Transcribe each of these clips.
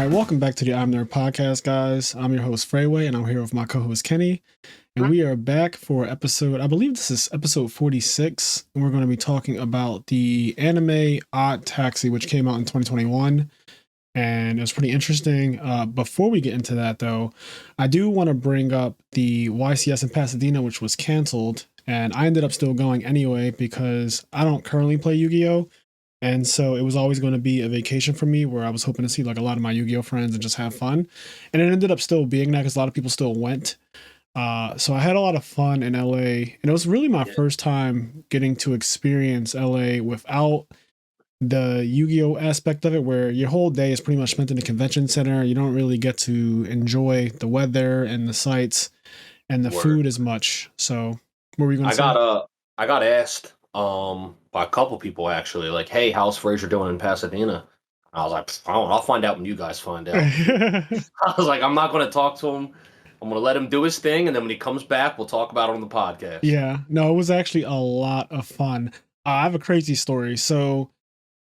right, welcome back to the IMNerd podcast, guys. I'm your host, Freyway, and I'm here with my co-host, Kenny. And we are back for episode, I believe this is episode 46, and we're going to be talking about the anime OddTaxi, which came out in 2021, and it was pretty interesting. Before we get into that, though, I do want to bring up the YCS in Pasadena, which was canceled, and I ended up still going anyway because I don't currently play Yu-Gi-Oh! And so it was always going to be a vacation for me where I was hoping to see like a lot of my Yu-Gi-Oh friends and just have fun. And it ended up still being that because a lot of people still went. So I had a lot of fun in LA, and it was really my first time getting to experience LA without the Yu-Gi-Oh aspect of it, where your whole day is pretty much spent in the convention center. You don't really get to enjoy the weather and the sights and the food as much. So what were you going to say? I got asked by a couple people actually, like, hey, how's Fraser doing in Pasadena? I was like, I don't know, I'll find out when you guys find out. I was like, I'm not going to talk to him. I'm going to let him do his thing, and then when he comes back, we'll talk about it on the podcast. Yeah, no, it was actually a lot of fun. I have a crazy story. So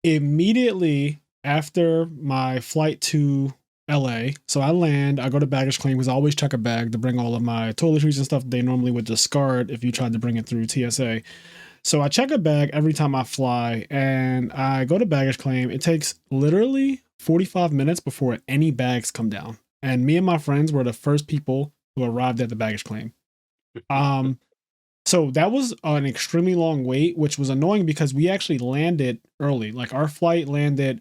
immediately after my flight to LA, so I land, I go to baggage claim because I always check a bag to bring all of my toiletries and stuff they normally would discard if you tried to bring it through TSA. So I check a bag every time I fly, and I go to baggage claim. It takes literally 45 minutes before any bags come down. And me and my friends were the first people who arrived at the baggage claim. So that was an extremely long wait, which was annoying because we actually landed early. Like our flight landed,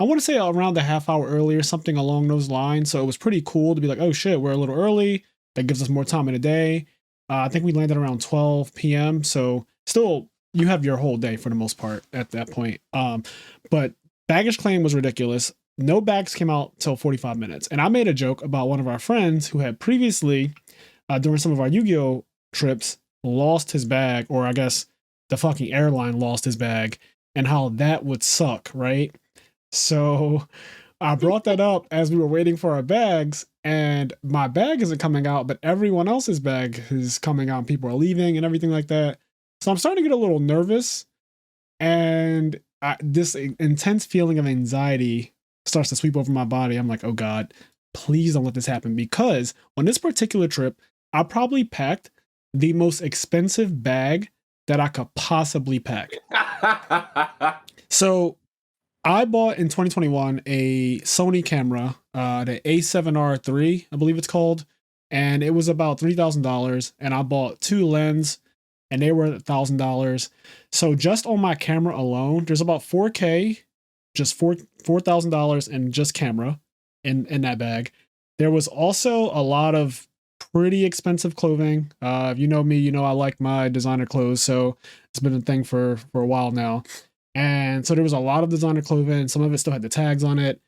I want to say around a half hour early or something along those lines. So it was pretty cool to be like, oh shit, we're a little early. That gives us more time in the day. I think we landed around 12 p.m. So still, you have your whole day for the most part at that point. But baggage claim was ridiculous. No bags came out till 45 minutes. And I made a joke about one of our friends who had previously, during some of our Yu-Gi-Oh trips, lost his bag, or I guess the fucking airline lost his bag, and how that would suck, right? So I brought that up as we were waiting for our bags, and my bag isn't coming out, but everyone else's bag is coming out, and people are leaving and everything like that. So I'm starting to get a little nervous, and this intense feeling of anxiety starts to sweep over my body. I'm like, oh God, please don't let this happen. Because on this particular trip, I probably packed the most expensive bag that I could possibly pack. So I bought in 2021 a Sony camera, the A7R III, I believe it's called. And it was about $3,000. And I bought two lenses, and they were $1,000. So just on my camera alone, there's about 4K, just $4,000 in just camera in that bag. There was also a lot of pretty expensive clothing. If you know me, you know I like my designer clothes, so it's been a thing for a while now. And so there was a lot of designer clothing. Some of it still had the tags on it.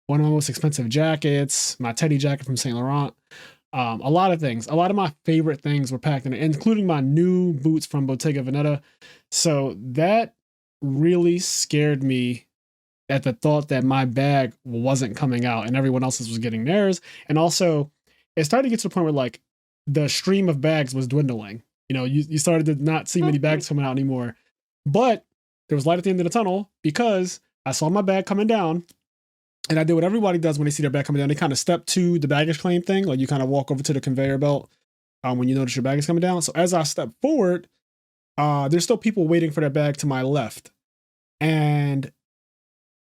One of my most expensive jackets, my Teddy jacket from Saint Laurent. A lot of things. A lot of my favorite things were packed in it, including my new boots from Bottega Veneta. So that really scared me at the thought that my bag wasn't coming out and everyone else's was getting theirs. And also, it started to get to the point where like the stream of bags was dwindling. You know, you started to not see many bags coming out anymore. But there was light at the end of the tunnel because I saw my bag coming down. And I did what everybody does when they see their bag coming down. They kind of step to the baggage claim thing. Like you kind of walk over to the conveyor belt when you notice your bag is coming down. So as I step forward, there's still people waiting for their bag to my left. And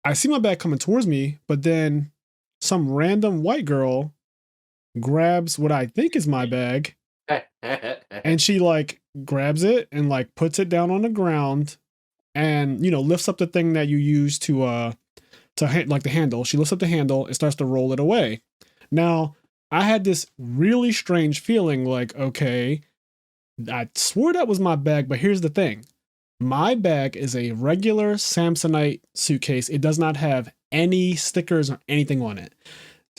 I see my bag coming towards me, but then some random white girl grabs what I think is my bag. And she like grabs it and like puts it down on the ground and, you know, lifts up the thing that you use to like the handle. She lifts up the handle and starts to roll it away. Now, I had this really strange feeling like, okay, I swore that was my bag, but here's the thing. My bag is a regular Samsonite suitcase. It does not have any stickers or anything on it.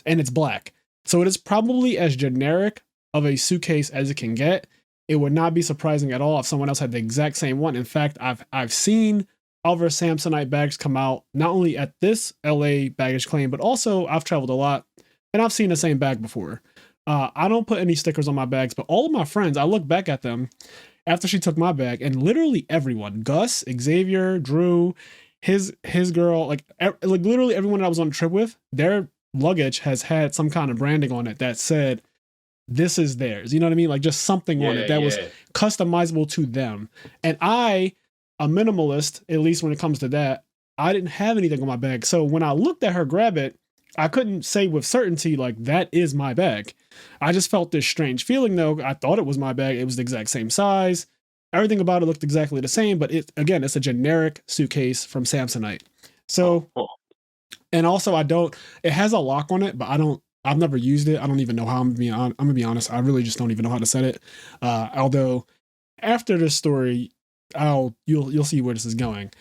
And it's black. So it is probably as generic of a suitcase as it can get. It would not be surprising at all if someone else had the exact same one. In fact, I've seen other Samsonite bags come out, not only at this LA baggage claim, but also I've traveled a lot and I've seen the same bag before. I don't put any stickers on my bags, but all of my friends, I look back at them after she took my bag, and literally everyone, Gus, Xavier, Drew, his girl, like literally everyone that I was on the trip with, their luggage has had some kind of branding on it that said, this is theirs. You know what I mean? Like just something on it that was customizable to them. And I, a minimalist, at least when it comes to that, I didn't have anything on my bag. So when I looked at her grab it, I couldn't say with certainty, like, that is my bag. I just felt this strange feeling, though. I thought it was my bag. It was the exact same size. Everything about it looked exactly the same, but it's a generic suitcase from Samsonite. So, and also it has a lock on it, but I've never used it. I don't even know how. I'm gonna be honest. I really just don't even know how to set it. Although after this story, you'll see where this is going.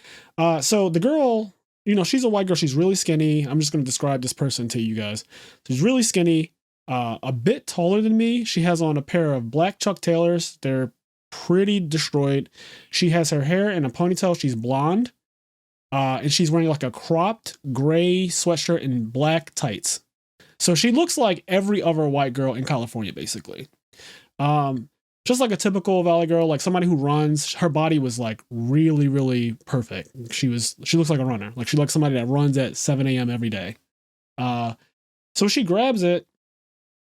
So the girl, she's a white girl. She's really skinny. I'm just going to describe this person to you guys. She's really skinny, a bit taller than me. She has on a pair of black Chuck Taylors. They're pretty destroyed. She has her hair in a ponytail. She's blonde. And she's wearing like a cropped gray sweatshirt and black tights. So she looks like every other white girl in California, basically. Just like a typical Valley girl, like somebody who runs. Her body was like really, really perfect. She looks like a runner. Like she looks somebody that runs at 7 a.m. every day. So she grabs it.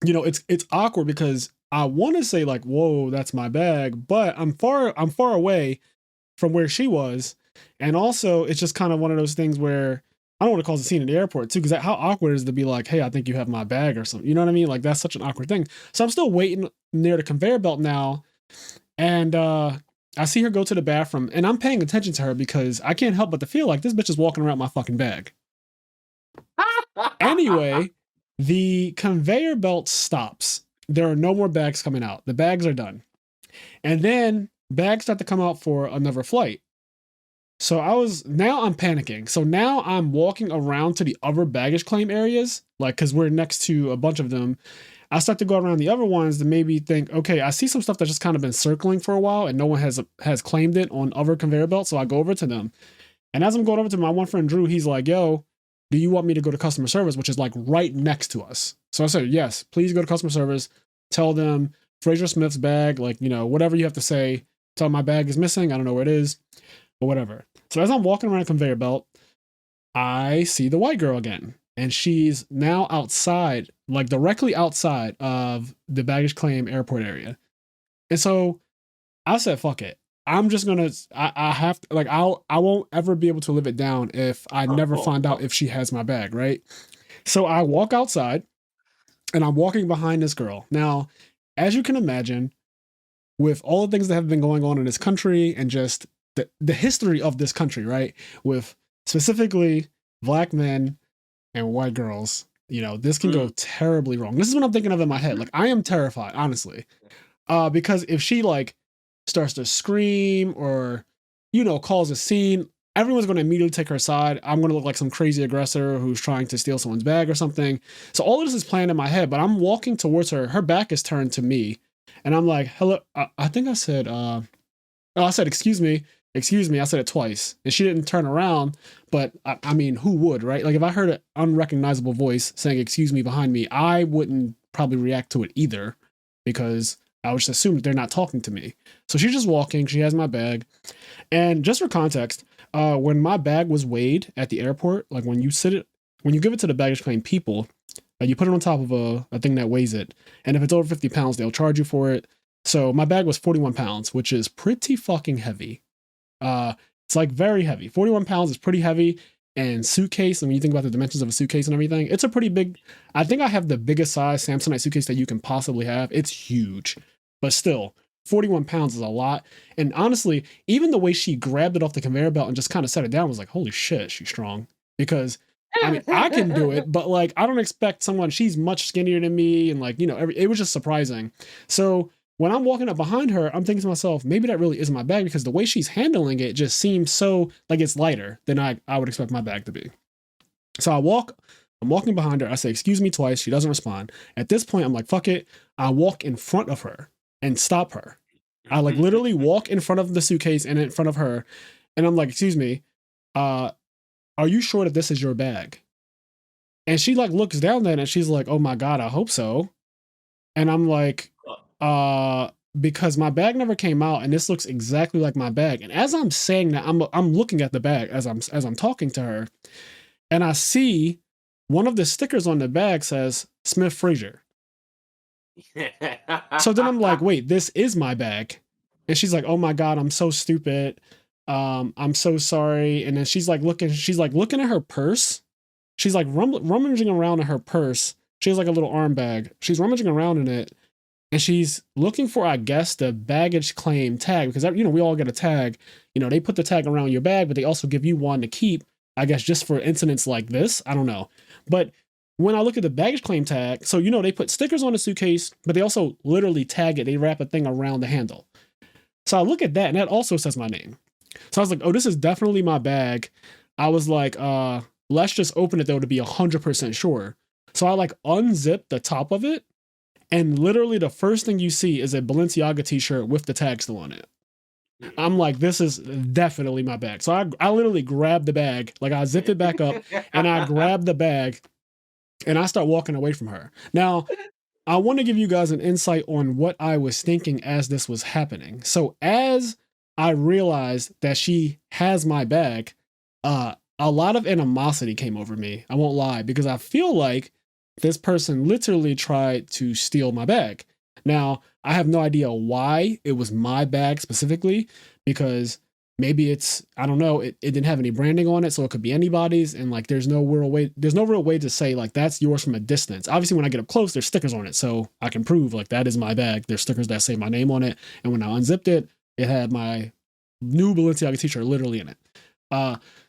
It's awkward because I want to say like, whoa, that's my bag, but I'm far away from where she was. And also it's just kind of one of those things where I don't want to cause a scene in the airport too, because how awkward is it to be like, hey, I think you have my bag or something. You know what I mean? Like that's such an awkward thing. So I'm still waiting near the conveyor belt now. And I see her go to the bathroom and I'm paying attention to her because I can't help but to feel like this bitch is walking around my fucking bag. Anyway, the conveyor belt stops. There are no more bags coming out. The bags are done. And then bags start to come out for another flight. So now I'm panicking. So now I'm walking around to the other baggage claim areas, like, cause we're next to a bunch of them. I start to go around the other ones to maybe think, okay, I see some stuff that's just kind of been circling for a while and no one has claimed it on other conveyor belts. So I go over to them. And as I'm going over to my one friend, Drew, he's like, yo, do you want me to go to customer service, which is like right next to us? So I said, yes, please go to customer service. Tell them Fraser Smith's bag, like, whatever you have to say. Tell them my bag is missing. I don't know where it is, but whatever. So as I'm walking around a conveyor belt, I see the white girl again. And she's now outside, like directly outside of the baggage claim airport area. And so I said, fuck it. I'm just gonna, I have to, like, I won't ever be able to live it down if I never find out if she has my bag, right? So I walk outside and I'm walking behind this girl. Now, as you can imagine, with all the things that have been going on in this country and just the history of this country, right? With specifically Black men and white girls, this can go terribly wrong. This is what I'm thinking of in my head. Like, I am terrified, honestly. Because if she like starts to scream or, calls a scene, everyone's going to immediately take her side. I'm going to look like some crazy aggressor who's trying to steal someone's bag or something. So all of this is playing in my head, but I'm walking towards her. Her back is turned to me. And I'm like, hello. I think I said, I said, excuse me. I said it twice and she didn't turn around, but I mean, who would, right? Like if I heard an unrecognizable voice saying, excuse me, behind me, I wouldn't probably react to it either because I would just assume that they're not talking to me. So she's just walking. She has my bag. And just for context, when my bag was weighed at the airport, like when you give it to the baggage claim people, you put it on top of a thing that weighs it. And if it's over 50 pounds, they'll charge you for it. So my bag was 41 pounds, which is pretty fucking heavy. It's like very heavy. 41 pounds is pretty heavy. And suitcase, when you think about the dimensions of a suitcase and everything, it's a pretty big, I think I have the biggest size Samsonite suitcase that you can possibly have. It's huge, but still 41 pounds is a lot. And honestly, even the way she grabbed it off the conveyor belt and just kind of set it down was like, holy shit, she's strong. Because I mean, I can do it, but like, I don't expect she's much skinnier than me. And like, it was just surprising. So when I'm walking up behind her, I'm thinking to myself, maybe that really isn't my bag because the way she's handling it just seems so like it's lighter than I would expect my bag to be. So I'm walking behind her. I say, excuse me twice. She doesn't respond. At this point, I'm like, fuck it. I walk in front of her and stop her. I like literally walk in front of the suitcase and in front of her. And I'm like, excuse me, are you sure that this is your bag? And she like looks down there and she's like, oh my God, I hope so. And I'm like, because my bag never came out and this looks exactly like my bag. And as I'm saying that, I'm looking at the bag as I'm talking to her, and I see one of the stickers on the bag says Smith Fraser. So then I'm like, wait, this is my bag. And she's like, oh my God, I'm so stupid. I'm so sorry. And then she's like looking at her purse. She's like rummaging around in her purse. She has like a little arm bag. She's rummaging around in it. And she's looking for, I guess, the baggage claim tag, because, you know, we all get a tag. You know, they put the tag around your bag, but they also give you one to keep, I guess, just for incidents like this. I don't know. But when I look at the baggage claim tag, so, you know, they put stickers on the suitcase, but they also literally tag it. They wrap a thing around the handle. So I look at that, and that also says my name. So I was like, oh, this is definitely my bag. I was like, let's just open it, though, to be 100% sure. So I like unzip the top of it. And literally the first thing you see is a Balenciaga t-shirt with the tag still on it. I'm like, this is definitely my bag. So I literally grabbed the bag, like I zip it back up and I grab the bag and I start walking away from her. Now, I want to give you guys an insight on what I was thinking as this was happening. So as I realized that she has my bag, a lot of animosity came over me. I won't lie, because I feel like this person literally tried to steal my bag. Now, I have no idea why it was my bag specifically, because maybe it's, I don't know, it didn't have any branding on it, so it could be anybody's, and like there's no real way to say like that's yours from a distance. Obviously, when I get up close, there's stickers on it, so I can prove like that is my bag. There's stickers that say my name on it, and when I unzipped it, it had my new Balenciaga t-shirt literally in it.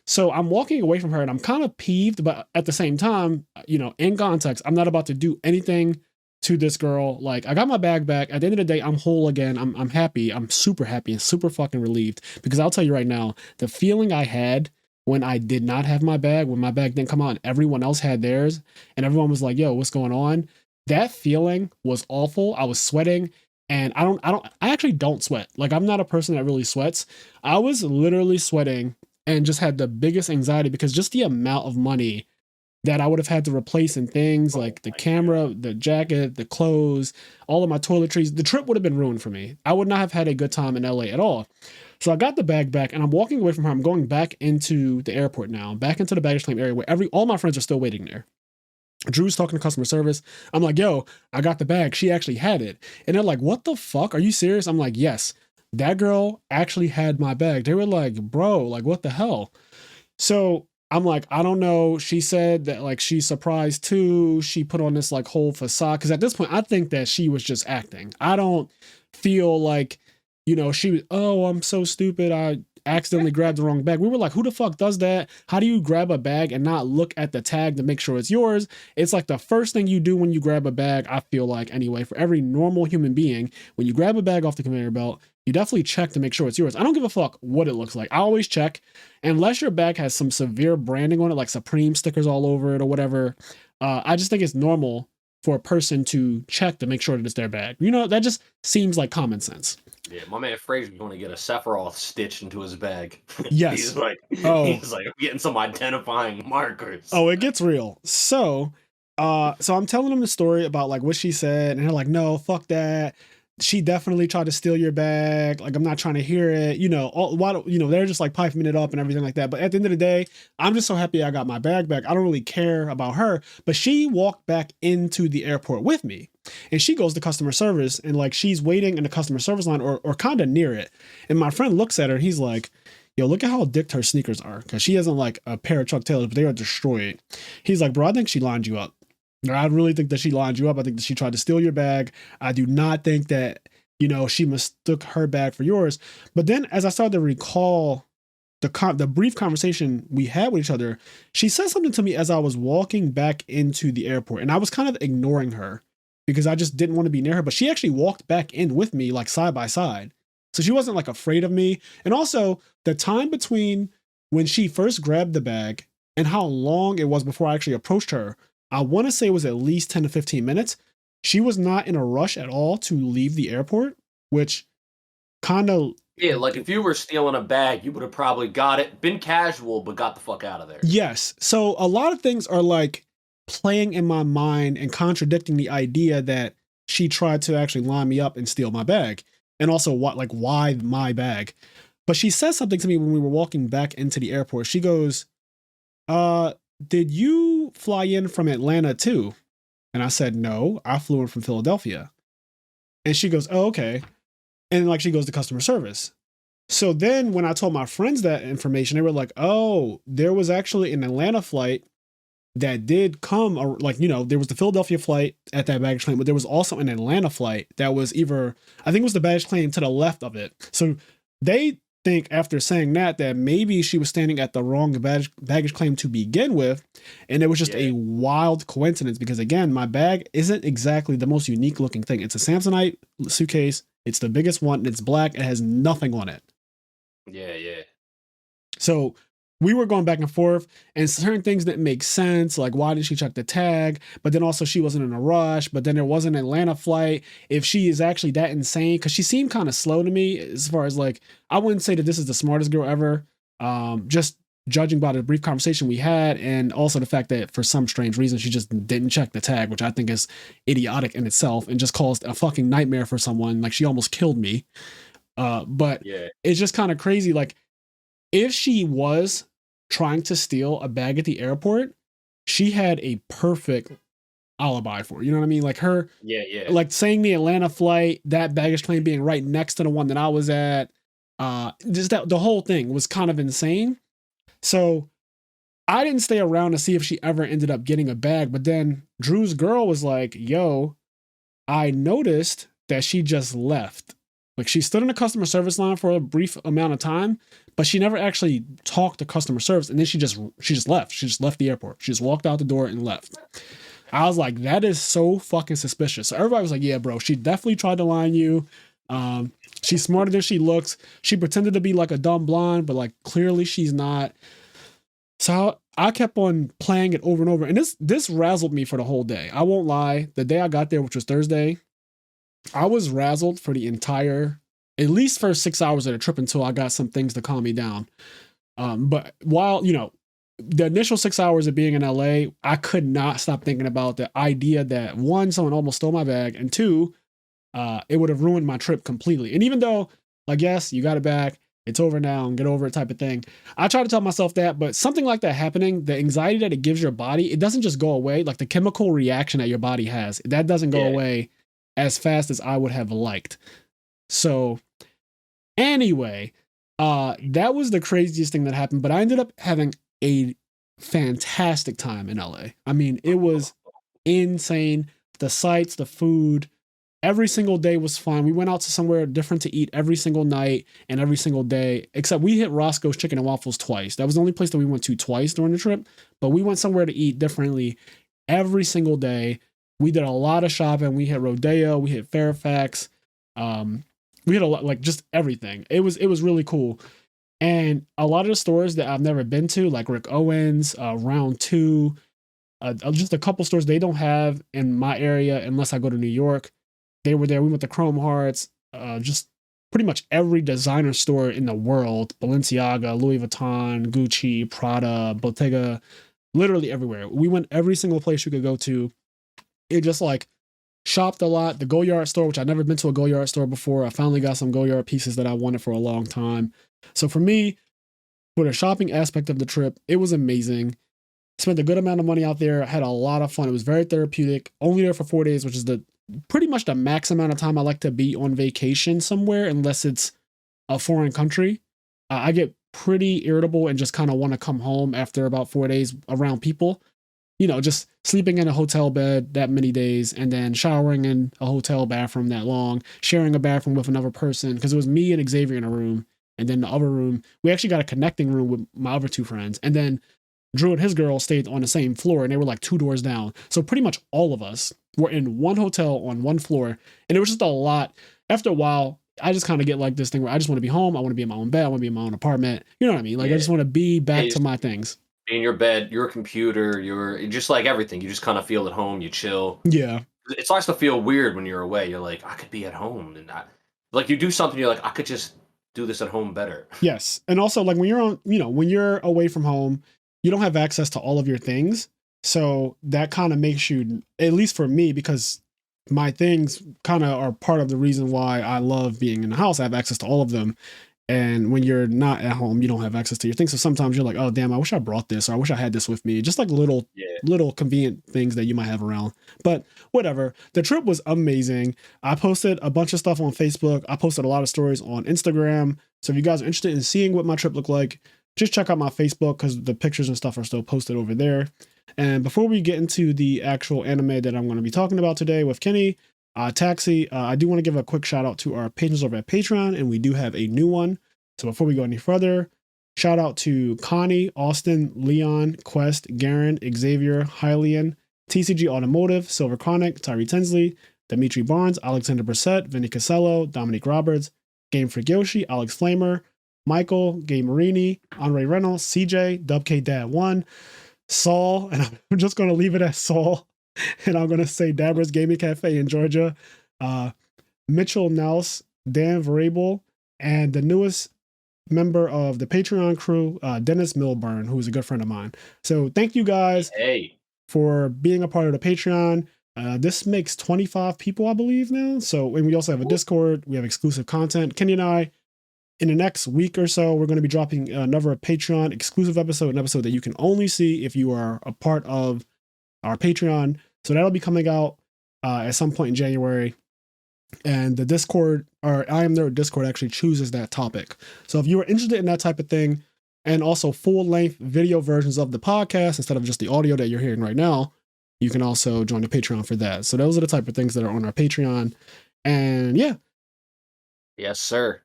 So I'm walking away from her and I'm kind of peeved, but at the same time, you know, in context, I'm not about to do anything to this girl. Like, I got my bag back. At the end of the day, I'm whole again. I'm happy. I'm super happy and super fucking relieved, because I'll tell you right now, the feeling I had when I did not have my bag, when my bag didn't come out and everyone else had theirs and everyone was like, yo, what's going on? That feeling was awful. I was sweating. And I actually don't sweat. Like, I'm not a person that really sweats. I was literally sweating and just had the biggest anxiety, because just the amount of money that I would have had to replace in things like the camera, the jacket, the clothes, all of my toiletries, the trip would have been ruined for me. I would not have had a good time in LA at all. So I got the bag back and I'm walking away from her. I'm going back into the airport now, back into the baggage claim area where all my friends are still waiting there. Drew's talking to customer service. I'm like, yo, I got the bag. She actually had it. And they're like, what the fuck? Are you serious? I'm like, yes, that girl actually had my bag. They were like, bro, like, what the hell? So I'm like, I don't know. She said that like she's surprised too. She put on this like whole facade. Cause at this point, I think that she was just acting. I don't feel like, you know, she was, oh, I'm so stupid. I accidentally grabbed the wrong bag. We were like, who the fuck does that? How do you grab a bag and not look at the tag to make sure it's yours? It's like the first thing you do when you grab a bag, I feel like anyway, for every normal human being, when you grab a bag off the conveyor belt, you definitely check to make sure it's yours. I don't give a fuck what it looks like. I always check, unless your bag has some severe branding on it, like Supreme stickers all over it or whatever. I just think it's normal for a person to check to make sure that it's their bag. You know, that just seems like common sense. Yeah, my man Fraser's going to get a Sephiroth stitched into his bag. Yes. he's like, I'm getting some identifying markers. Oh, it gets real. So I'm telling them the story about like what she said, and they're like, no, fuck that. She definitely tried to steal your bag. Like, I'm not trying to hear it. You know, they're just like piping it up and everything like that. But at the end of the day, I'm just so happy I got my bag back. I don't really care about her. But she walked back into the airport with me. And she goes to customer service, and like she's waiting in the customer service line or kind of near it. And my friend looks at her and he's like, yo, look at how dicked her sneakers are. Because she hasn't like a pair of Chuck Taylors, but they are destroyed. He's like, bro, I think she lined you up. I really think that she lined you up. I think that she tried to steal your bag. I do not think that, you know, she mistook her bag for yours. But then as I started to recall the brief conversation we had with each other, she said something to me as I was walking back into the airport. And I was kind of ignoring her because I just didn't want to be near her. But she actually walked back in with me, like side by side. So she wasn't like afraid of me. And also the time between when she first grabbed the bag and how long it was before I actually approached her, I want to say it was at least 10 to 15 minutes. She was not in a rush at all to leave the airport, which kind of... Yeah, like if you were stealing a bag, you would have probably got it, been casual, but got the fuck out of there. Yes. So a lot of things are like playing in my mind and contradicting the idea that she tried to actually line me up and steal my bag. And also why my bag? But she said something to me when we were walking back into the airport. She goes, did you fly in from Atlanta too?" And I said, "No, I flew in from Philadelphia." And she goes, "Oh, okay." And like she goes to customer service. So then when I told my friends that information, they were like, "Oh, there was actually an Atlanta flight that did come, or like, there was the Philadelphia flight at that baggage claim, but there was also an Atlanta flight that was either, I think it was the baggage claim to the left of it." So they think after saying that maybe she was standing at the wrong baggage claim to begin with. And it was just a wild coincidence because, again, my bag isn't exactly the most unique looking thing. It's a Samsonite suitcase. It's the biggest one. And it's black. It has nothing on it. Yeah. So we were going back and forth, and certain things didn't make sense. Like, why did she check the tag? But then also she wasn't in a rush. But then there was an Atlanta flight. If she is actually that insane, because she seemed kind of slow to me as far as like, I wouldn't say that this is the smartest girl ever. Just judging by the brief conversation we had, and also the fact that for some strange reason she just didn't check the tag, which I think is idiotic in itself and just caused a fucking nightmare for someone. Like, she almost killed me. But it's just kind of crazy. Like, if she was trying to steal a bag at the airport, she had a perfect alibi for it. You know what I mean? Like her, like saying the Atlanta flight, that baggage claim being right next to the one that I was at. Just that the whole thing was kind of insane. So I didn't stay around to see if she ever ended up getting a bag. But then Drew's girl was like, "Yo, I noticed that she just left." Like, she stood in the customer service line for a brief amount of time, but she never actually talked to customer service. And then she just left. She just left the airport. She just walked out the door and left. I was like, that is so fucking suspicious. So everybody was like, "Yeah, bro, she definitely tried to line you. She's smarter than she looks. She pretended to be like a dumb blonde, but like clearly she's not." So I kept on playing it over and over. And this razzled me for the whole day. I won't lie. The day I got there, which was Thursday, I was razzled for the entire, at least first 6 hours of the trip until I got some things to calm me down. But while, the initial 6 hours of being in LA, I could not stop thinking about the idea that, one, someone almost stole my bag, and two, it would have ruined my trip completely. And even though, like, yes, you got it back, it's over now, and get over it type of thing, I try to tell myself that, but something like that happening, the anxiety that it gives your body, it doesn't just go away. Like, the chemical reaction that your body has, that doesn't go away as fast as I would have liked. So anyway, that was the craziest thing that happened, but I ended up having a fantastic time in LA. I mean, it was insane. The sights, the food, every single day was fun. We went out to somewhere different to eat every single night and every single day, except we hit Roscoe's Chicken and Waffles twice. That was the only place that we went to twice during the trip, but we went somewhere to eat differently every single day. We did a lot of shopping. We hit Rodeo. We hit Fairfax. We hit a lot, like just everything. It was really cool. And a lot of the stores that I've never been to, like Rick Owens, Round 2, just a couple stores they don't have in my area unless I go to New York. They were there. We went to Chrome Hearts, just pretty much every designer store in the world, Balenciaga, Louis Vuitton, Gucci, Prada, Bottega, literally everywhere. We went every single place you could go to. It just like shopped a lot. The Goyard store, which I've never been to a Goyard store before. I finally got some Goyard pieces that I wanted for a long time. So for me, for the shopping aspect of the trip, it was amazing. Spent a good amount of money out there. I had a lot of fun. It was very therapeutic. Only there for 4 days, which is pretty much the max amount of time I like to be on vacation somewhere, unless it's a foreign country. I get pretty irritable and just kind of want to come home after about 4 days around people. Just sleeping in a hotel bed that many days and then showering in a hotel bathroom that long, sharing a bathroom with another person, because it was me and Xavier in a room. And then the other room, we actually got a connecting room with my other two friends. And then Drew and his girl stayed on the same floor, and they were like 2 doors down. So pretty much all of us were in one hotel on one floor. And it was just a lot. After a while, I just kind of get like this thing where I just want to be home. I want to be in my own bed. I want to be in my own apartment. You know what I mean? Like, I just want to be back to my things. In your bed, your computer, you're just like everything. You just kind of feel at home. You chill. Yeah. It starts to feel weird when you're away. You're like, I could be at home, and like you do something. You're like, I could just do this at home better. Yes, and also like when you're on, when you're away from home, you don't have access to all of your things, so that kind of makes you, at least for me, because my things kind of are part of the reason why I love being in the house. I have access to all of them. And when you're not at home, you don't have access to your things. So sometimes you're like, oh damn, I wish I brought this, or I wish I had this with me. Just like little convenient things that you might have around. But whatever. The trip was amazing. I posted a bunch of stuff on Facebook. I posted a lot of stories on Instagram. So if you guys are interested in seeing what my trip looked like, just check out my Facebook because the pictures and stuff are still posted over there. And before we get into the actual anime that I'm going to be talking about today with Kenny, Taxi, I do want to give a quick shout out to our patrons over at Patreon, and we do have a new one. So before we go any further, shout out to Connie, Austin, Leon, Quest, Garen, Xavier, Hylian, TCG Automotive, Silver Chronic, Tyree Tinsley, Dimitri Barnes, Alexander Brissett, Vinny Casello, Dominique Roberts, Game for Yoshi, Alex Flamer, Michael, Gay Marini, Andre Reynolds, CJ, WK Dad 1, Saul, and I'm just going to leave it at Saul. And I'm going to say Dabra's Gaming Cafe in Georgia, Mitchell Nels, Dan Variable, and the newest member of the Patreon crew, Dennis Milburn, who is a good friend of mine. So thank you guys for being a part of the Patreon. This makes 25 people, I believe, now. So, and we also have a Discord. We have exclusive content. Kenny and I, in the next week or so, we're going to be dropping another Patreon exclusive episode, an episode that you can only see if you are a part of our Patreon. So that'll be coming out at some point in January. And the Discord, or IMNerd Discord, actually chooses that topic. So if you are interested in that type of thing, and also full-length video versions of the podcast instead of just the audio that you're hearing right now, you can also join the Patreon for that. So those are the type of things that are on our Patreon. And yeah. Yes, sir.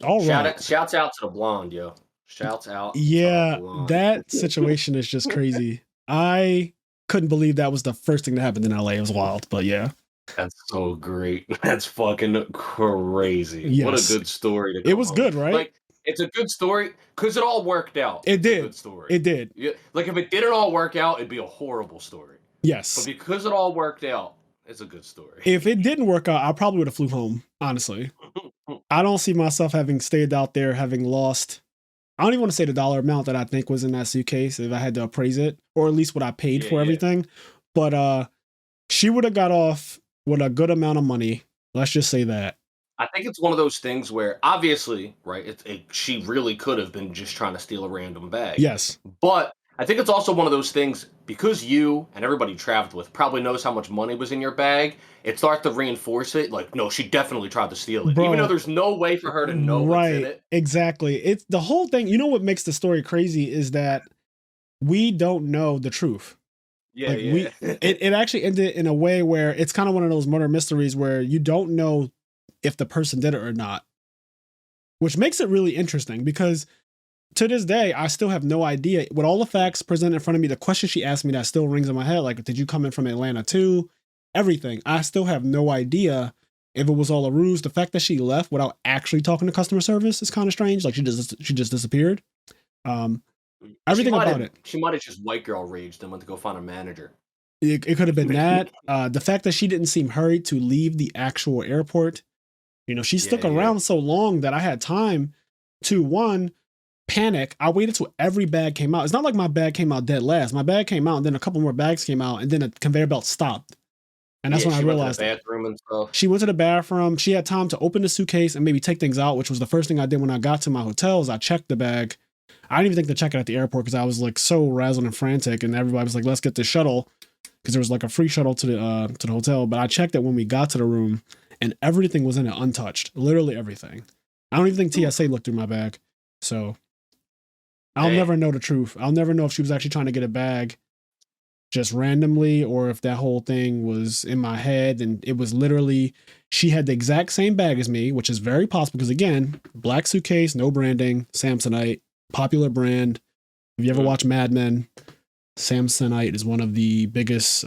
All right. Shouts out to the blonde, yo. Shouts out. Yeah, that situation is just crazy. I couldn't believe that was the first thing that happened in LA. It was wild, but yeah. That's so great. That's fucking crazy. Yes. What a good story. It was good, right? Like, it's a good story because it all worked out. It did. A good story. It did. Yeah, like if it didn't all work out, it'd be a horrible story. Yes. But because it all worked out, it's a good story. If it didn't work out, I probably would have flew home, honestly. I don't see myself having stayed out there, having lost. I don't even want to say the dollar amount that I think was in that suitcase if I had to appraise it, or at least what I paid for everything. But she would have got off with a good amount of money. Let's just say that. I think it's one of those things where, obviously, right, she really could have been just trying to steal a random bag. Yes. But I think it's also one of those things, because you and everybody you traveled with probably knows how much money was in your bag, it starts to reinforce it. Like, no, she definitely tried to steal it. Bro, even though there's no way for her to know what's in it. Exactly. It's the whole thing. You know what makes the story crazy is that we don't know the truth. Yeah, like it actually ended in a way where it's kind of one of those murder mysteries where you don't know if the person did it or not, which makes it really interesting because to this day, I still have no idea. With all the facts presented in front of me, the question she asked me that still rings in my head, like, did you come in from Atlanta too? Everything. I still have no idea if it was all a ruse. The fact that she left without actually talking to customer service is kind of strange. Like she just disappeared. Everything about it. She might have just white girl raged and went to go find a manager. It could have been that. The fact that she didn't seem hurried to leave the actual airport. You know, she stuck around so long that I had time to, one, panic. I waited till every bag came out. It's not like my bag came out dead last. My bag came out and then a couple more bags came out and then a conveyor belt stopped. And that's when I realized went to the bathroom and stuff. She went to the bathroom. She had time to open the suitcase and maybe take things out, which was the first thing I did when I got to my hotel is I checked the bag. I didn't even think to check it at the airport because I was like so razzled and frantic and everybody was like, let's get this shuttle because there was like a free shuttle to the hotel. But I checked it when we got to the room and everything was in it untouched. Literally everything. I don't even think TSA looked through my bag. So I'll never know the truth. I'll never know if she was actually trying to get a bag just randomly or if that whole thing was in my head and it was literally, she had the exact same bag as me, which is very possible because again, black suitcase, no branding, Samsonite, popular brand. If you ever watch Mad Men, Samsonite is one of the biggest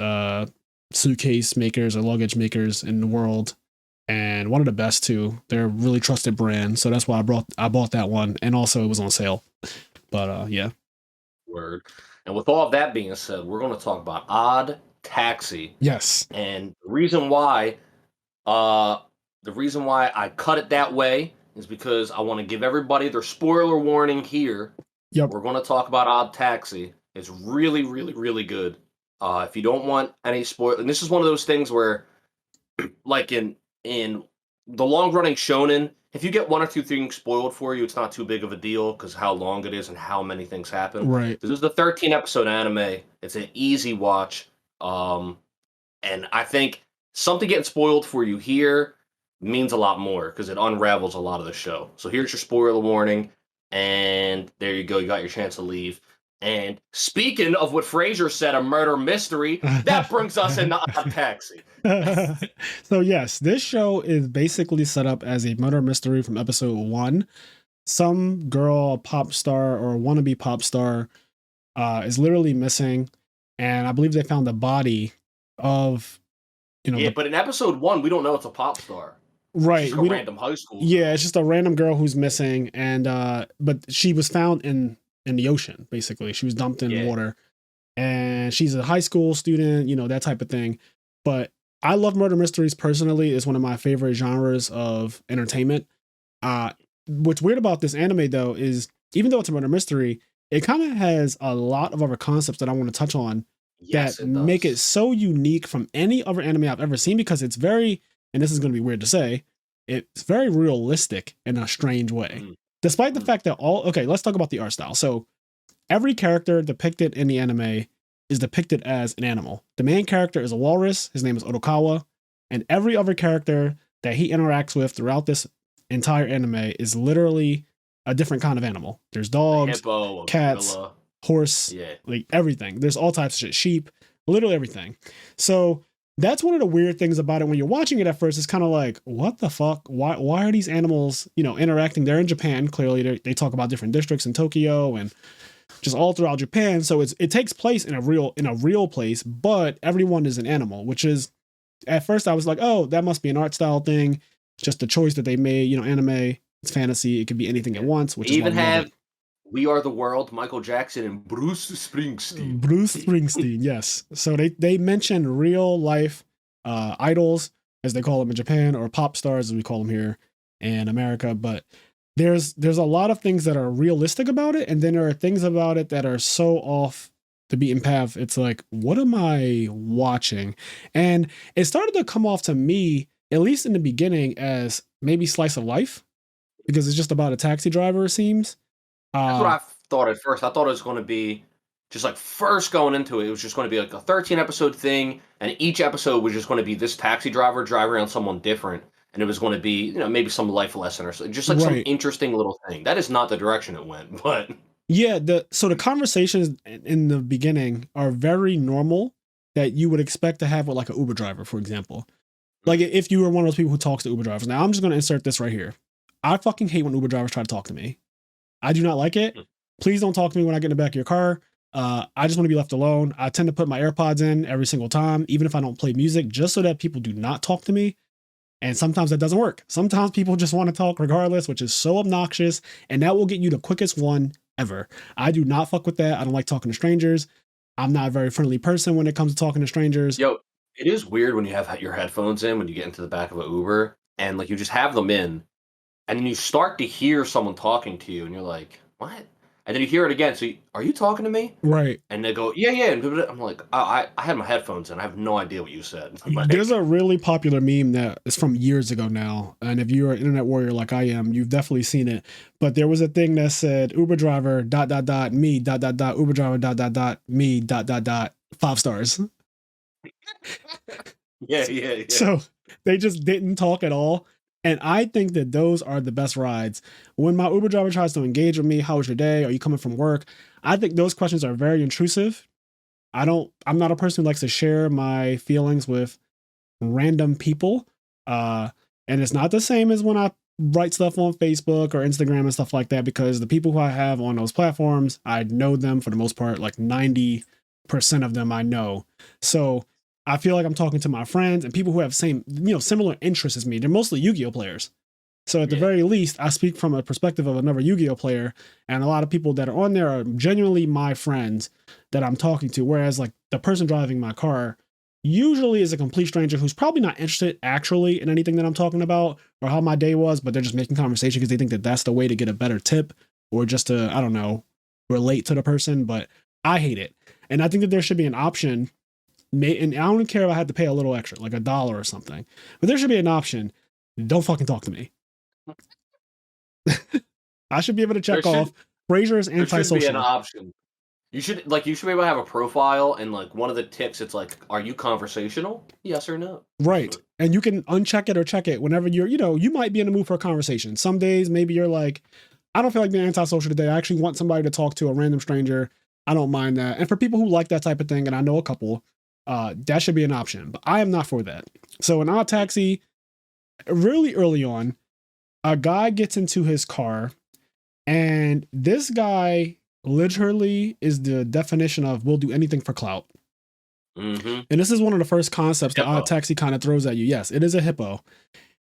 suitcase makers or luggage makers in the world. And one of the best too. They're a really trusted brand. So that's why I bought that one. And also it was on sale. But yeah. Word. And with all of that being said, we're going to talk about OddTaxi. Yes. And the reason why I cut it that way is because I want to give everybody their spoiler warning here. Yep. We're going to talk about OddTaxi. It's really, really, really good. If you don't want any spoil, and this is one of those things where, like in the long running shonen, if you get one or two things spoiled for you, it's not too big of a deal because how long it is and how many things happen. Right. This is the 13 episode anime. It's an easy watch. And I think something getting spoiled for you here means a lot more because it unravels a lot of the show. So here's your spoiler warning, and there you go. You got your chance to leave. And speaking of what Fraser said, a murder mystery, that brings us into OddTaxi. So yes, this show is basically set up as a murder mystery from episode 1. Some girl, pop star or wannabe pop star, is literally missing, and I believe they found the body of, Yeah, but in episode 1, we don't know it's a pop star. Right. It's just a random high school. Yeah, it's just a random girl who's missing, and but she was found in the ocean. Basically, she was dumped in water, and she's a high school student. That type of thing. But I love murder mysteries personally. It's one of my favorite genres of entertainment. What's weird about this anime though is even though it's a murder mystery, it kind of has a lot of other concepts that I want to touch on that make it so unique from any other anime I've ever seen, because it's very, and this is going to be weird to say, it's very realistic in a strange way. Despite the fact that let's talk about the art style. So every character depicted in the anime is depicted as an animal. The main character is a walrus. His name is Odokawa. And every other character that he interacts with throughout this entire anime is literally a different kind of animal. There's dogs, hippo, cats, gorilla, horse, like everything. There's all types of shit, sheep, literally everything. So that's one of the weird things about it. When you're watching it at first, it's kind of like, what the fuck? Why are these animals, interacting? They're in Japan. Clearly, they talk about different districts in Tokyo and just all throughout Japan. So it takes place in a real place, but everyone is an animal, which is, at first I was like, oh, that must be an art style thing. It's just a choice that they made. Anime, it's fantasy. It could be anything at once, which even have We Are the World, Michael Jackson, and Bruce Springsteen. Bruce Springsteen, yes. So they mention real life idols, as they call them in Japan, or pop stars, as we call them here in America. But there's a lot of things that are realistic about it, and then there are things about it that are so off the beaten path. It's like, what am I watching? And it started to come off to me, at least in the beginning, as maybe slice of life, because it's just about a taxi driver, it seems. That's what I thought at first. I thought it was going to be just like first going into it. It was just going to be like a 13 episode thing, and each episode was just going to be this taxi driver driving around someone different, and it was going to be maybe some life lesson or so, just like some interesting little thing. That is not the direction it went, but yeah. So the conversations in the beginning are very normal that you would expect to have with like an Uber driver, for example. Like if you were one of those people who talks to Uber drivers. Now I'm just going to insert this right here. I fucking hate when Uber drivers try to talk to me. I do not like it. Please don't talk to me when I get in the back of your car. I just want to be left alone. I tend to put my AirPods in every single time, even if I don't play music, just so that people do not talk to me. And sometimes that doesn't work. Sometimes people just want to talk regardless, which is so obnoxious. And that will get you the quickest one ever. I do not fuck with that. I don't like talking to strangers. I'm not a very friendly person when it comes to talking to strangers. Yo, it is weird when you have your headphones in, when you get into the back of an Uber, and like you just have them in, and then you start to hear someone talking to you, and you're like, what? And then you hear it again. So, are you talking to me? Right. And they go, yeah. And I'm like, I had my headphones in. I have no idea what you said. Like, there's a really popular meme that is from years ago now. And if you're an internet warrior like I am, you've definitely seen it. But there was a thing that said, Uber driver, ... me, ... Uber driver, ... me, ... 5 stars. Yeah. So they just didn't talk at all. And I think that those are the best rides. When my Uber driver tries to engage with me, how was your day? Are you coming from work? I think those questions are very intrusive. I'm not a person who likes to share my feelings with random people. And it's not the same as when I write stuff on Facebook or Instagram and stuff like that, because the people who I have on those platforms, I know them for the most part, like 90% of them I know. So I feel like I'm talking to my friends and people who have similar interests as me. They're mostly Yu-Gi-Oh players. So at the very least, I speak from a perspective of another Yu-Gi-Oh player, and a lot of people that are on there are genuinely my friends that I'm talking to. Whereas like the person driving my car usually is a complete stranger who's probably not interested actually in anything that I'm talking about or how my day was, but they're just making conversation because they think that that's the way to get a better tip or just to, I don't know, relate to the person. But I hate it. And I think that there should be an option. And I don't care if I had to pay a little extra, like $1 or something, but there should be an option. Don't fucking talk to me. I should be able to There check off should Frasier is there should be an antisocial. option. You should be able to have a profile, and like one of the ticks, it's like, are you conversational? Yes or no. Right. And you can uncheck it or check it whenever you're, you might be in the mood for a conversation. Some days, maybe you're like, I don't feel like being antisocial today. I actually want somebody to talk to, a random stranger. I don't mind that. And for people who like that type of thing, and I know a couple, that should be an option. But I am not for that. So in OddTaxi, really early on, a guy gets into his car, and this guy literally is the definition of will do anything for clout. Mm-hmm. And this is one of the first concepts that Hippo. OddTaxi kind of throws at you. Yes, it is a hippo.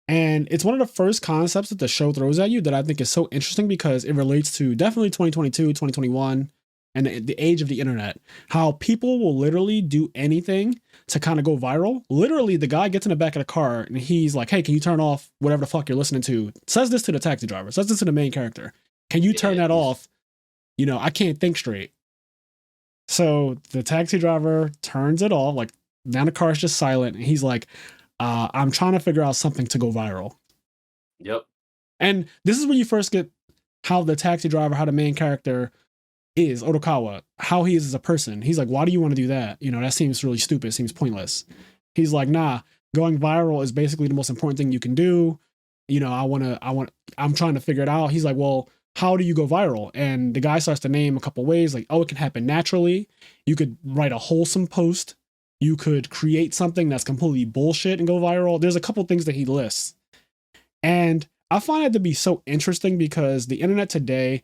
And it's one of the first concepts that the show throws at you that I think is so interesting because it relates to definitely 2022, 2021, and the age of the internet. How people will literally do anything to kind of go viral. Literally, the guy gets in the back of the car and he's like, hey, can you turn off whatever the fuck you're listening to? Says this to the taxi driver, says this to the main character. Can you turn that off? I can't think straight. So the taxi driver turns it off, like now the car is just silent. And he's like, I'm trying to figure out something to go viral. Yep. And this is when you first get how the taxi driver, how the main character is, Odokawa, how he is as a person. He's like, why do you want to do that? That seems really stupid, seems pointless. He's like, nah, going viral is basically the most important thing you can do. I'm trying to figure it out. He's like, well, how do you go viral? And the guy starts to name a couple ways, like, oh, it can happen naturally. You could write a wholesome post. You could create something that's completely bullshit and go viral. There's a couple things that he lists. And I find it to be so interesting because the internet today,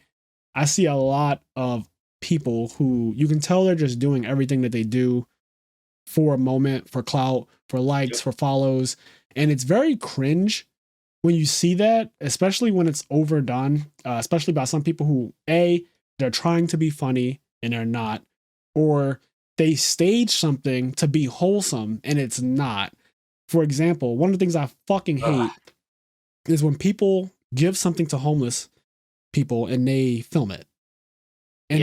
I see a lot of people who you can tell they're just doing everything that they do for a moment, for clout, for likes, for follows. And it's very cringe when you see that, especially when it's overdone, especially by some people who, they're trying to be funny and they're not, or they stage something to be wholesome and it's not. For example, one of the things I fucking hate is when people give something to homeless people and they film it. And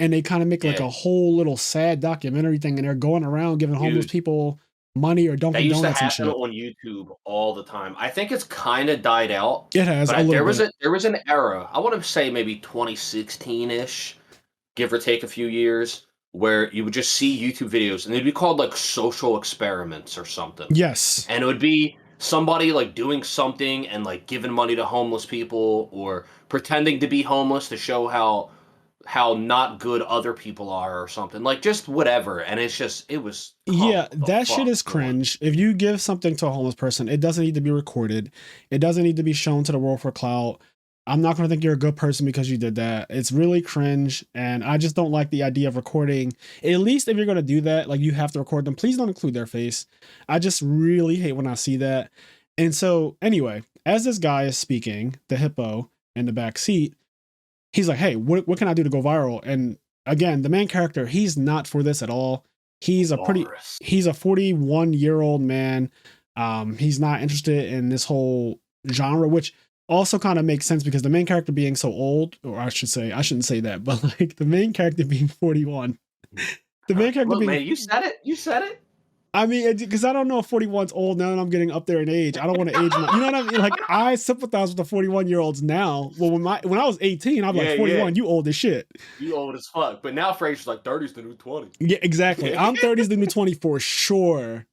and they kind of make like a whole little sad documentary thing, and they're going around giving homeless people money or dumping donuts and shit. That used to happen on YouTube all the time. I think it's kind of died out. It has but a little bit. There was an era, I want to say maybe 2016-ish, give or take a few years, where you would just see YouTube videos and they'd be called like social experiments or something. Yes. And it would be somebody like doing something and like giving money to homeless people or pretending to be homeless to show how not good other people are or something, like just whatever. And it was that shit is cringe. If you give something to a homeless person, it doesn't need to be recorded. It doesn't need to be shown to the world for clout. I'm not going to think you're a good person because you did that. It's really cringe. And I just don't like the idea of recording. At least if you're going to do that, like you have to record them. Please don't include their face. I just really hate when I see that. And so anyway, as this guy is speaking, the hippo in the back seat, he's like, hey, what can I do to go viral? And again, the main character, he's not for this at all. He's a 41-year-old man. He's not interested in this whole genre, which also kind of makes sense because the main character being so old, or I shouldn't say that, but like the main character being 41. The main character being, man, you said it. I mean, because I don't know if 41's old now that I'm getting up there in age. I don't want to age my, you know what I mean? Like, I sympathize with the 41-year-olds now. Well, when I was 18, I'm like, 41, you old as shit. You old as fuck. But now Fraser's like 30's the new 20. Yeah, exactly. I'm 30's the new 20 for sure.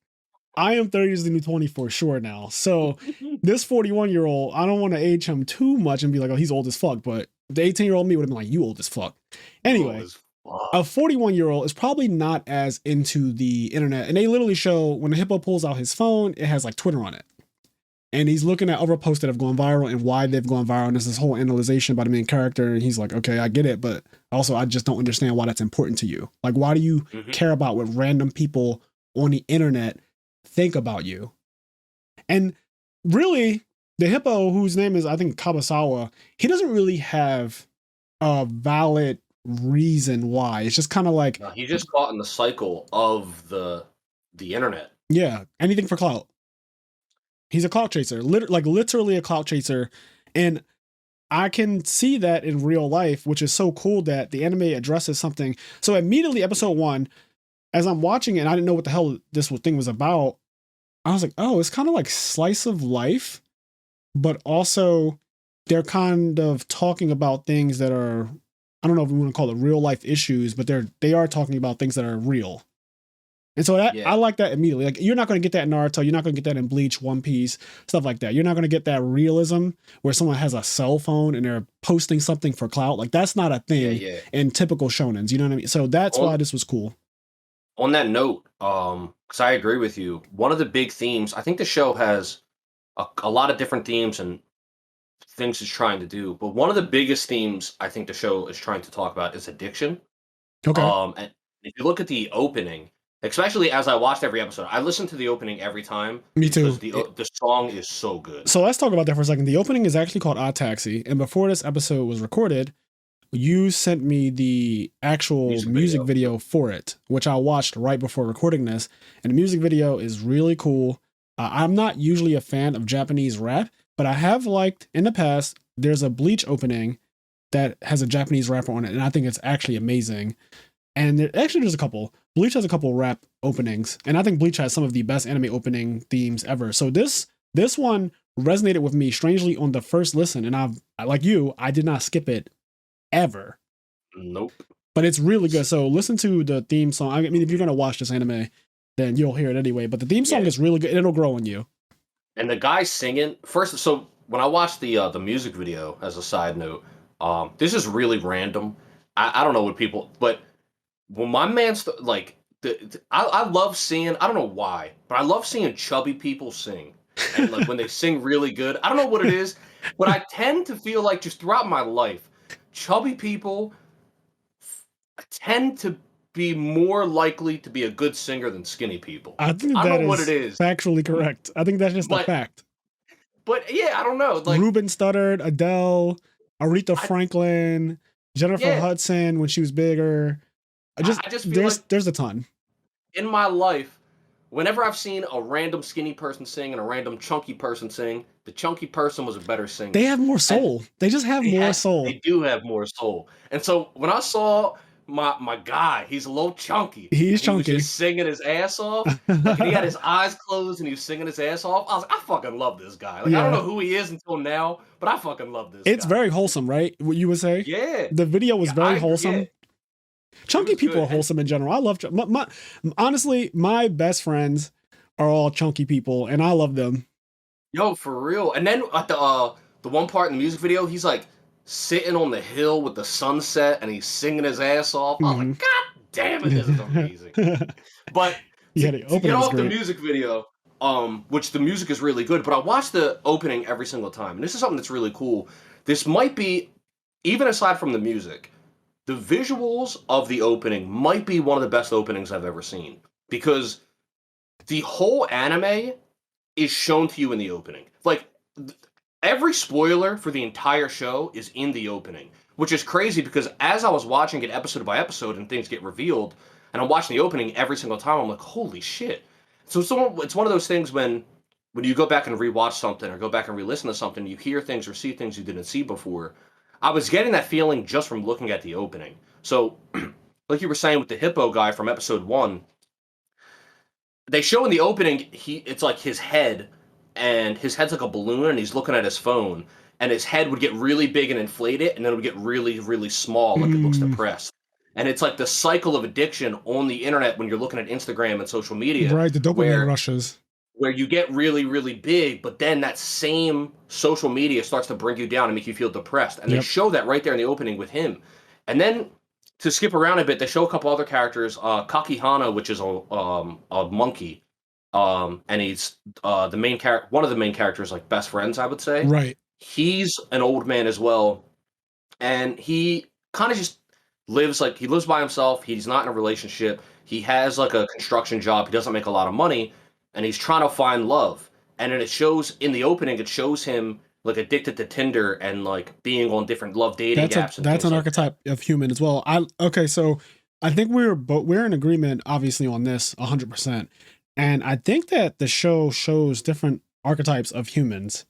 I am 30's the new 20 for sure now. So this 41-year-old, I don't want to age him too much and be like, oh, he's old as fuck. But the 18-year-old me would have been like, you old as fuck. Anyway. A 41-year-old is probably not as into the internet. And they literally show when the hippo pulls out his phone, it has like Twitter on it. And he's looking at other posts that have gone viral and why they've gone viral. And there's this whole analyzation by the main character. And he's like, okay, I get it. But also, I just don't understand why that's important to you. Like, why do you care about what random people on the internet think about you? And really, the hippo, whose name is, I think, Kabasawa, he doesn't really have a valid reason why. It's just kind of like he's just caught in the cycle of the internet. Yeah, anything for clout. He's a clout chaser, literally a clout chaser, and I can see that in real life, which is so cool that the anime addresses something. So immediately, episode 1, as I'm watching it, and I didn't know what the hell this thing was about. I was like, oh, it's kind of like slice of life, but also they're kind of talking about things that are, I don't know if we want to call it real life issues, but they are talking about things that are real. And so that I Yeah. like that immediately. Like you're not going to get that in Naruto, you're not going to get that in Bleach, One Piece, stuff like that. You're not going to get that realism where someone has a cell phone and they're posting something for clout. Like that's not a Yeah, thing yeah. in typical shonens. You know what I mean? So that's why On this was cool. on that note, because I agree with you, one of the big themes, I think the show has a lot of different themes and things it's trying to do, but one of the biggest themes I think the show is trying to talk about is addiction. Okay. And if you look at the opening, especially as I watched every episode, I listen to the opening every time Me because too. the song is so good. So let's talk about that for a second. The opening is actually called OddTaxi. And before this episode was recorded, you sent me the actual music video for it, which I watched right before recording this. And the music video is really cool. I'm not usually a fan of Japanese rap, but I have liked in the past, there's a Bleach opening that has a Japanese rapper on it. And I think it's actually amazing. And there's a couple. Bleach has a couple rap openings. And I think Bleach has some of the best anime opening themes ever. So this one resonated with me strangely on the first listen. And like you, I did not skip it ever. Nope. But it's really good. So listen to the theme song. I mean, if you're gonna watch this anime, then you'll hear it anyway. But the theme song is really good. It'll grow on you. And the guy singing first. So when I watched the music video, as a side note, this is really random. I don't know what people, but when my man I love seeing. I don't know why, but I love seeing chubby people sing, and like when they sing really good. I don't know what it is, but I tend to feel like just throughout my life, chubby people tend to be more likely to be a good singer than skinny people. I think I don't that know what is it is. factually correct. I think that's just a fact. But yeah, I don't know. Like Ruben Studdard, Adele, Aretha Franklin, Jennifer Hudson when she was bigger. I just feel there's a ton. In my life, whenever I've seen a random skinny person sing and a random chunky person sing, the chunky person was a better singer. They have more soul. They just have more soul. They do have more soul. And so when I saw my guy, he's a little chunky. He's chunky. He was just singing his ass off. Like, he had his eyes closed and he was singing his ass off. I was like, I fucking love this guy. Like, I don't know who he is until now, but I fucking love this guy. It's very wholesome, right? What you would say? Yeah. The video was very wholesome. Yeah. Chunky people are wholesome in general. I love honestly, my best friends are all chunky people, and I love them. Yo, for real. And then at the one part in the music video, he's like sitting on the hill with the sunset, and he's singing his ass off. I was like, God damn it, this is amazing. But to get off the music video, which the music is really good, but I watched the opening every single time, and this is something that's really cool. This might be, even aside from the music, the visuals of the opening might be one of the best openings I've ever seen, because the whole anime is shown to you in the opening. Like, every spoiler for the entire show is in the opening, which is crazy because as I was watching it episode by episode and things get revealed, and I'm watching the opening every single time, I'm like, holy shit. So it's one of those things when you go back and rewatch something or go back and re-listen to something, you hear things or see things you didn't see before. I was getting that feeling just from looking at the opening. So, like you were saying with the hippo guy from episode 1, they show in the opening, it's like his head, and his head's like a balloon, and he's looking at his phone, and his head would get really big and inflate it, and then it would get really, really small, like it looks depressed. And it's like the cycle of addiction on the internet when you're looking at Instagram and social media. Right, the dopamine rushes. Where you get really, really big, but then that same social media starts to bring you down and make you feel depressed. And they show that right there in the opening with him. And then, to skip around a bit, they show a couple other characters. Kakihana, which is a monkey. And he's one of the main characters, like best friends, I would say. Right. He's an old man as well. And he kind of just lives by himself. He's not in a relationship. He has like a construction job. He doesn't make a lot of money. And he's trying to find love. And then it shows in the opening, it shows him like addicted to Tinder and like being on different love dating apps. That's an archetype of human as well. So I think we're in agreement, obviously, on this 100%. And I think that the show shows different archetypes of humans.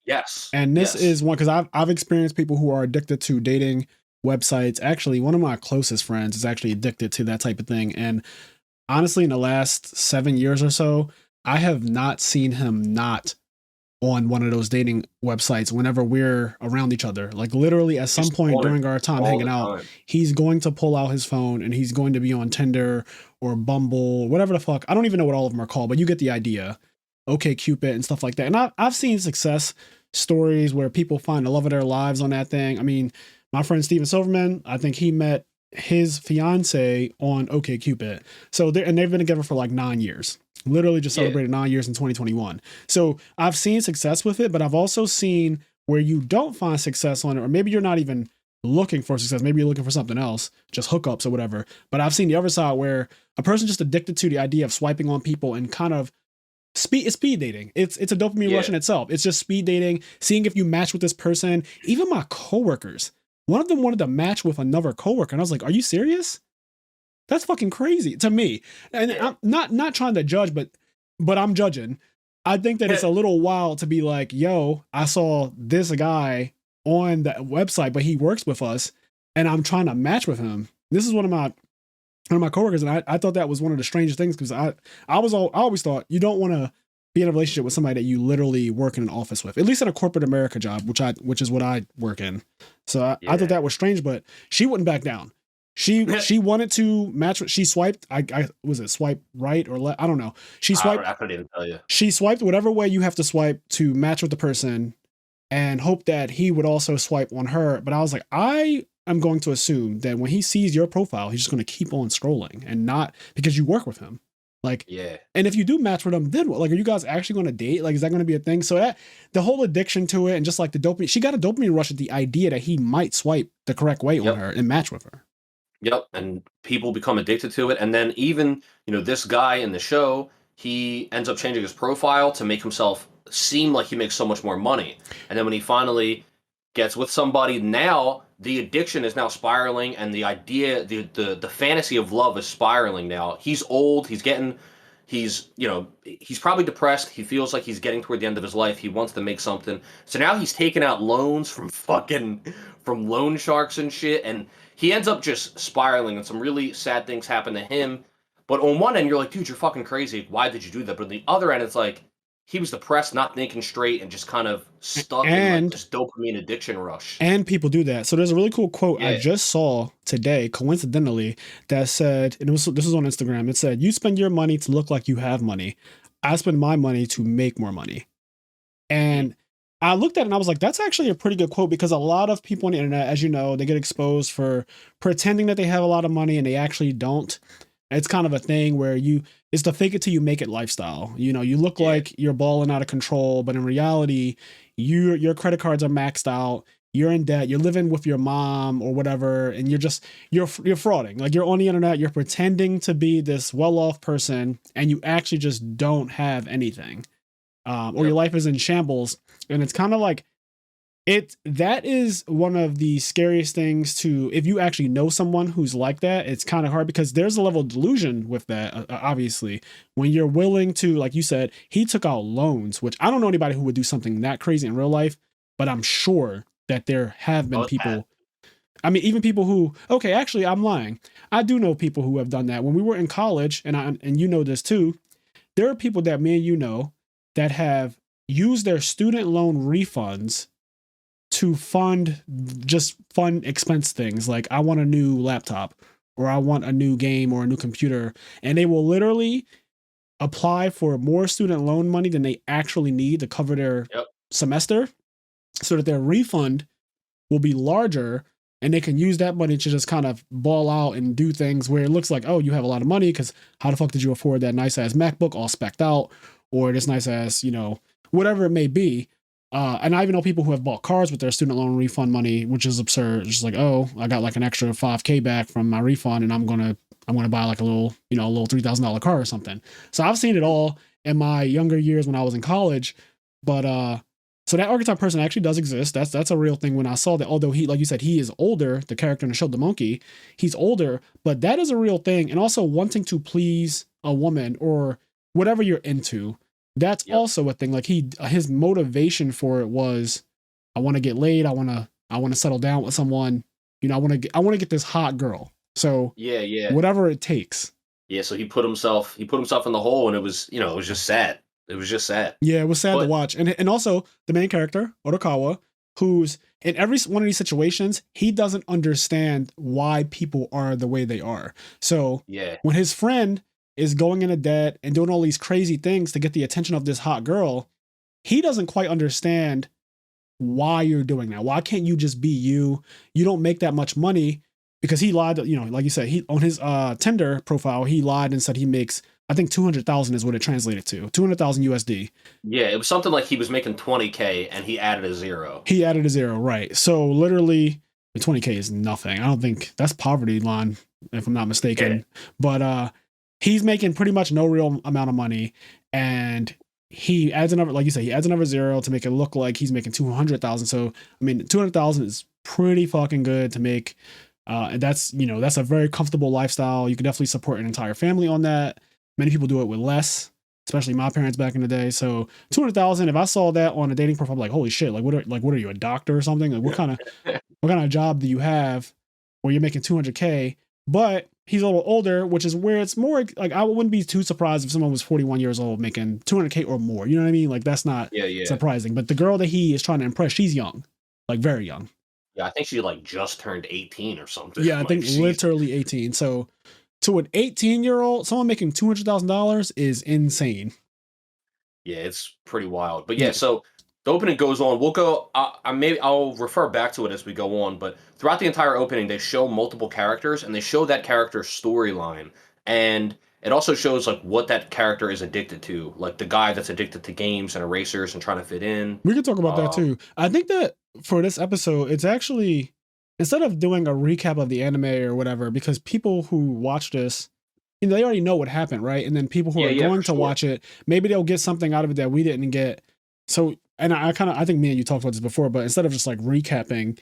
Yes. And this is one, because I've experienced people who are addicted to dating websites. Actually, one of my closest friends is actually addicted to that type of thing. And honestly, in the last 7 years or so, I have not seen him not on one of those dating websites whenever we're around each other. Like literally at some He's point on it during our time all hanging the out, time. he's going to pull out his phone and he's going to be on Tinder or Bumble, whatever the fuck. I don't even know what all of them are called, but you get the idea. Okay, Cupid and stuff like that. And I've seen success stories where people find the love of their lives on that thing. I mean, my friend Steven Silverman, I think he met his fiance on OK Cupid. So they've been together for like 9 years. Literally just Yeah. celebrated 9 years in 2021. So I've seen success with it, but I've also seen where you don't find success on it, or maybe you're not even looking for success. Maybe you're looking for something else, just hookups or whatever. But I've seen the other side where a person just addicted to the idea of swiping on people and kind of speed dating. It's a dopamine rush in itself. It's just speed dating, seeing if you match with this person. Even my coworkers, one of them wanted to match with another coworker, and I was like, "Are you serious? That's fucking crazy to me." And I'm not trying to judge, but I'm judging. I think that it's a little wild to be like, "Yo, I saw this guy on the website, but he works with us, and I'm trying to match with him." This is one of my coworkers, and I thought that was one of the strangest things because I always thought you don't want to be in a relationship with somebody that you literally work in an office with, at least in a corporate America job, which is what I work in. So I thought that was strange, but she wouldn't back down. She wanted to match. She swiped. I was it swipe right or left? I don't know. She swiped. I couldn't even tell you. She swiped whatever way you have to swipe to match with the person, and hope that he would also swipe on her. But I was like, I'm going to assume that when he sees your profile, he's just going to keep on scrolling and not because you work with him. Like, Yeah. and if you do match with him, then what? Like, are you guys actually going to date? Like, is that going to be a thing? So that the whole addiction to it and just like the dopamine, she got a dopamine rush at the idea that he might swipe the correct way on her and match with her. Yep. And people become addicted to it. And then even, this guy in the show, he ends up changing his profile to make himself seem like he makes so much more money. And then when he finally gets with somebody, now the addiction is now spiraling, and the idea, the fantasy of love is spiraling now. He's old, he's probably depressed. He feels like he's getting toward the end of his life. He wants to make something. So now he's taking out loans from loan sharks and shit, and he ends up just spiraling, and some really sad things happen to him. But on one end, you're like, dude, you're fucking crazy. Why did you do that? But on the other end, it's like, he was depressed, not thinking straight, and just kind of stuck in like this dopamine addiction rush. And people do that. So there's a really cool quote I just saw today, coincidentally, that said, and this was on Instagram. It said, "You spend your money to look like you have money. I spend my money to make more money." And I looked at it and I was like, that's actually a pretty good quote, because a lot of people on the internet, as you know, they get exposed for pretending that they have a lot of money and they actually don't. It's kind of a thing where it's the fake it till you make it lifestyle. You look like you're balling out of control, but in reality, your credit cards are maxed out. You're in debt. You're living with your mom or whatever, and you're frauding. Like, you're on the internet. You're pretending to be this well-off person, and you actually just don't have anything, or your life is in shambles. And it's kind of like that is one of the scariest things if you actually know someone who's like that. It's kind of hard because there's a level of delusion with that. Obviously, when you're willing to, like you said, he took out loans, which I don't know anybody who would do something that crazy in real life, but I'm sure that there have been people. I mean, even people who, okay, actually, I'm lying. I do know people who have done that. When we were in college, and you know this too, there are people that me and you know that have used their student loan refunds to fund expense things, like I want a new laptop or I want a new game or a new computer, and they will literally apply for more student loan money than they actually need to cover their semester, so that their refund will be larger, and they can use that money to just kind of ball out and do things where it looks like, oh, you have a lot of money because how the fuck did you afford that nice ass MacBook all specced out, or this nice ass, whatever it may be. And I even know people who have bought cars with their student loan refund money, which is absurd. It's just like, oh, I got like an extra $5,000 back from my refund, and I'm gonna buy like a little $3,000 car or something. So I've seen it all in my younger years when I was in college. But so that archetype person actually does exist. That's a real thing. When I saw that, although he, like you said, he is older, the character in the show, the monkey, he's older, but that is a real thing. And also wanting to please a woman or whatever you're into. That's also a thing. Like his motivation for it was, I want to get laid. I want to settle down with someone. I want to get this hot girl. So whatever it takes. Yeah. So he put himself in the hole, and it was just sad. It was just sad. Yeah, it was sad to But watch. And also the main character, Otokawa, who's in every one of these situations, he doesn't understand why people are the way they are. So yeah, when his friend is going into debt and doing all these crazy things to get the attention of this hot girl, he doesn't quite understand why you're doing that. Why can't you just be you? You don't make that much money, because he lied, like you said, he on his Tinder profile, he lied and said he makes, I think 200,000 is what it translated to. 200,000 USD. yeah. It was something like he was making 20K and he added a zero. He added a zero, right? So literally, 20K is nothing. I don't think that's poverty line, if I'm not mistaken. Yeah. But he's making pretty much no real amount of money, and he adds another, like you said, he adds another zero to make it look like he's making 200,000. So I mean, 200,000 is pretty fucking good to make. And that's a very comfortable lifestyle. You can definitely support an entire family on that. Many people do it with less, especially my parents back in the day. So 200,000. If I saw that on a dating profile, I'm like, holy shit! What are you, a doctor or something? Like, what kind of job do you have where you're making 200K? But he's a little older, which is where it's more like, I wouldn't be too surprised if someone was 41 years old making 200K or more. You know what I mean? Like, that's not surprising. But the girl that he is trying to impress, she's young, like very young. Yeah, I think she like just turned 18 or something. Yeah, I think literally 18. So to an 18-year-old, someone making $200,000 is insane. Yeah, it's pretty wild. But yeah, so the opening goes on. We'll go. I'll refer back to it as we go on. But throughout the entire opening, they show multiple characters, and they show that character's storyline, and it also shows like what that character is addicted to, like the guy that's addicted to games and erasers and trying to fit in. We can talk about that too. I think that for this episode, it's actually, instead of doing a recap of the anime or whatever, because people who watch this, they already know what happened, right? And then people who are going to watch it, maybe they'll get something out of it that we didn't get. So, and I think me and you talked about this before, but instead of just like recapping,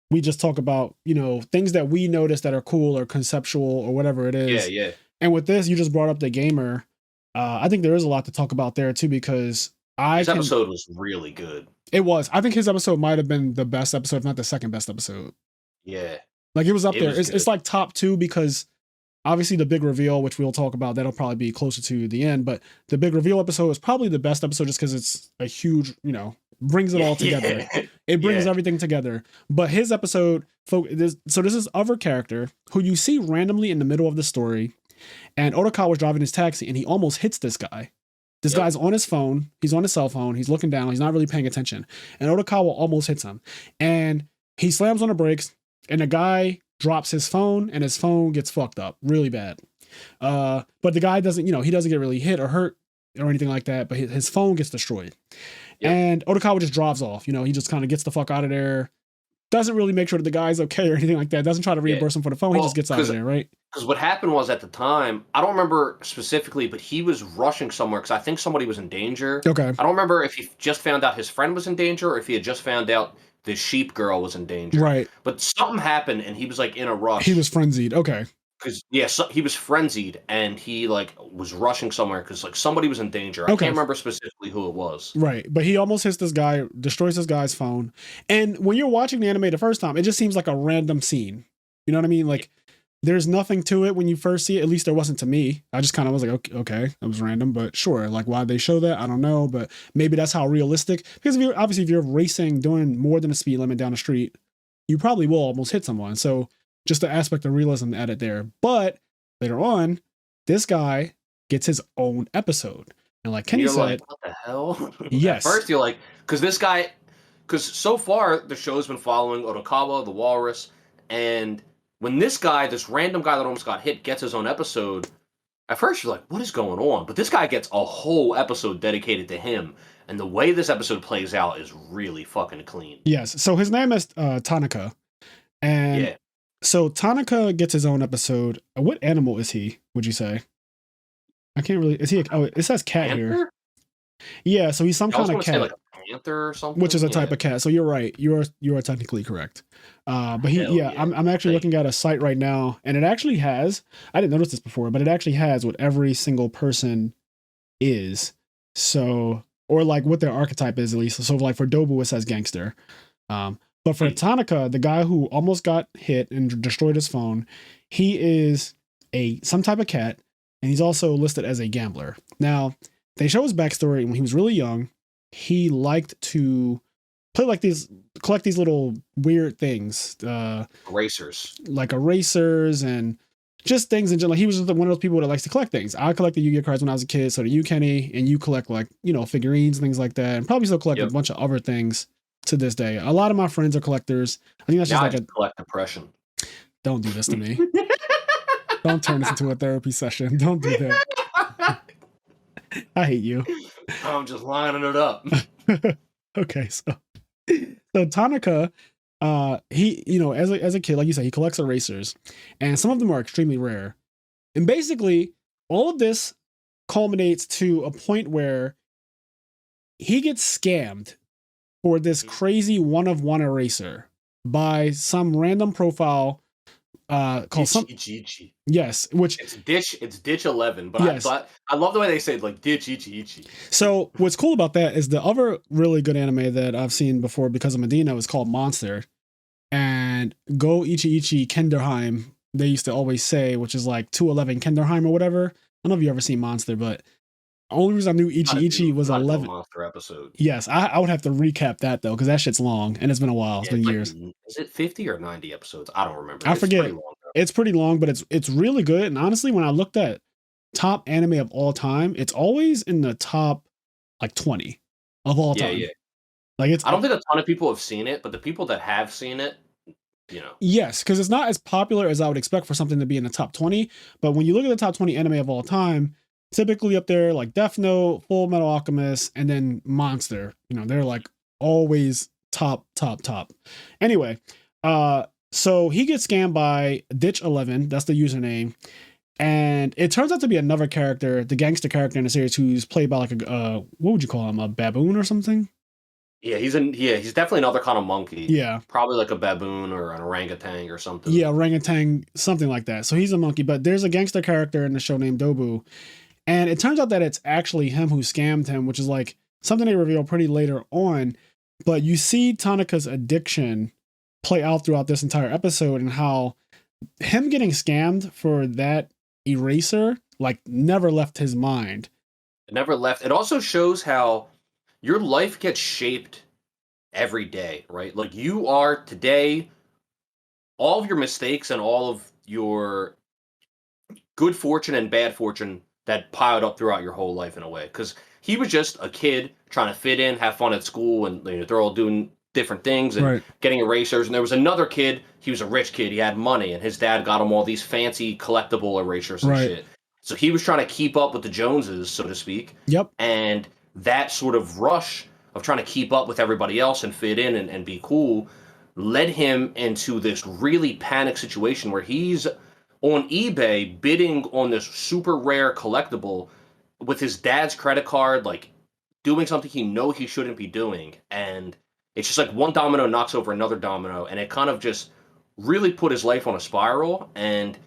we just talk about, things that we noticed that are cool or conceptual or whatever it is. Yeah. And with this, you just brought up the gamer. I think there is a lot to talk about there too, because this episode was really good. It was. I think his episode might have been the best episode, if not the second best episode. Yeah. Like, it was up there. It's like top 2, because obviously the big reveal, which we'll talk about, that'll probably be closer to the end. But the big reveal episode is probably the best episode, just because it's a huge, brings it all together. It brings everything together. But his episode, so this is other character who you see randomly in the middle of the story. And Otokawa was driving his taxi, and he almost hits this guy. This guy's on his phone. He's on his cell phone. He's looking down. He's not really paying attention. And Otokawa almost hits him. And he slams on the brakes, and the guy drops his phone, and his phone gets fucked up really bad. But the guy doesn't, he doesn't get really hit or hurt or anything like that, but his phone gets destroyed. Yep. And Otokawa just drives off. He just kind of gets the fuck out of there. Doesn't really make sure that the guy's okay or anything like that. Doesn't try to reimburse him for the phone. He just gets out of there, right? Because what happened was, at the time, I don't remember specifically, but he was rushing somewhere because I think somebody was in danger. Okay. I don't remember if he just found out his friend was in danger or if he had just found out the sheep girl was in danger. Right. But something happened and he was like in a rush. He was frenzied. Okay. Because he was frenzied and he like was rushing somewhere because like somebody was in danger. Okay. I can't remember specifically who it was. Right, but he almost hits this guy, destroys this guy's phone. And when you're watching the anime the first time, it just seems like a random scene. You know what I mean? Like, there's nothing to it when you first see it. At least there wasn't to me. I just kind of was like, okay, that was random, but sure. Like, why they show that, I don't know. But maybe that's how realistic. Because if you're racing, doing more than a speed limit down the street, you probably will almost hit someone. So just the aspect of realism added there. But later on, this guy gets his own episode. And like Kenny said, like, what the hell? Yes. At first you're like, because so far the show's been following Otokawa, the walrus, and when this random guy that almost got hit gets his own episode, at first you're like, what is going on? But this guy gets a whole episode dedicated to him. And the way this episode plays out is really fucking clean. Yes. So his name is Tanaka. And so Tanaka gets his own episode. What animal is he, would you say? I can't really... Is he... it says cat Panther? Here. Yeah, so he's some kind of cat. Say like a panther or something? Which is a type of cat. So you're right. You are technically correct. But I'm actually looking at a site right now, and it actually has... I didn't notice this before, but it actually has what every single person is. So... Or like what their archetype is, at least. So like for Dobu, it says gangster. But for Tanaka, the guy who almost got hit and destroyed his phone, he is some type of cat, and he's also listed as a gambler. Now, they show his backstory. When he was really young, he liked to play like collect these little weird things, Racers, like erasers and just things in general. He was just one of those people that likes to collect things. I collected Yu-Gi-Oh cards when I was a kid, so do you, Kenny, and you collect like, figurines, things like that, and probably still collect a bunch of other things to this day. A lot of my friends are collectors. I think that's just like collect depression. Don't do this to me. Don't turn this into a therapy session. Don't do that. I hate you. I'm just lining it up. Okay, so Tanaka, he, as a kid, like you said, he collects erasers, and some of them are extremely rare. And basically, all of this culminates to a point where he gets scammed for this crazy one-of-one eraser by some random profile called Ichi. Yes, which it's ditch 11, but yes. I love the way they say it, like ditch Ichi. So what's cool about that is the other really good anime that I've seen before because of Medina is called Monster, and Go Ichi Kenderheim, they used to always say, which is like 211 Kenderheim or whatever. I don't know if you ever seen Monster, but the only reason I knew Ichi was 11 Monster episode. Yes, I would have to recap that though, because that shit's long and it's been a while. It's been years. Is it 50 or 90 episodes? I don't remember. I forget. It's pretty long, but it's really good. And honestly, when I looked at top anime of all time, it's always in the top like 20 of all time. Yeah. Like I don't think a ton of people have seen it, but the people that have seen it, Yes, because it's not as popular as I would expect for something to be in the top 20. But when you look at the top 20 anime of all time, typically up there like Death Note, Full Metal Alchemist, and then Monster. They're like always top. Anyway, so he gets scammed by Ditch 11. That's the username. And it turns out to be another character, the gangster character in the series, who's played by like what would you call him? A baboon or something? Yeah, he's definitely another kind of monkey. Yeah. Probably like a baboon or an orangutan or something. Yeah, orangutan, something like that. So he's a monkey, but there's a gangster character in the show named Dobu. And it turns out that it's actually him who scammed him, which is like something they reveal pretty later on. But you see Tanaka's addiction play out throughout this entire episode and how him getting scammed for that eraser like never left his mind. It never left. It also shows how your life gets shaped every day, right? Like you are today, all of your mistakes and all of your good fortune and bad fortune that piled up throughout your whole life in a way. Because he was just a kid trying to fit in, have fun at school, and they're all doing different things and getting erasers. And there was another kid, he was a rich kid, he had money, and his dad got him all these fancy collectible erasers and shit. So he was trying to keep up with the Joneses, so to speak. Yep. And that sort of rush of trying to keep up with everybody else and fit in and be cool led him into this really panic situation where he's on eBay bidding on this super rare collectible with his dad's credit card, like doing something he shouldn't be doing. And it's just like one domino knocks over another domino, and it kind of just really put his life on a spiral. And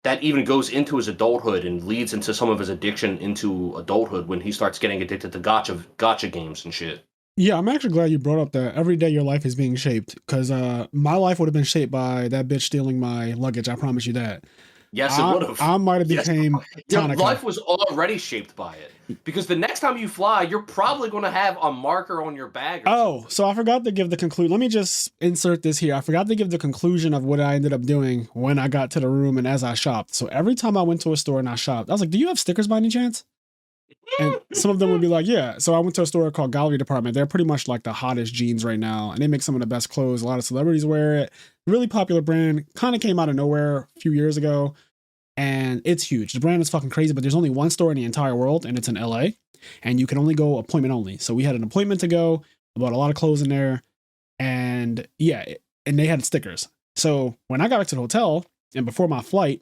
that even goes into his adulthood and leads into some of his addiction into adulthood when he starts getting addicted to gotcha games and shit. Yeah, I'm actually glad you brought up that every day your life is being shaped, because my life would have been shaped by that bitch stealing my luggage. I promise you that. Yes, it would have. I might have became Your life was already shaped by it. Because the next time you fly, you're probably going to have a marker on your bag. So I forgot to give the conclusion. Let me just insert this here. I forgot to give the conclusion of what I ended up doing when I got to the room and as I shopped. So every time I went to a store and I shopped, I was like, do you have stickers by any chance? And some of them would be like, yeah. So I went to a store called Gallery Department. They're pretty much like the hottest jeans right now. And they make some of the best clothes. A lot of celebrities wear it. Really popular brand. Kind of came out of nowhere a few years ago. And it's huge. The brand is fucking crazy, but there's only one store in the entire world, and it's in LA. And you can only go appointment only. So we had an appointment to go. I bought a lot of clothes in there. And yeah, and they had stickers. So when I got back to the hotel and before my flight,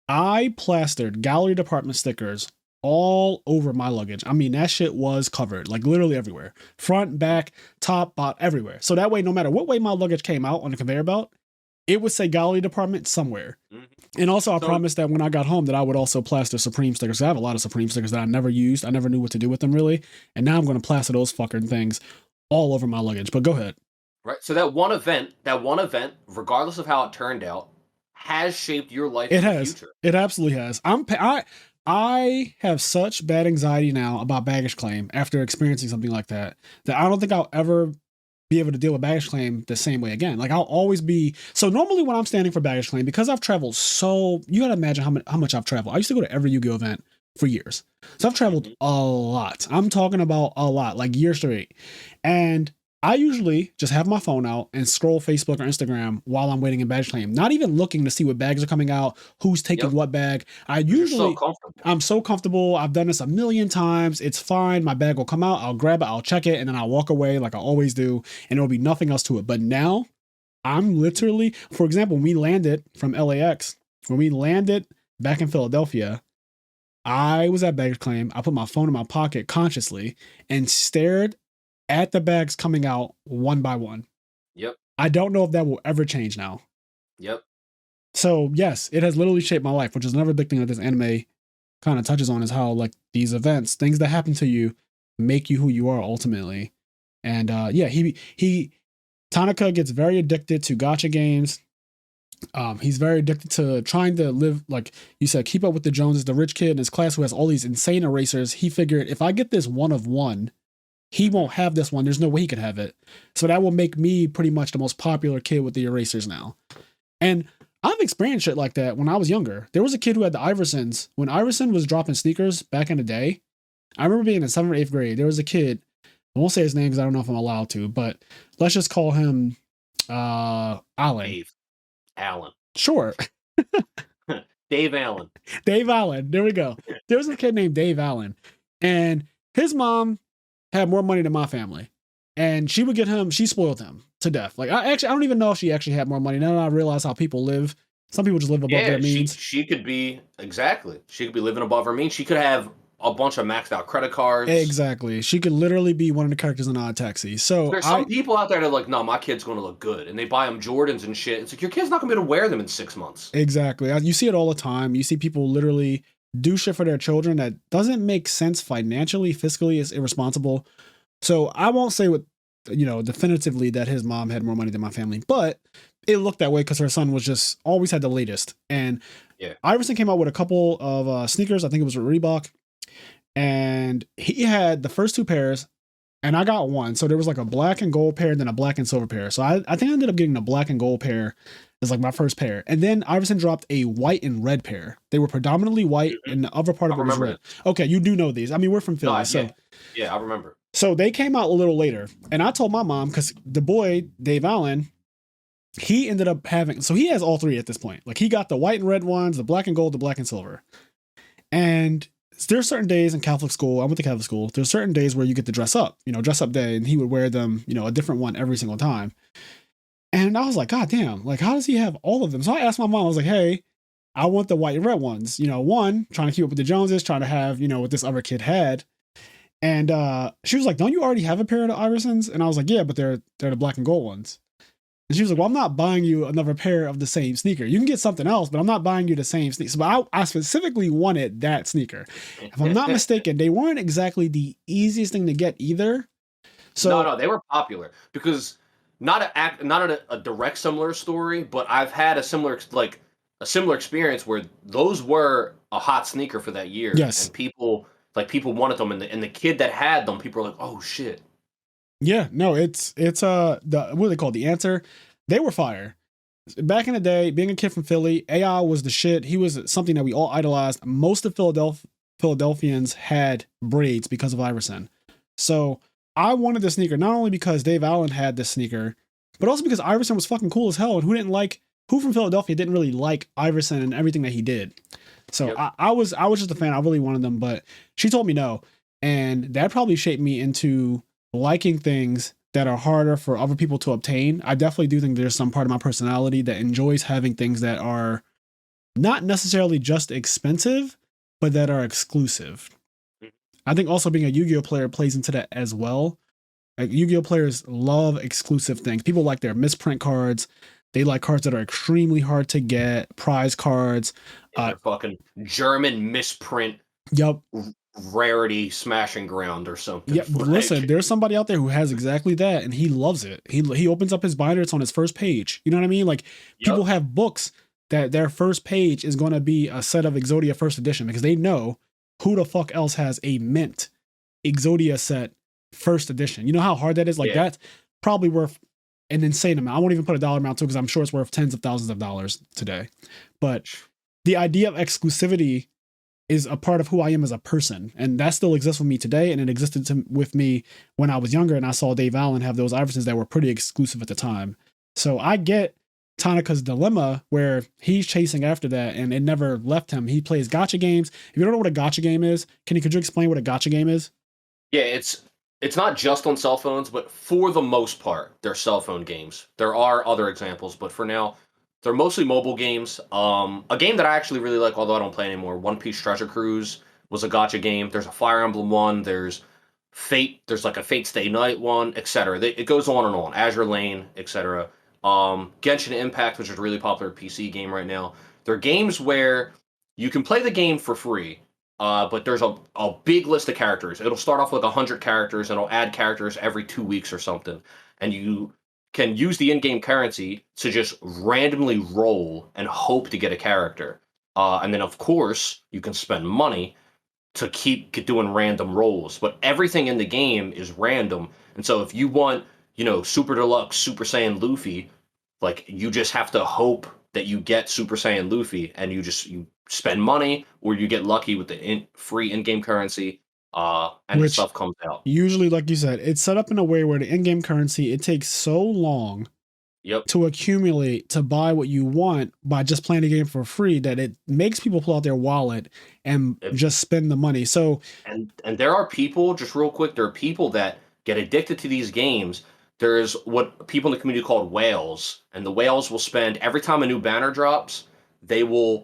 I plastered Gallery Department stickers all over my luggage. I mean, that shit was covered, like literally everywhere. Front, back, top, bottom, everywhere. So that way, no matter what way my luggage came out on the conveyor belt, it would say Gallery Department somewhere. And also I promised that when I got home that I would also plaster Supreme stickers. I have a lot of Supreme stickers that I never used. I never knew what to do with them really. And now I'm going to plaster those fucking things all over my luggage. But go ahead. Right. So that one event, regardless of how it turned out, has shaped your life. It has. It absolutely has. I have such bad anxiety now about baggage claim after experiencing something like that I don't think I'll ever be able to deal with baggage claim the same way again. Like I'll always be so normally when I'm standing for baggage claim, because I've traveled so you gotta imagine how much I've traveled. I used to go to every Yu-Gi-Oh event for years. So I've traveled a lot. I'm talking about a lot, like years straight. And I usually just have my phone out and scroll Facebook or Instagram while I'm waiting in baggage claim, not even looking to see what bags are coming out, who's taking what bag. I'm so comfortable. I've done this a million times. It's fine. My bag will come out. I'll grab it. I'll check it. And then I'll walk away like I always do. And there'll be nothing else to it. But now I'm literally, for example, when we landed from LAX, when we landed back in Philadelphia, I was at baggage claim. I put my phone in my pocket consciously and stared at the bags coming out one by one. Yep. I don't know if that will ever change now. Yep. So yes, it has literally shaped my life, which is another big thing that this anime kind of touches on, is how like these events, things that happen to you, make you who you are ultimately. And he Tanaka gets very addicted to gacha games. He's very addicted to trying to live, like you said, keep up with the Joneses, the rich kid in his class who has all these insane erasers. He figured if I get this one of one, he won't have this one. There's no way he could have it. So that will make me pretty much the most popular kid with the erasers now. And I've experienced shit like that when I was younger. There was a kid who had the Iversons. When Iverson was dropping sneakers back in the day, I remember being in 7th or 8th grade. There was a kid, I won't say his name because I don't know if I'm allowed to, but let's just call him Alan. Allen. Sure. Dave Allen. Dave Allen. There we go. There was a kid named Dave Allen. And his mom had more money than my family. And she would get him, she spoiled him to death. Like I don't even know if she actually had more money. Now I realize how people live. Some people just live above their means. She could be living above her means. She could have a bunch of maxed out credit cards. Exactly. She could literally be one of the characters in OddTaxi. So there's some people out there that are like, no, my kid's going to look good. And they buy them Jordans and shit. It's like, your kid's not going to be able to wear them in 6 months. Exactly. You see it all the time. You see people literally do shit for their children that doesn't make sense financially, fiscally. Is irresponsible. So I won't say definitively that his mom had more money than my family, but it looked that way because her son was just always had the latest. And Iverson came out with a couple of sneakers. I think it was Reebok. And he had the first 2 pairs and I got one. So there was like a black and gold pair and then a black and silver pair. So I think I ended up getting the black and gold pair as like my first pair. And then Iverson dropped a white and red pair. They were predominantly white and the other part of it was red. Okay, you do know these. I mean, we're from Philly. Yeah, I remember. So they came out a little later. And I told my mom, because the boy, Dave Allen, he ended up having, so he has all 3 at this point. Like he got the white and red ones, the black and gold, the black and silver. And there's certain days in Catholic school, I went to Catholic school, there's certain days where you get to dress up day, and he would wear them, a different one every single time. And I was like, God damn, like how does he have all of them? So I asked my mom, I was like, hey, I want the white and red ones, one, trying to keep up with the Joneses, trying to have, what this other kid had. And she was like, don't you already have a pair of the Iversons? And I was like, yeah, but they're the black and gold ones. And she was like, well, I'm not buying you another pair of the same sneaker. You can get something else, but I'm not buying you the same sneaker. So I specifically wanted that sneaker. If I'm not mistaken, they weren't exactly the easiest thing to get either. So no, they were popular because not a direct similar story, but I've had a similar experience where those were a hot sneaker for that year. Yes. And people wanted them, and the kid that had them, people were like, oh shit. Yeah, no, it's what are they called? The Answer. They were fire. Back in the day, being a kid from Philly, AI was the shit. He was something that we all idolized. Most of Philadelphians had braids because of Iverson. So I wanted the sneaker not only because Dave Allen had this sneaker, but also because Iverson was fucking cool as hell. And who from Philadelphia didn't really like Iverson and everything that he did? So yep. I was just a fan. I really wanted them, but she told me no. And that probably shaped me into liking things that are harder for other people to obtain. I definitely do think there's some part of my personality that enjoys having things that are not necessarily just expensive, but that are exclusive. I think also being a Yu-Gi-Oh player plays into that as well. Like Yu-Gi-Oh players love exclusive things. People like their misprint cards. They like cards that are extremely hard to get, prize cards. Fucking German misprint. Yep. Rarity smashing ground or something. Yeah, listen, there's somebody out there who has exactly that, and he loves it. He opens up his binder, it's on his first page. You know what I mean? Like people have books that their first page is going to be a set of Exodia first edition because they know who the fuck else has a mint Exodia set first edition. You know how hard that is? Like that's probably worth an insane amount. I won't even put a dollar amount to because I'm sure it's worth tens of thousands of dollars today. But the idea of exclusivity is a part of who I am as a person. And that still exists with me today. And it existed with me when I was younger and I saw Dave Allen have those Iversons that were pretty exclusive at the time. So I get Tanaka's dilemma where he's chasing after that and it never left him. He plays gacha games. If you don't know what a gacha game is, could you explain what a gacha game is? Yeah, it's not just on cell phones, but for the most part, they're cell phone games. There are other examples, but for now, they're mostly mobile games. A game that I actually really like, although I don't play anymore, One Piece Treasure Cruise was a gacha game. There's a Fire Emblem one. There's Fate. There's like a Fate Stay Night one, etc. It goes on and on. Azure Lane, etc. Genshin Impact, which is a really popular PC game right now. They're games where you can play the game for free, but there's a big list of characters. It'll start off with 100 characters, and it'll add characters every 2 weeks or something. And you can use the in-game currency to just randomly roll and hope to get a character. And then, of course, you can spend money to keep doing random rolls. But everything in the game is random. And so if you want, Super Deluxe Super Saiyan Luffy, like, you just have to hope that you get Super Saiyan Luffy, and you spend money, or you get lucky with the free in-game currency, and the stuff comes out. Usually, like you said, it's set up in a way where the in-game currency, it takes so long to accumulate to buy what you want by just playing the game for free that it makes people pull out their wallet and just spend the money. So, and there are people, just real quick, there are people that get addicted to these games. There's what people in the community call whales, and the whales will spend every time a new banner drops, they'll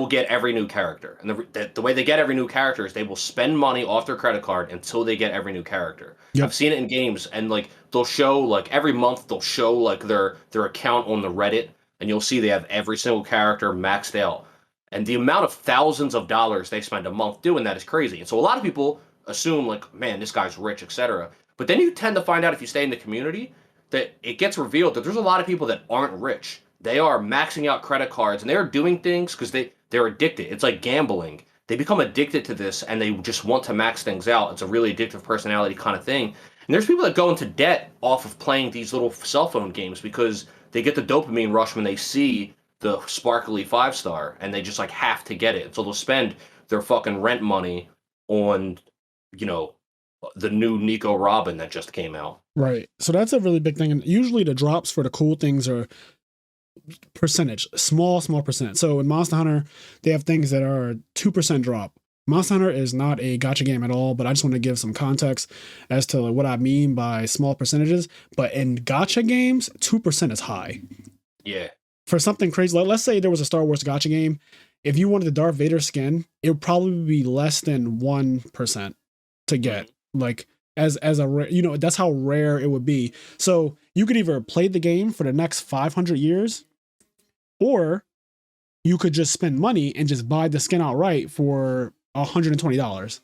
get every new character. And the way they get every new character is they will spend money off their credit card until they get every new character. Yep. I've seen it in games, and like they'll show, like, every month they'll show like their account on the Reddit, and you'll see they have every single character maxed out. And the amount of thousands of dollars they spend a month doing that is crazy. And so a lot of people assume, like, man, this guy's rich, etc. But then you tend to find out, if you stay in the community, that it gets revealed that there's a lot of people that aren't rich. They are maxing out credit cards, and they're doing things because they're addicted. It's like gambling. They become addicted to this, and they just want to max things out. It's a really addictive personality kind of thing. And there's people that go into debt off of playing these little cell phone games because they get the dopamine rush when they see the sparkly 5-star, and they just like have to get it. So they'll spend their fucking rent money on, the new Nico Robin that just came out. Right. So that's a really big thing. And usually the drops for the cool things are percentage, small percent. So in Monster Hunter, they have things that are 2% drop. Monster Hunter is not a gacha game at all, but I just want to give some context as to what I mean by small percentages. But in gacha games, 2% is high. Yeah. For something crazy, let's say there was a Star Wars gacha game. If you wanted the Darth Vader skin, it would probably be less than 1% to get. Like, as a that's how rare it would be. So you could either play the game for the next 500 years, or you could just spend money and just buy the skin outright for $120.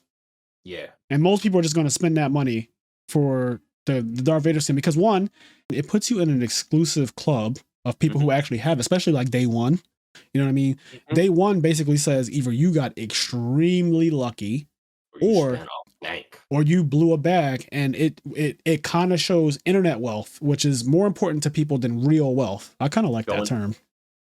Yeah. And most people are just going to spend that money for the Darth Vader skin because, one, it puts you in an exclusive club of people who actually have, especially like day one. You know what I mean? Day one basically says either you got extremely lucky, or you blew a bag, and it kind of shows internet wealth, which is more important to people than real wealth. I kind of like that term.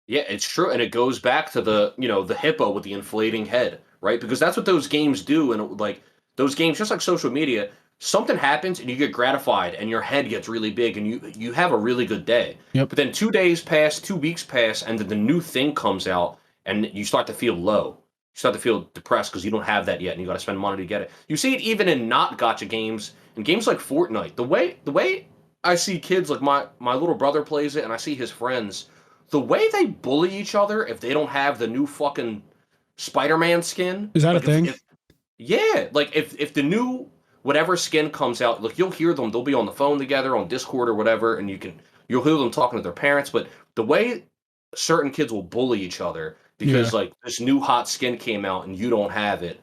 Yeah, it's true. And it goes back to the hippo with the inflating head, right? Because that's what those games do. And like those games, just like social media, something happens and you get gratified and your head gets really big and you have a really good day. Yep. But then 2 days pass, 2 weeks pass, and then the new thing comes out and you start to feel low. You start to feel depressed because you don't have that yet, and you got to spend money to get it. You see it even in not gacha games, in games like Fortnite. The way I see kids, like my little brother plays it, and I see his friends, the way they bully each other if they don't have the new fucking Spider-Man skin. Is that a thing? If the new whatever skin comes out, look, you'll hear them. They'll be on the phone together on Discord or whatever, and you'll hear them talking to their parents. But the way certain kids will bully each other because like this new hot skin came out and you don't have it.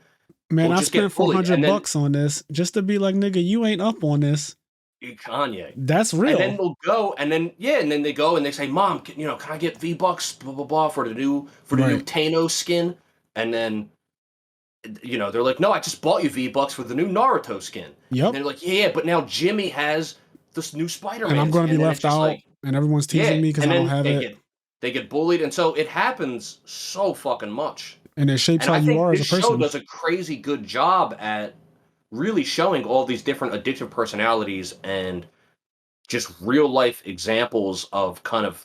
Man, I spent $400 on this just to be like, nigga, you ain't up on this. Kanye. That's real. And then they'll go, and then they go and they say, "Mom, can I get V-Bucks, blah blah blah, for the new Thanos skin?" And then they're like, "No, I just bought you V-Bucks for the new Naruto skin." Yep. And they're like, "Yeah, but now Jimmy has this new Spider-Man, and I'm going to be left out, like, and everyone's teasing me because I don't have it. They get bullied, and so it happens so fucking much. And it shapes And how I you think are as a this person. show does a crazy good job at really showing all these different addictive personalities and just real life examples of kind of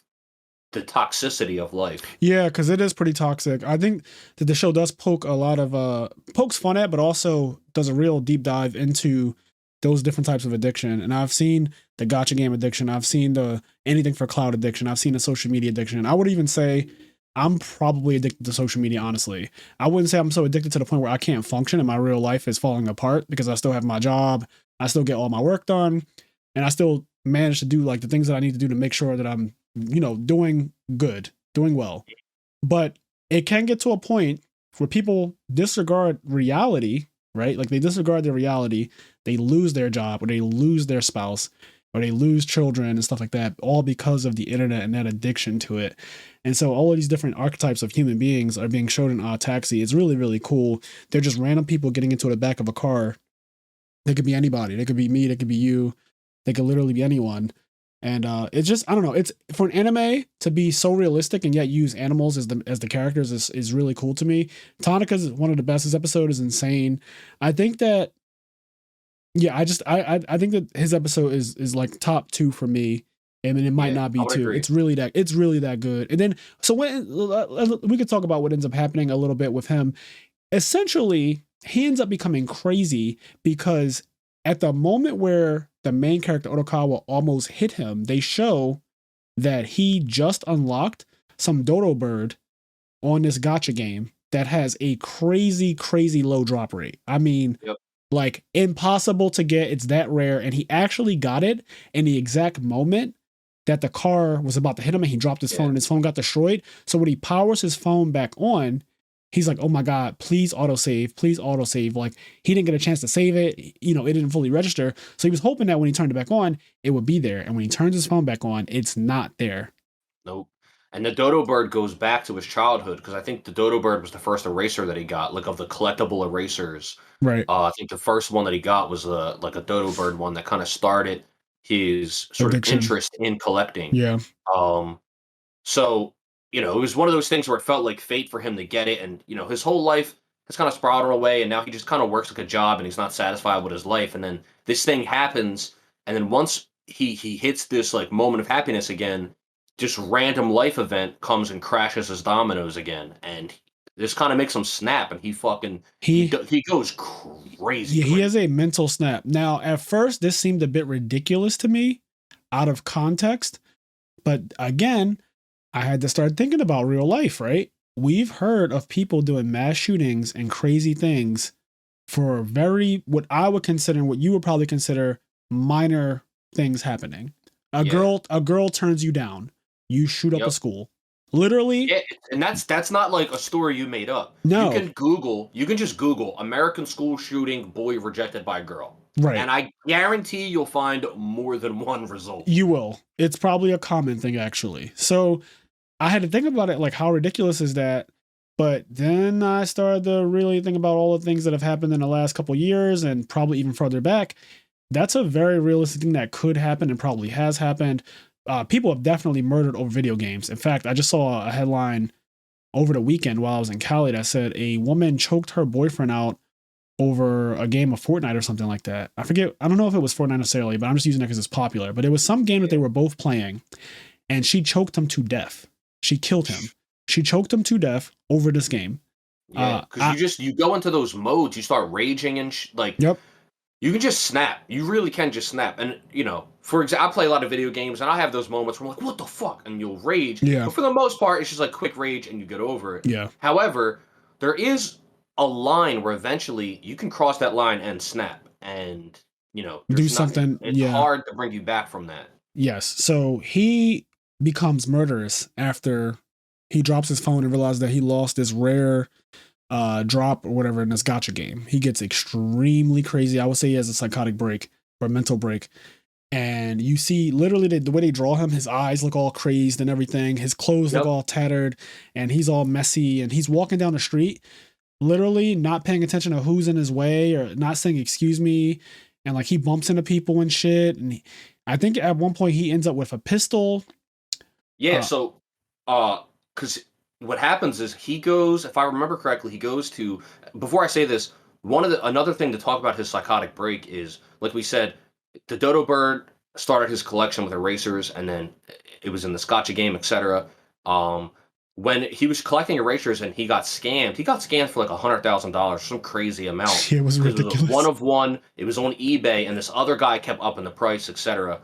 the toxicity of life. Yeah, because it is pretty toxic. I think that the show does poke a lot of pokes fun at, but also does a real deep dive into those different types of addiction. And I've seen the gotcha game addiction. I've seen the anything for cloud addiction. I've seen the social media addiction. I would even say I'm probably addicted to social media, honestly. I wouldn't say I'm so addicted to the point where I can't function and my real life is falling apart because I still have my job. I still get all my work done, and I still manage to do like the things that I need to do to make sure that I'm, doing good, doing well. But it can get to a point where people disregard reality, right? Like they disregard their reality, they lose their job, or they lose their spouse, or they lose children and stuff like that, all because of the internet and that addiction to it. And so all of these different archetypes of human beings are being shown in OddTaxi. It's really, really cool. They're just random people getting into the back of a car. They could be anybody. They could be me. They could be you. They could literally be anyone. And it's just, I don't know. It's for an anime to be so realistic and yet use animals as the characters is really cool to me. Tanaka's one of the best. His episode is insane. I think that, yeah, I think that his episode is like top 2 for me. I mean, it might not be 2. Agree. It's really that good. And then, so when we could talk about what ends up happening a little bit with him. Essentially, he ends up becoming crazy because at the moment where the main character Otokawa almost hit him, they show that he just unlocked some dodo bird on this gotcha game that has a crazy, crazy low drop rate. I mean, like impossible to get. It's that rare. And he actually got it in the exact moment that the car was about to hit him and he dropped his phone and his phone got destroyed. So when he powers his phone back on, he's like, oh my God, please autosave. Like he didn't get a chance to save it. It didn't fully register. So he was hoping that when he turned it back on, it would be there. And when he turns his phone back on, it's not there. Nope. And the dodo bird goes back to his childhood because I think the dodo bird was the first eraser that he got, like of the collectible erasers. Right. I think the first one that he got was like a dodo bird one that kind of started his sort of interest in collecting. Yeah. So, it was one of those things where it felt like fate for him to get it. And, his whole life has kind of sprouted away. And now he just kind of works like a job and he's not satisfied with his life. And then this thing happens. And then once he hits this like moment of happiness again, just random life event comes and crashes his dominoes again. And this kind of makes him snap. And he goes crazy. Yeah, he has a mental snap. Now, at first, this seemed a bit ridiculous to me out of context. But again, I had to start thinking about real life, right? We've heard of people doing mass shootings and crazy things for what I would consider, and what you would probably consider minor things happening. A girl turns you down. You shoot up a school. Literally. Yeah, and that's not like a story you made up. No. You can just Google American school shooting, boy rejected by girl. Right. And I guarantee you'll find more than one result. You will. It's probably a common thing, actually. So I had to think about it, like, how ridiculous is that? But then I started to really think about all the things that have happened in the last couple of years and probably even further back. That's a very realistic thing that could happen and probably has happened. People have definitely murdered over video games. In fact, I just saw a headline over the weekend while I was in Cali that said a woman choked her boyfriend out over a game of Fortnite or something like that. I forget. I don't know if it was Fortnite necessarily, but I'm just using it because it's popular. But it was some game that they were both playing, and she choked him to death. She killed him. She choked him to death over this game. Yeah, because you go into those modes, you start raging and Yep. You can just snap. You really can just snap. And, for example, I play a lot of video games, and I have those moments where I'm like, what the fuck? And you'll rage. Yeah. But for the most part, it's just like quick rage, and you get over it. Yeah. However, there is a line where eventually you can cross that line and snap. And, do something. It's hard to bring you back from that. Yes. So he becomes murderous after he drops his phone and realizes that he lost this rare drop or whatever in this gotcha game. He gets extremely crazy. I would say he has a psychotic break or a mental break. And you see literally the way they draw him, his eyes look all crazed and everything. His clothes look Yep. all tattered and he's all messy. And he's walking down the street, literally not paying attention to who's in his way or not saying, excuse me. And like he bumps into people and shit. And I think at one point he ends up with a pistol. Yeah. So, because what happens is he goes, if I remember correctly, he goes to. Before I say this, another thing to talk about his psychotic break is, like we said, the Dodo Bird started his collection with erasers, and then it was in the Scotcha game, etc. When he was collecting erasers and he got scammed for like $100,000, some crazy amount. It was Because it was a ridiculous. one of one. It was on eBay, and this other guy kept upping the price, etc.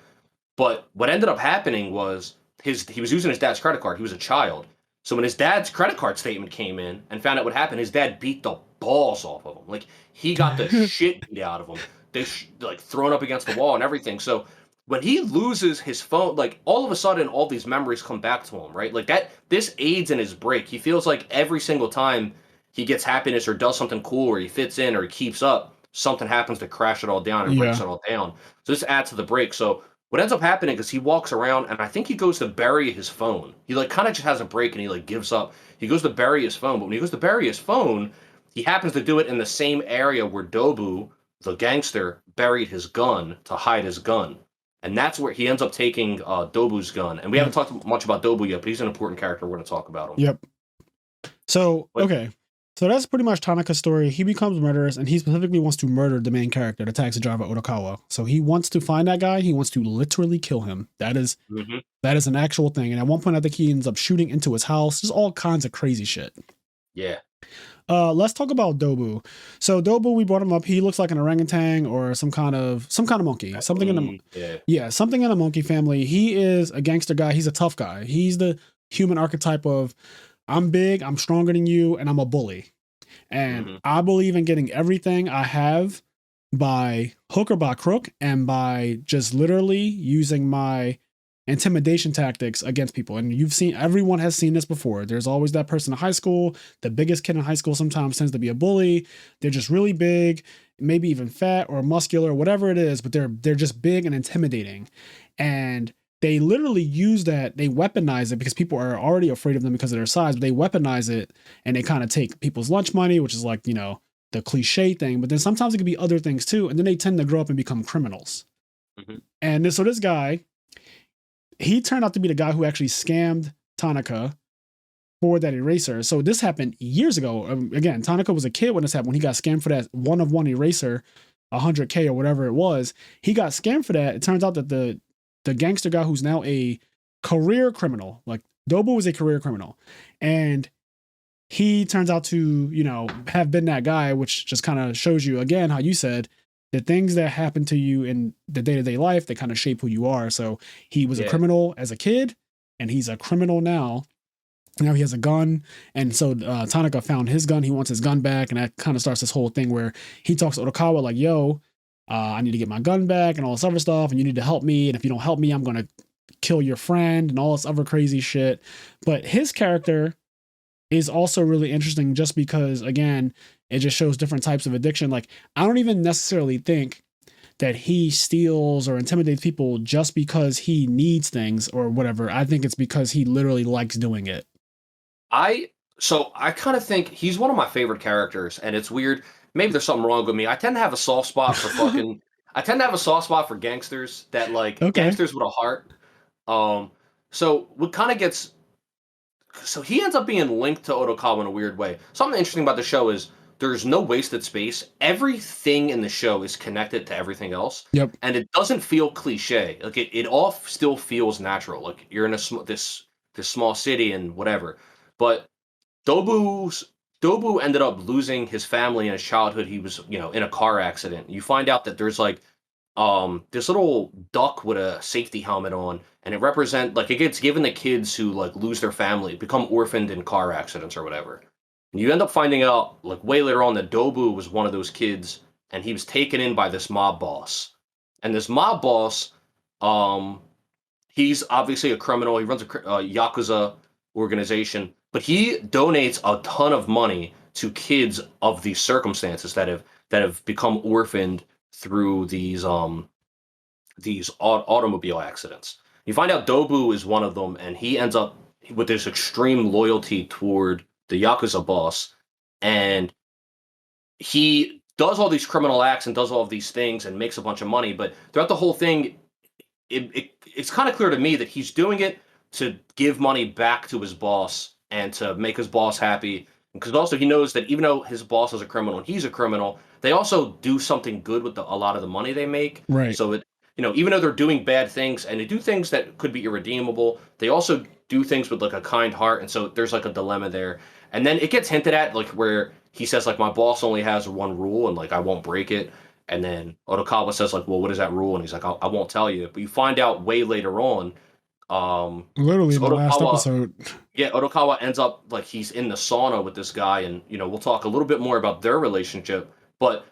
But what ended up happening was he was using his dad's credit card. He was a child. So when his dad's credit card statement came in and found out what happened, his dad beat the balls off of him. Like he got the shit beat out of him. They like thrown up against the wall and everything. So when he loses his phone, like all of a sudden all these memories come back to him, right? Like this aids in his break. He feels like every single time he gets happiness or does something cool or he fits in or he keeps up, something happens to crash it all down and breaks Yeah. it all down. So this adds to the break. So what ends up happening is he walks around and I think he goes to bury his phone. He like kind of just has a break and he like gives up. He goes to bury his phone, but when he goes to bury his phone, he happens to do it in the same area where Dobu, the gangster, buried his gun to hide his gun. And that's where he ends up taking Dobu's gun. And we haven't talked much about Dobu yet, but he's an important character. We're going to talk about him. Yep. So, okay. So that's pretty much Tanaka's story. He becomes murderous and he specifically wants to murder the main character, the taxi driver Otokawa. So he wants to find that guy. He wants to literally kill him. That is an actual thing. And at one point, I think he ends up shooting into his house. There's all kinds of crazy shit. Yeah. Let's talk about Dobu. So Dobu, we brought him up. He looks like an orangutan or some kind of monkey. Something in the something in a monkey family. He is a gangster guy. He's a tough guy. He's the human archetype of I'm big, I'm stronger than you, and I'm a bully. And I believe in getting everything I have by hook or by crook and by just literally using my intimidation tactics against people. And everyone has seen this before. There's always that person in high school. The biggest kid in high school sometimes tends to be a bully. They're just really big, maybe even fat or muscular, whatever it is, but they're just big and intimidating. And they literally use that, they weaponize it because people are already afraid of them because of their size, but they weaponize it and they kind of take people's lunch money, which is like, the cliche thing, but then sometimes it could be other things too. And then they tend to grow up and become criminals. And so this guy, he turned out to be the guy who actually scammed Tanaka for that eraser. So this happened years ago. Again, Tanaka was a kid when this happened, when he got scammed for that one-of-one eraser, 100K or whatever it was. He got scammed for that. It turns out that the gangster guy who's now a career criminal, like Dobu was a career criminal, and he turns out to, have been that guy, which just kind of shows you again how you said the things that happen to you in the day-to-day life, they kind of shape who you are. So he was a criminal as a kid and he's a criminal now. Now he has a gun. And so Tanaka found his gun. He wants his gun back. And that kind of starts this whole thing where he talks to Otokawa like, yo, I need to get my gun back and all this other stuff. And you need to help me. And if you don't help me, I'm going to kill your friend and all this other crazy shit. But his character is also really interesting just because, again, it just shows different types of addiction. Like, I don't even necessarily think that he steals or intimidates people just because he needs things or whatever. I think it's because he literally likes doing it. I kind of think he's one of my favorite characters, and it's weird. Maybe there's something wrong with me. I tend to have a soft spot for gangsters that gangsters with a heart. So what kind of gets. So he ends up being linked to Otokawa in a weird way. Something interesting about the show is there's no wasted space. Everything in the show is connected to everything else. Yep. And it doesn't feel cliche. Like it all still feels natural. Like you're in this small city and whatever. But Dobu ended up losing his family in his childhood. He was, in a car accident. You find out that there's this little duck with a safety helmet on, and it it gets given to kids who lose their family, become orphaned in car accidents or whatever. And you end up finding out way later on that Dobu was one of those kids, and he was taken in by this mob boss. And this mob boss, he's obviously a criminal. He runs a Yakuza organization, but he donates a ton of money to kids of these circumstances that have become orphaned through these these automobile accidents. You find out Dobu is one of them, and he ends up with this extreme loyalty toward the Yakuza boss, and he does all these criminal acts and does all of these things and makes a bunch of money. But throughout the whole thing, it's kind of clear to me that he's doing it to give money back to his boss and to make his boss happy. Because also he knows that even though his boss is a criminal and he's a criminal, they also do something good with a lot of the money they make. Right. So it, even though they're doing bad things and they do things that could be irredeemable, they also do things with like a kind heart. And so there's like a dilemma there. And then it gets hinted at like where he says like my boss only has one rule and like I won't break it. And then Otokawa says like, well, what is that rule? And he's like, I won't tell you. But you find out way later on. Literally in the last episode. Yeah, Otokawa ends up like he's in the sauna with this guy, and we'll talk a little bit more about their relationship. But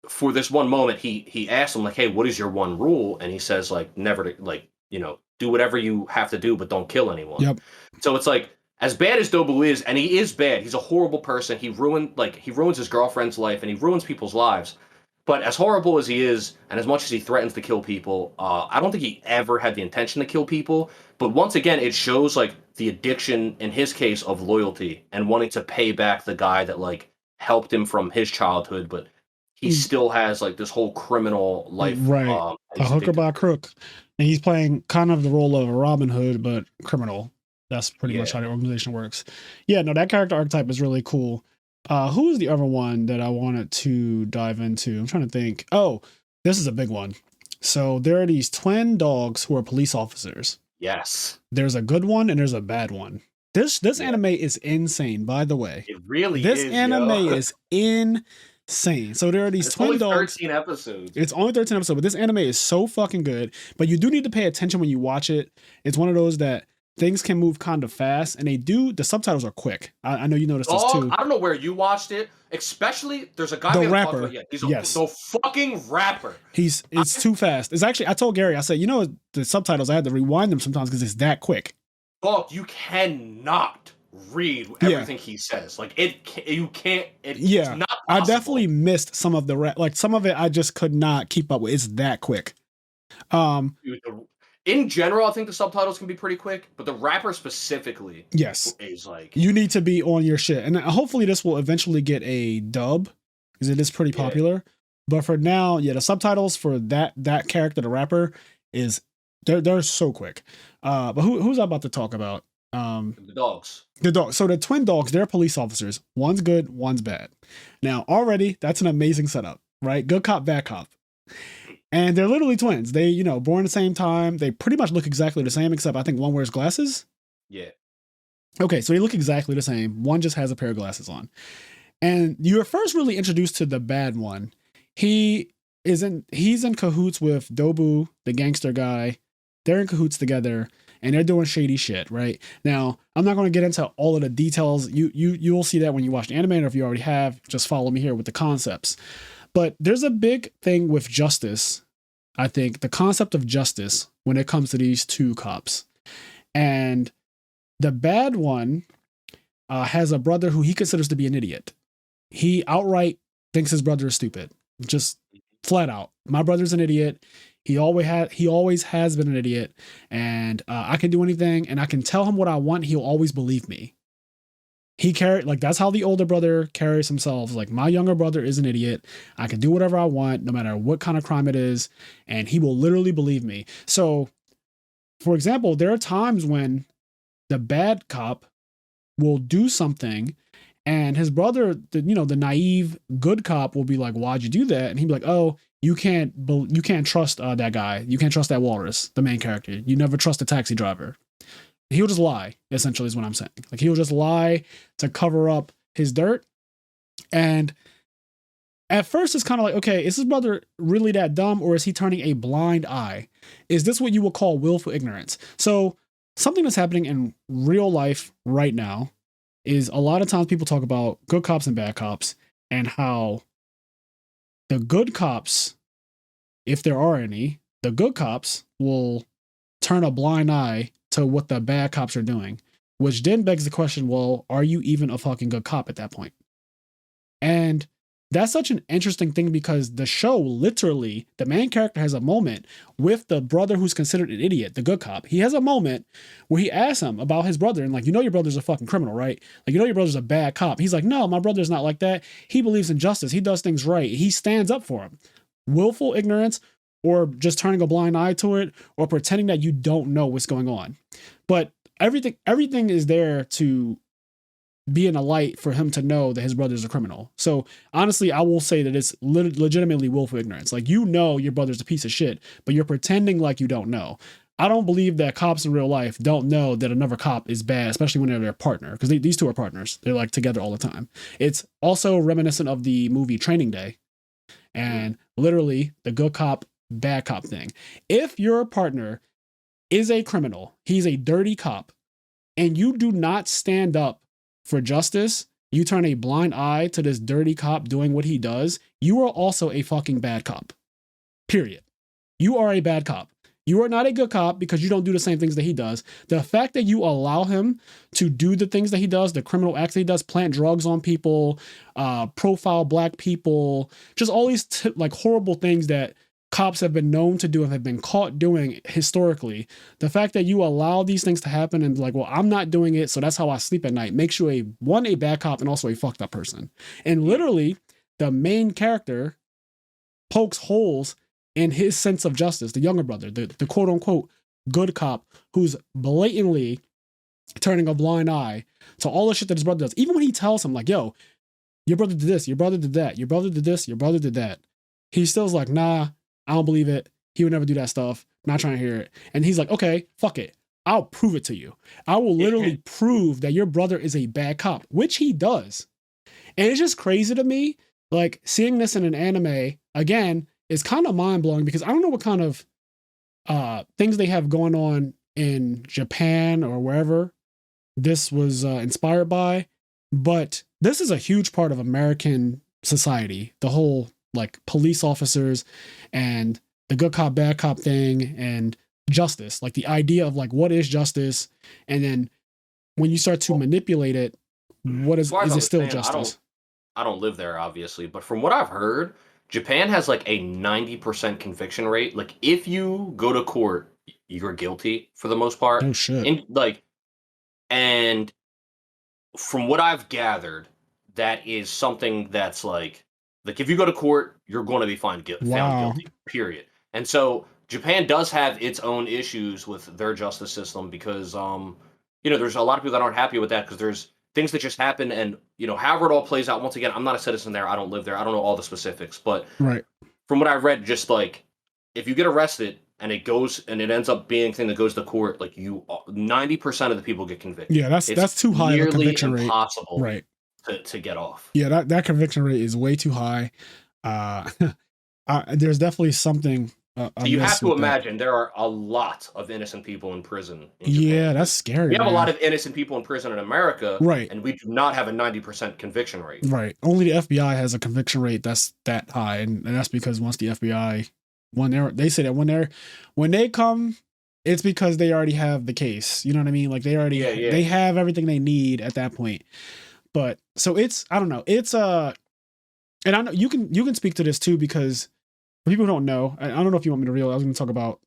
for this one moment, he asks him like, "Hey, what is your one rule?" And he says like, "Never to like do whatever you have to do, but don't kill anyone." Yep. So it's like as bad as Dobu is, and he is bad. He's a horrible person. He ruins his girlfriend's life, and he ruins people's lives. But as horrible as he is, and as much as he threatens to kill people, I don't think he ever had the intention to kill people. But once again, it shows like the addiction in his case of loyalty and wanting to pay back the guy that like helped him from his childhood, but he still has like this whole criminal life. Right, a hooker by a crook, and he's playing kind of the role of a Robin Hood, but criminal. That's pretty much how the organization works. Yeah, no, that character archetype is really cool. Who is the other one that I wanted to dive into? I'm trying to think. Oh, this is a big one. So there are these twin dogs who are police officers. Yes. There's a good one and there's a bad one. This anime is insane, by the way. It really is. This anime is insane. So there are these twin dogs. 13 episodes. It's only 13 episodes, but this anime is so fucking good. But you do need to pay attention when you watch it. It's one of those that things can move kind of fast, and the subtitles are quick. I know you noticed this too. I don't know where you watched it, especially there's a guy the rapper. He's the fucking rapper. It's too fast. It's actually, I told Gary, I said, the subtitles, I had to rewind them sometimes because it's that quick. Dog, you cannot read everything he says. Like you can't. It's not possible. I definitely missed some of some of it I just could not keep up with. It's that quick. In general, I think the subtitles can be pretty quick, but the rapper specifically, is like you need to be on your shit. And hopefully this will eventually get a dub because it is pretty popular. But for now, the subtitles for that character, the rapper, is they're so quick. But who's I about to talk about? The dogs. The dogs. So the twin dogs, they're police officers. One's good, one's bad. Now already that's an amazing setup, right? Good cop, bad cop. And they're literally twins. They, born at the same time. They pretty much look exactly the same, except I think one wears glasses. Yeah. Okay, so they look exactly the same. One just has a pair of glasses on. And you're first really introduced to the bad one. He's in cahoots with Dobu, the gangster guy. They're in cahoots together, and they're doing shady shit, right? Now, I'm not going to get into all of the details. You'll see that when you watch the anime, or if you already have, just follow me here with the concepts. But there's a big thing with justice. I think the concept of justice when it comes to these two cops. And the bad one has a brother who he considers to be an idiot. He outright thinks his brother is stupid. Just flat out. My brother's an idiot. He always has been an idiot. And I can do anything and I can tell him what I want. He'll always believe me. That's how the older brother carries himself. Like, my younger brother is an idiot. I can do whatever I want, no matter what kind of crime it is, and he will literally believe me. So, for example, there are times when the bad cop will do something, and his brother, the naive good cop, will be like, "Why'd you do that?" And he'd be like, "Oh, you can't trust that guy. You can't trust that Walrus, the main character. You never trust a taxi driver." He'll just lie, essentially, is what I'm saying. Like, he'll just lie to cover up his dirt. And at first, it's kind of like, okay, is his brother really that dumb, or is he turning a blind eye? Is this what you would call willful ignorance? So something that's happening in real life right now is a lot of times people talk about good cops and bad cops, and how the good cops, if there are any, the good cops will turn a blind eye to what the bad cops are doing, which then begs the question, well, are you even a fucking good cop at that point? And that's such an interesting thing because the show literally, the main character has a moment with the brother who's considered an idiot, the good cop. He has a moment where he asks him about his brother and like, you know, your brother's a fucking criminal, right? Like, you know, your brother's a bad cop. He's like, no, my brother's not like that. He believes in justice. He does things right. He stands up for him. Willful ignorance or just turning a blind eye to it or pretending that you don't know what's going on. But everything is there to be in a light for him to know that his brother's a criminal. So honestly, I will say that it's legitimately willful ignorance. Like, you know, your brother's a piece of shit, but you're pretending like you don't know. I don't believe that cops in real life don't know that another cop is bad, especially when they're their partner, because these two are partners. They're like together all the time. It's also reminiscent of the movie Training Day and literally the good cop, bad cop thing. If your partner is a criminal, he's a dirty cop, and you do not stand up for justice, you turn a blind eye to this dirty cop doing what he does, you are also a fucking bad cop. Period. You are a bad cop. You are not a good cop because you don't do the same things that he does. The fact that you allow him to do the things that he does, the criminal acts that he does, plant drugs on people, profile black people, just all these like horrible things that cops have been known to do and have been caught doing historically. The fact that you allow these things to happen and like, well, I'm not doing it, so that's how I sleep at night, makes you a bad cop and also a fucked up person. And literally, the main character pokes holes in his sense of justice, the younger brother, the quote unquote good cop who's blatantly turning a blind eye to all the shit that his brother does. Even when he tells him, like, yo, your brother did this, your brother did that, your brother did this, your brother did that. He still's like, nah, I don't believe it. He would never do that stuff. Not trying to hear it. And he's like, okay, fuck it. I'll prove it to you. I will literally prove that your brother is a bad cop, which he does. And it's just crazy to me. Like, seeing this in an anime, again, is kind of mind blowing because I don't know what kind of things they have going on in Japan or wherever this was inspired by. But this is a huge part of American society. The whole like police officers and the good cop, bad cop thing and justice, like the idea of like, what is justice? And then when you start to manipulate it, what is it still justice? I don't live there, obviously, but from what I've heard, Japan has like a 90% conviction rate. Like, if you go to court, you're guilty for the most part. Oh shit. And from what I've gathered, that is something that's like if you go to court, you're going to be found guilty, period. And so Japan does have its own issues with their justice system because, there's a lot of people that aren't happy with that because there's things that just happen and, however it all plays out. Once again, I'm not a citizen there. I don't live there. I don't know all the specifics. But from what I've read, just like if you get arrested and it ends up being a thing that goes to court, like 90% of the people get convicted. Yeah, that's too high of a conviction rate. Impossible. Right. To get off. Yeah, that conviction rate is way too high. There's definitely something. You have to imagine there are a lot of innocent people in prison. Yeah, that's scary. We have a lot of innocent people in prison in America, right? And we do not have a 90% conviction rate. Right. Only the FBI has a conviction rate that's that high, and that's because once the FBI, they say that when they come, it's because they already have the case. You know what I mean? Like they already they have everything they need at that point. But so I don't know. And I know you can speak to this too because for people who don't know, I don't know if you want me to reveal. I was going to talk about.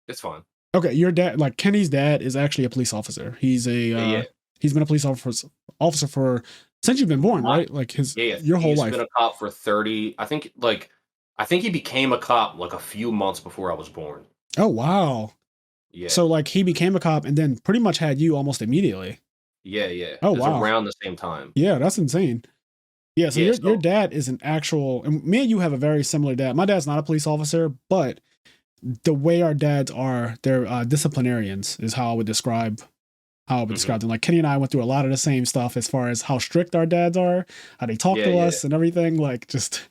It's fine. Okay, your dad, like Kenny's dad, is actually a police officer. He's he's been a police officer for since you've been born, right? Like your whole life. He's been a cop for 30. I think he became a cop like a few months before I was born. Oh wow. Yeah. So like he became a cop and then pretty much had you almost immediately. Yeah. Oh wow. Around the same time. Yeah, that's insane. Yeah, so your dad is an actual, and me and you have a very similar dad. My dad's not a police officer, but the way our dads are, they're disciplinarians is how I would describe them. Like Kenny and I went through a lot of the same stuff as far as how strict our dads are, how they talk to us and everything. Like just,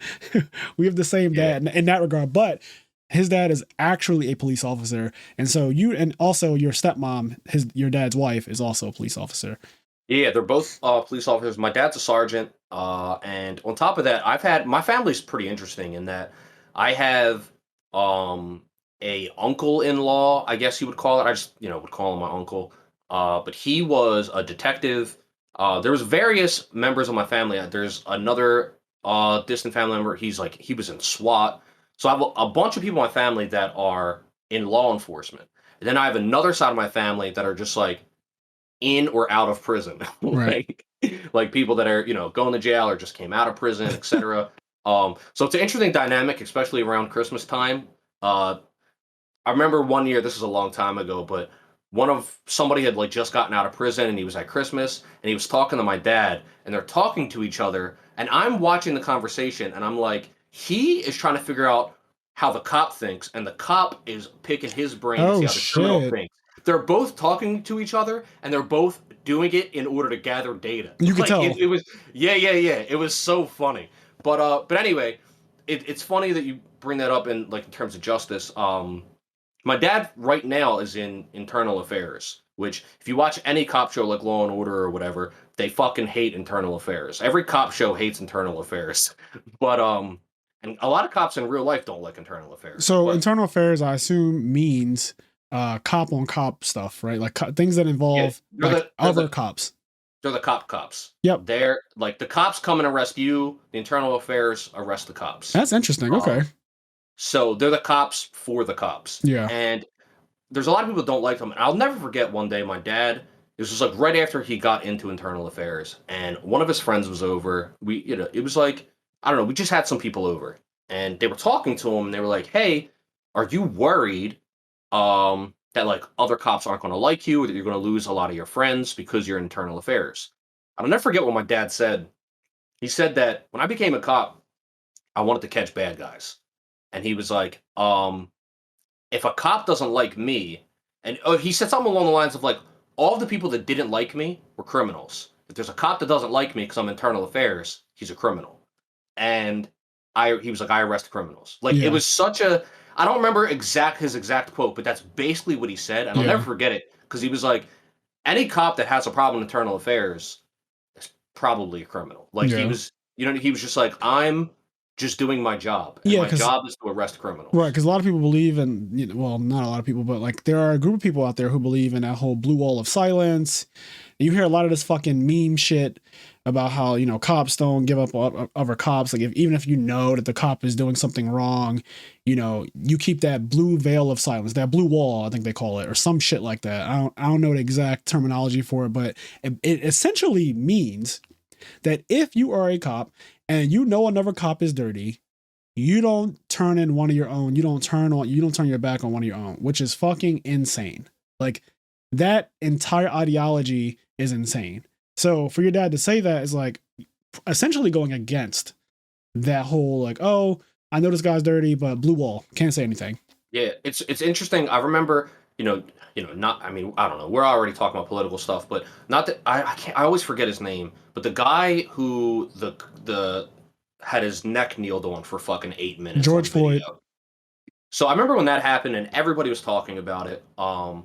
we have the same dad in that regard, but his dad is actually a police officer. And so and also your stepmom, your dad's wife is also a police officer. Yeah, they're both police officers. My dad's a sergeant. And on top of that, my family's pretty interesting in that I have a uncle-in-law, I guess you would call it. I just, would call him my uncle. But he was a detective. There was various members of my family. There's another distant family member. He was in SWAT. So I have a bunch of people in my family that are in law enforcement. And then I have another side of my family that are just like in or out of prison. Right. like people that are, going to jail or just came out of prison, etc. So it's an interesting dynamic, especially around Christmas time. I remember one year, this is a long time ago, but somebody had like just gotten out of prison and he was at Christmas and he was talking to my dad and they're talking to each other and I'm watching the conversation and I'm like, he is trying to figure out how the cop thinks and the cop is picking his brain to see Oh how the criminal shit. thinks. They're both talking to each other and they're both doing it in order to gather data. You could Like tell. it was, yeah, yeah, yeah. It was so funny. But anyway, it's funny that you bring that up in like in terms of justice. My dad right now is in internal affairs, which if you watch any cop show like Law and Order or whatever, they fucking hate internal affairs. Every cop show hates internal affairs. But and a lot of cops in real life don't like internal affairs. So But internal affairs, I assume, means cop on cop stuff, right? Like things that yeah, involve like other cops. they're the cops. Yep. They're like the cops come and arrest you, the internal affairs arrest the cops. That's interesting. Okay. So they're the cops for the cops. Yeah. And there's a lot of people that don't like them. And I'll never forget one day my dad, this was like right after he got into internal affairs, and one of his friends was over. It was like, I don't know, we just had some people over and they were talking to him and they were like, hey, are you worried that like other cops aren't going to like you or that you're going to lose a lot of your friends because you're in internal affairs? I'll never forget what my dad said. He said that when I became a cop, I wanted to catch bad guys. And he was like, if a cop doesn't like me, and he said something along the lines of like, all of the people that didn't like me were criminals. If there's a cop that doesn't like me because I'm internal affairs, he's a criminal. And he was like, I arrest criminals. Like Yeah. it was I don't remember his exact quote, but that's basically what he said. And I'll never forget it because he was like, any cop that has a problem in internal affairs is probably a criminal. Like he was just like, I'm just doing my job. And my job is to arrest criminals. Right, because a lot of people believe in, well, not a lot of people, but like there are a group of people out there who believe in that whole blue wall of silence. And you hear a lot of this fucking meme shit about how, cops don't give up on other cops. Like even if you know that the cop is doing something wrong, you keep that blue veil of silence, that blue wall, I think they call it, or some shit like that. I don't know the exact terminology for it, but it essentially means that if you are a cop and you know another cop is dirty, you don't turn in one of your own. You don't turn your back on one of your own, which is fucking insane. Like that entire ideology is insane. So for your dad to say that is like essentially going against that whole like, oh, I know this guy's dirty, but blue wall, can't say anything. Yeah, it's interesting. I remember, not. I mean, I don't know. We're already talking about political stuff, but not that I can't. I always forget his name. But the guy who the had his neck kneeled on for fucking 8 minutes. George Floyd. So I remember when that happened and everybody was talking about it. I'll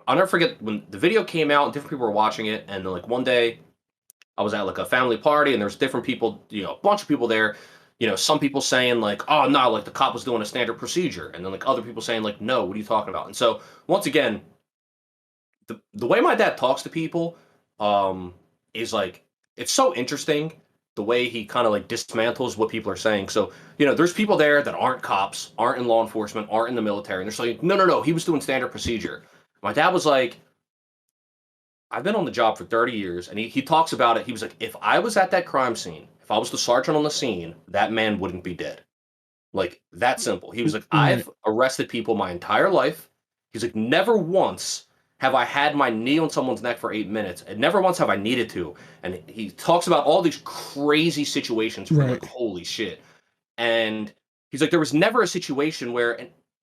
never forget when the video came out and different people were watching it. And then, like one day, I was at like a family party and there's different people, a bunch of people there. Some people saying like, oh no, like the cop was doing a standard procedure, and then like other people saying like, no, what are you talking about? And so once again, the way my dad talks to people, is like it's so interesting the way he kind of like dismantles what people are saying. So there's people there that aren't cops, aren't in law enforcement, aren't in the military, and they're saying, no, he was doing standard procedure. My dad was like, I've been on the job for 30 years, and he talks about it. He was like, if I was at that crime scene, if I was the sergeant on the scene, that man wouldn't be dead. Like, that simple. He was like, I've arrested people my entire life. He's like, never once have I had my knee on someone's neck for 8 minutes, and never once have I needed to. And he talks about all these crazy situations where like, holy shit. And he's like, there was never a situation where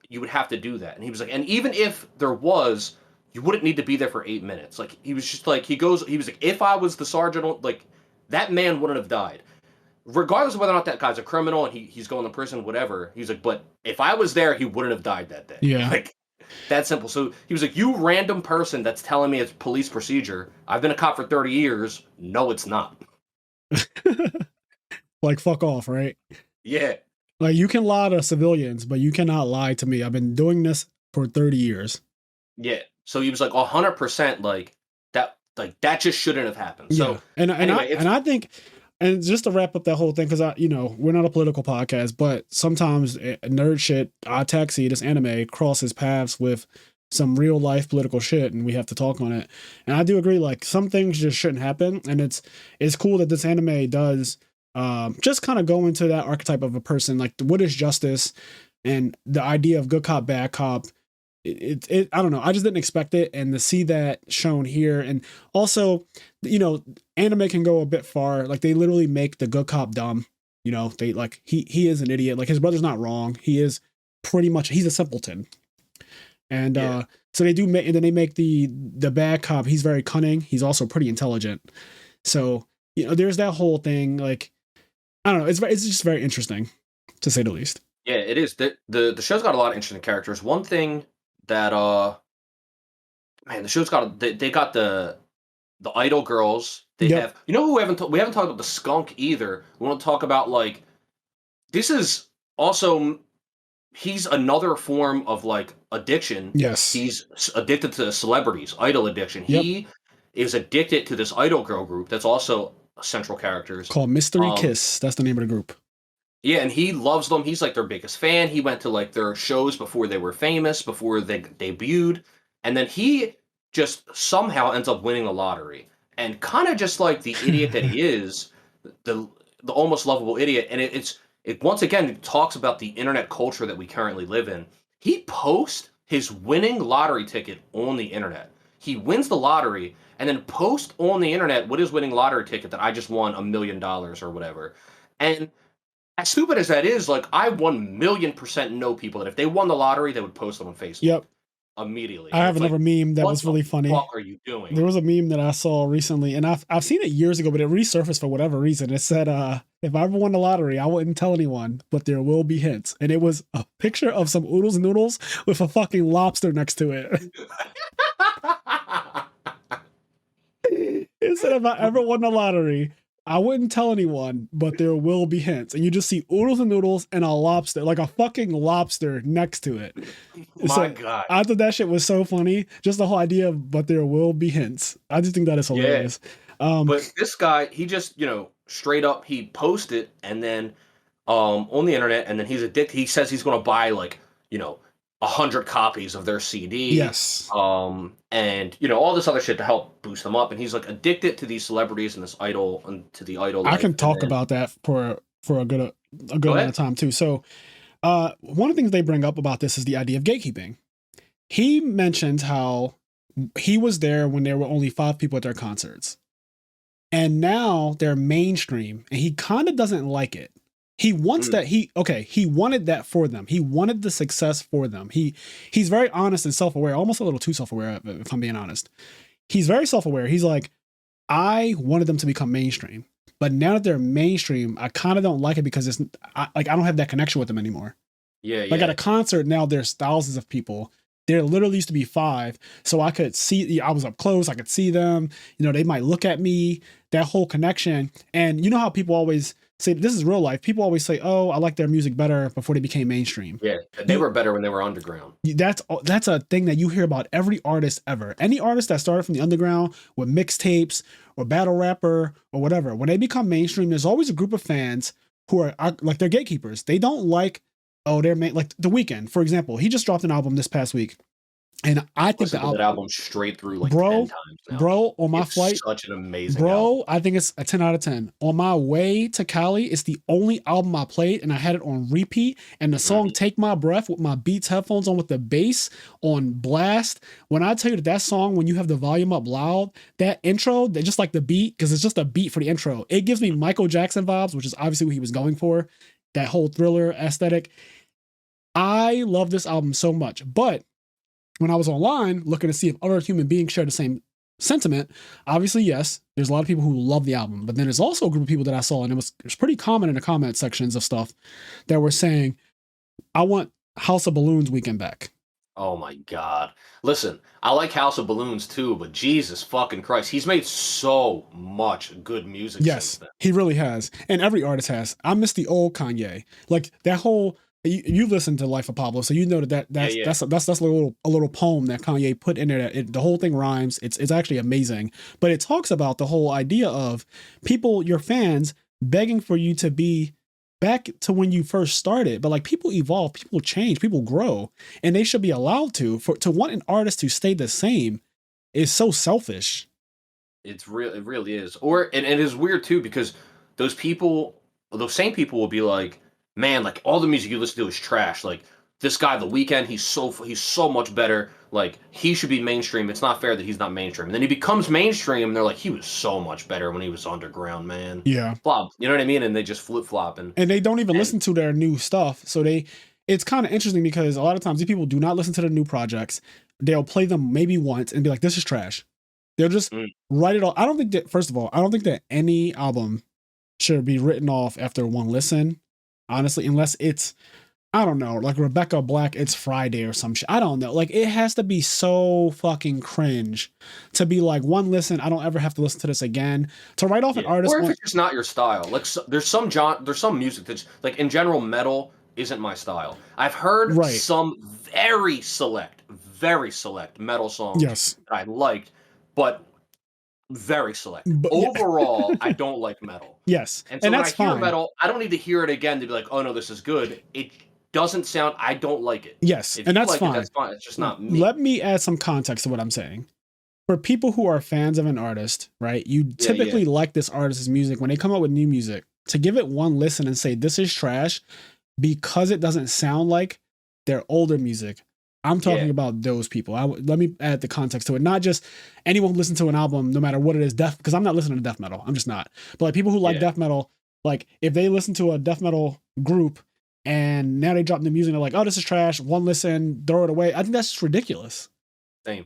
you would have to do that. And he was like, and even if there was, you wouldn't need to be there for 8 minutes. Like, he was just like, he was like, if I was the sergeant, like, that man wouldn't have died. Regardless of whether or not that guy's a criminal and he's going to prison, whatever. He's like, but if I was there, he wouldn't have died that day. Yeah. Like, that simple. So he was like, you random person that's telling me it's police procedure. I've been a cop for 30 years. No, it's not. Like, fuck off, right? Yeah. Like, you can lie to civilians, but you cannot lie to me. I've been doing this for 30 years. Yeah. So he was like 100% like that just shouldn't have happened. So yeah. And I think And just to wrap up that whole thing, because we're not a political podcast, but sometimes nerd shit, OddTaxi, this anime crosses paths with some real life political shit, and we have to talk on it. And I do agree, like some things just shouldn't happen, and it's cool that this anime does just kind of go into that archetype of a person, like what is justice and the idea of good cop, bad cop. I don't know. I just didn't expect it, and to see that shown here, and also, anime can go a bit far. Like they literally make the good cop dumb. They like he is an idiot. Like his brother's not wrong. He is pretty much he's a simpleton. And so they do make, and then they make the bad cop. He's very cunning. He's also pretty intelligent. So there's that whole thing. Like I don't know. It's just very interesting, to say the least. Yeah, it is. The show's got a lot of interesting characters. One thing that the show's got they got the idol girls. They have who we haven't talked about the skunk either. We want to talk about like this is also he's another form of like addiction. Yes, he's addicted to celebrities, idol addiction. He is addicted to this idol girl group that's also central characters called Mystery Kiss. That's the name of the group. Yeah, and he loves them. He's like their biggest fan. He went to like their shows before they were famous, before they debuted. And then he just somehow ends up winning the lottery. And kind of just like the idiot that he is, the almost lovable idiot. And it once again talks about the internet culture that we currently live in. He posts his winning lottery ticket on the internet. He wins the lottery and then posts on the internet with his winning lottery ticket that I just won $1 million or whatever. And as stupid as that is, like I 1,000,000% know people that if they won the lottery, they would post them on Facebook. Yep. Immediately. I have another meme that was really funny. What are you doing? There was a meme that I saw recently, and I've seen it years ago, but it resurfaced for whatever reason. It said, if I ever won the lottery, I wouldn't tell anyone, but there will be hints. And it was a picture of some oodles and noodles with a fucking lobster next to it. It said, if I ever won the lottery, I wouldn't tell anyone, but there will be hints. And you just see oodles and noodles and a lobster, like a fucking lobster next to it. My God. I thought that shit was so funny. Just the whole idea of, but there will be hints. I just think that is hilarious. Yeah. But this guy, he just, straight up, he posted and then on the internet, and then he's addicted. He says he's going to buy like, 100 copies of their CD. Yes. And all this other shit to help boost them up. And he's like addicted to these celebrities and this idol and to the idol. I can talk about that for a good amount of time too. So, one of the things they bring up about this is the idea of gatekeeping. He mentioned how he was there when there were only 5 people at their concerts, and now they're mainstream, and he kind of doesn't like it. He wants that he wanted that for them. He wanted the success for them. He's very honest and self-aware, almost a little too self-aware, if I'm being honest. He's very self-aware. He's like, I wanted them to become mainstream, but now that they're mainstream, I kind of don't like it because I don't have that connection with them anymore. Yeah. Like at a concert now, there's thousands of people. There literally used to be 5, so I could see. I was up close. I could see them. They might look at me. That whole connection, and you know how people always say, this is real life. People always say, oh, I like their music better before they became mainstream. Yeah, they were better when they were underground. That's a thing that you hear about every artist ever. Any artist that started from the underground with mixtapes or battle rapper or whatever, when they become mainstream, there's always a group of fans who are like, they're gatekeepers. They don't like, they're like The Weeknd, for example. He just dropped an album this past week. And I think that album straight through like 10 times now. Bro, on my flight, such an amazing album. I think it's a 10 out of 10. On my way to Cali, it's the only album I played, and I had it on repeat. And the song "Take My Breath" with my Beats headphones on with the bass on blast. When I tell you that song, when you have the volume up loud, that intro, they just like the beat, because it's just a beat for the intro. It gives me Michael Jackson vibes, which is obviously what he was going for. That whole Thriller aesthetic. I love this album so much, but when I was online looking to see if other human beings share the same sentiment, obviously, yes, there's a lot of people who love the album, but then there's also a group of people that I saw, and it was pretty common in the comment sections of stuff that were saying, I want House of Balloons Weekend back. Oh my God. Listen, I like House of Balloons too, but Jesus fucking Christ, he's made so much good music. Yes, he really has. And every artist has. I miss the old Kanye. Like that whole, you listen to Life of Pablo, so you know that's a little poem that Kanye put in there. The whole thing rhymes. It's actually amazing, but it talks about the whole idea of people, your fans, begging for you to be back to when you first started. But like people evolve, people change, people grow, and they should be allowed to. For to want an artist to stay the same is so selfish. It's real. It really is. Or and it is weird too because those people, those same people will be like, "Man, like all the music you listen to is trash. Like this guy, The Weeknd, he's so much better. Like he should be mainstream. It's not fair that he's not mainstream." And then he becomes mainstream, and they're like, "He was so much better when he was underground, man." Yeah. Flop. You know what I mean? And they just flip flop And they don't even and listen to their new stuff. So it's kind of interesting because a lot of times these people do not listen to their new projects. They'll play them maybe once and be like, "This is trash." They'll just mm, write it all. I don't think that, first of all, I don't think that any album should be written off after one listen, honestly, unless it's, I don't know, like Rebecca Black, It's Friday or some shit. I don't know. Like, it has to be so fucking cringe to be like, one listen, I don't ever have to listen to this again. To write off an yeah. artist. Or if it's just not your style. Like there's some music that's like in general metal isn't my style. I've heard Right. some very select metal songs Yes. that I liked, but very select. But, Overall, I don't like metal. yes. And so when I that's hear fine. metal, I don't need to hear it again to be like, "Oh no, this is good." It doesn't sound. I don't like it. Yes. If And you that's like fine. it, that's fine. It's just not me. Let me add some context to what I'm saying. For people who are fans of an artist, right? You typically like this artist's music when they come out with new music. To give it one listen and say this is trash because it doesn't sound like their older music. I'm talking about those people. Let me add the context to it. Not just anyone who listens to an album, no matter what it is, because I'm not listening to death metal. I'm just not. But like people who like death metal, like if they listen to a death metal group and now they drop new music, they're like, "Oh, this is trash." One listen, throw it away. I think that's just ridiculous. Same.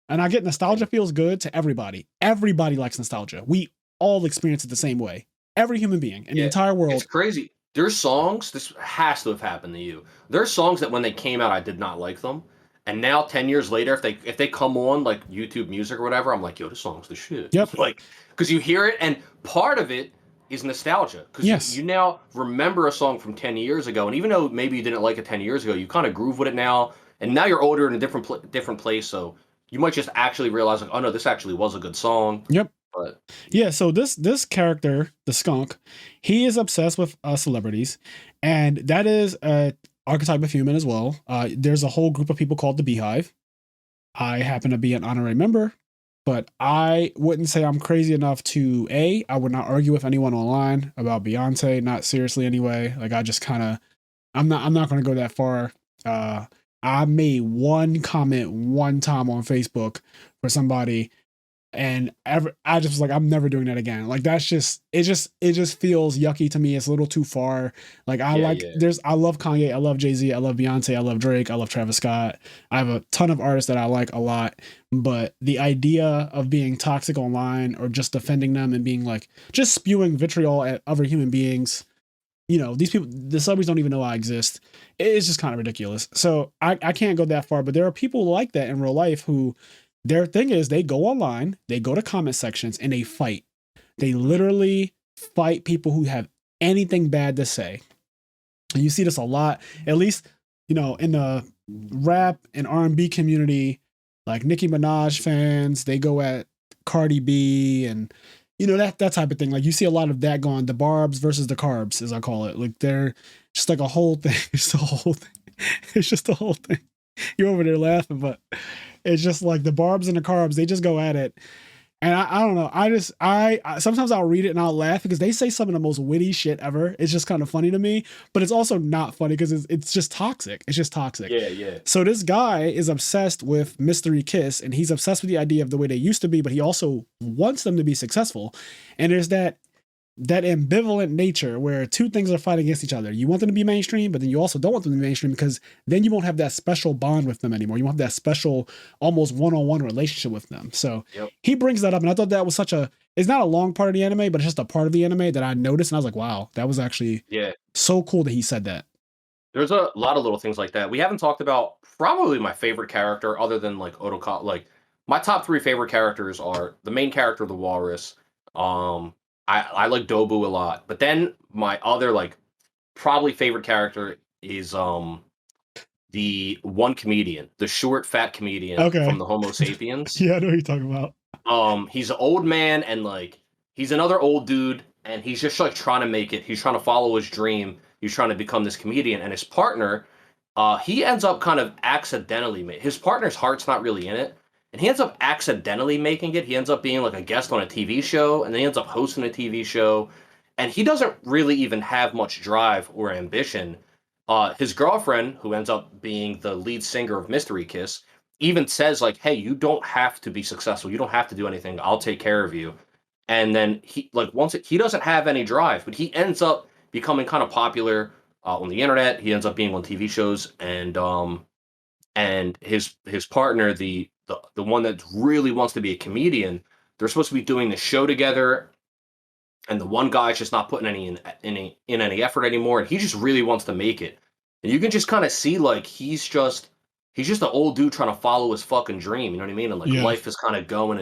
And I get nostalgia feels good to everybody. Everybody likes nostalgia. We all experience it the same way. Every human being in the entire world. It's crazy. There's songs, this has to have happened to you. There's songs that when they came out, I did not like them. And now 10 years later, if they come on like YouTube Music or whatever, I'm like, "Yo, this song's the shit." Yep. Like, because you hear it, and part of it is nostalgia. Because you now remember a song from 10 years ago, and even though maybe you didn't like it 10 years ago, you kind of groove with it now. And now you're older in a different place, so you might just actually realize like, "Oh no, this actually was a good song." Yep. But yeah, so this character, the skunk, he is obsessed with celebrities, and that is a archetype of human as well. There's a whole group of people called the Beehive. I happen to be an honorary member, but I wouldn't say I'm crazy enough to I would not argue with anyone online about Beyonce, not seriously anyway. Like I just kind of, I'm not going to go that far. I made one comment one time on Facebook for somebody, and I just was like, I'm never doing that again. Like that's just it just feels yucky to me. It's a little too far. Like I love Kanye, I love Jay-Z, I love Beyonce, I love Drake, I love Travis Scott. I have a ton of artists that I like a lot, but the idea of being toxic online or just defending them and being like just spewing vitriol at other human beings, you know, these people, the celebrities don't even know I exist. It's just kind of ridiculous. So I can't go that far, but there are people like that in real life who their thing is they go online, they go to comment sections and they fight. They literally fight people who have anything bad to say. And you see this a lot, at least, you know, in the rap and R&B community, like Nicki Minaj fans, they go at Cardi B and, you know, that type of thing. Like you see a lot of that going, the barbs versus the carbs, as I call it. Like they're just like a whole thing. It's the whole thing. It's just the whole thing. You're over there laughing, but it's just like the barbs and the carbs, they just go at it. And I don't know. I sometimes I'll read it and I'll laugh because they say some of the most witty shit ever. It's just kind of funny to me, but it's also not funny because it's just toxic. It's just toxic. Yeah. So this guy is obsessed with Mystery Kiss, and he's obsessed with the idea of the way they used to be, but he also wants them to be successful. And there's that ambivalent nature where two things are fighting against each other. You want them to be mainstream, but then you also don't want them to be mainstream because then you won't have that special bond with them anymore. You won't have that special, almost one-on-one relationship with them. So he brings that up, and I thought that was it's not a long part of the anime, but it's just a part of the anime that I noticed, and I was like, wow, that was actually so cool that he said that. There's a lot of little things like that. We haven't talked about probably my favorite character other than like Otoka. Like my top 3 favorite characters are the main character, the Walrus. I like Dobu a lot, but then my other like probably favorite character is the one comedian, the short fat comedian from the Homo sapiens. Yeah, I know what you're talking about. He's an old man and like he's another old dude and he's just like trying to make it. He's trying to follow his dream. He's trying to become this comedian, and his partner, he ends up kind of accidentally his partner's heart's not really in it, and he ends up accidentally making it. He ends up being like a guest on a TV show, and then he ends up hosting a TV show, and he doesn't really even have much drive or ambition. His girlfriend, who ends up being the lead singer of Mystery Kiss, even says like, "Hey, you don't have to be successful. You don't have to do anything. I'll take care of you." And then he doesn't have any drive, but he ends up becoming kind of popular on the internet. He ends up being on TV shows, and his partner, the one that really wants to be a comedian, they're supposed to be doing the show together, and the one guy's just not putting any effort anymore, and he just really wants to make it. And you can just kind of see like he's just an old dude trying to follow his fucking dream. You know what I mean? And like life is kind of going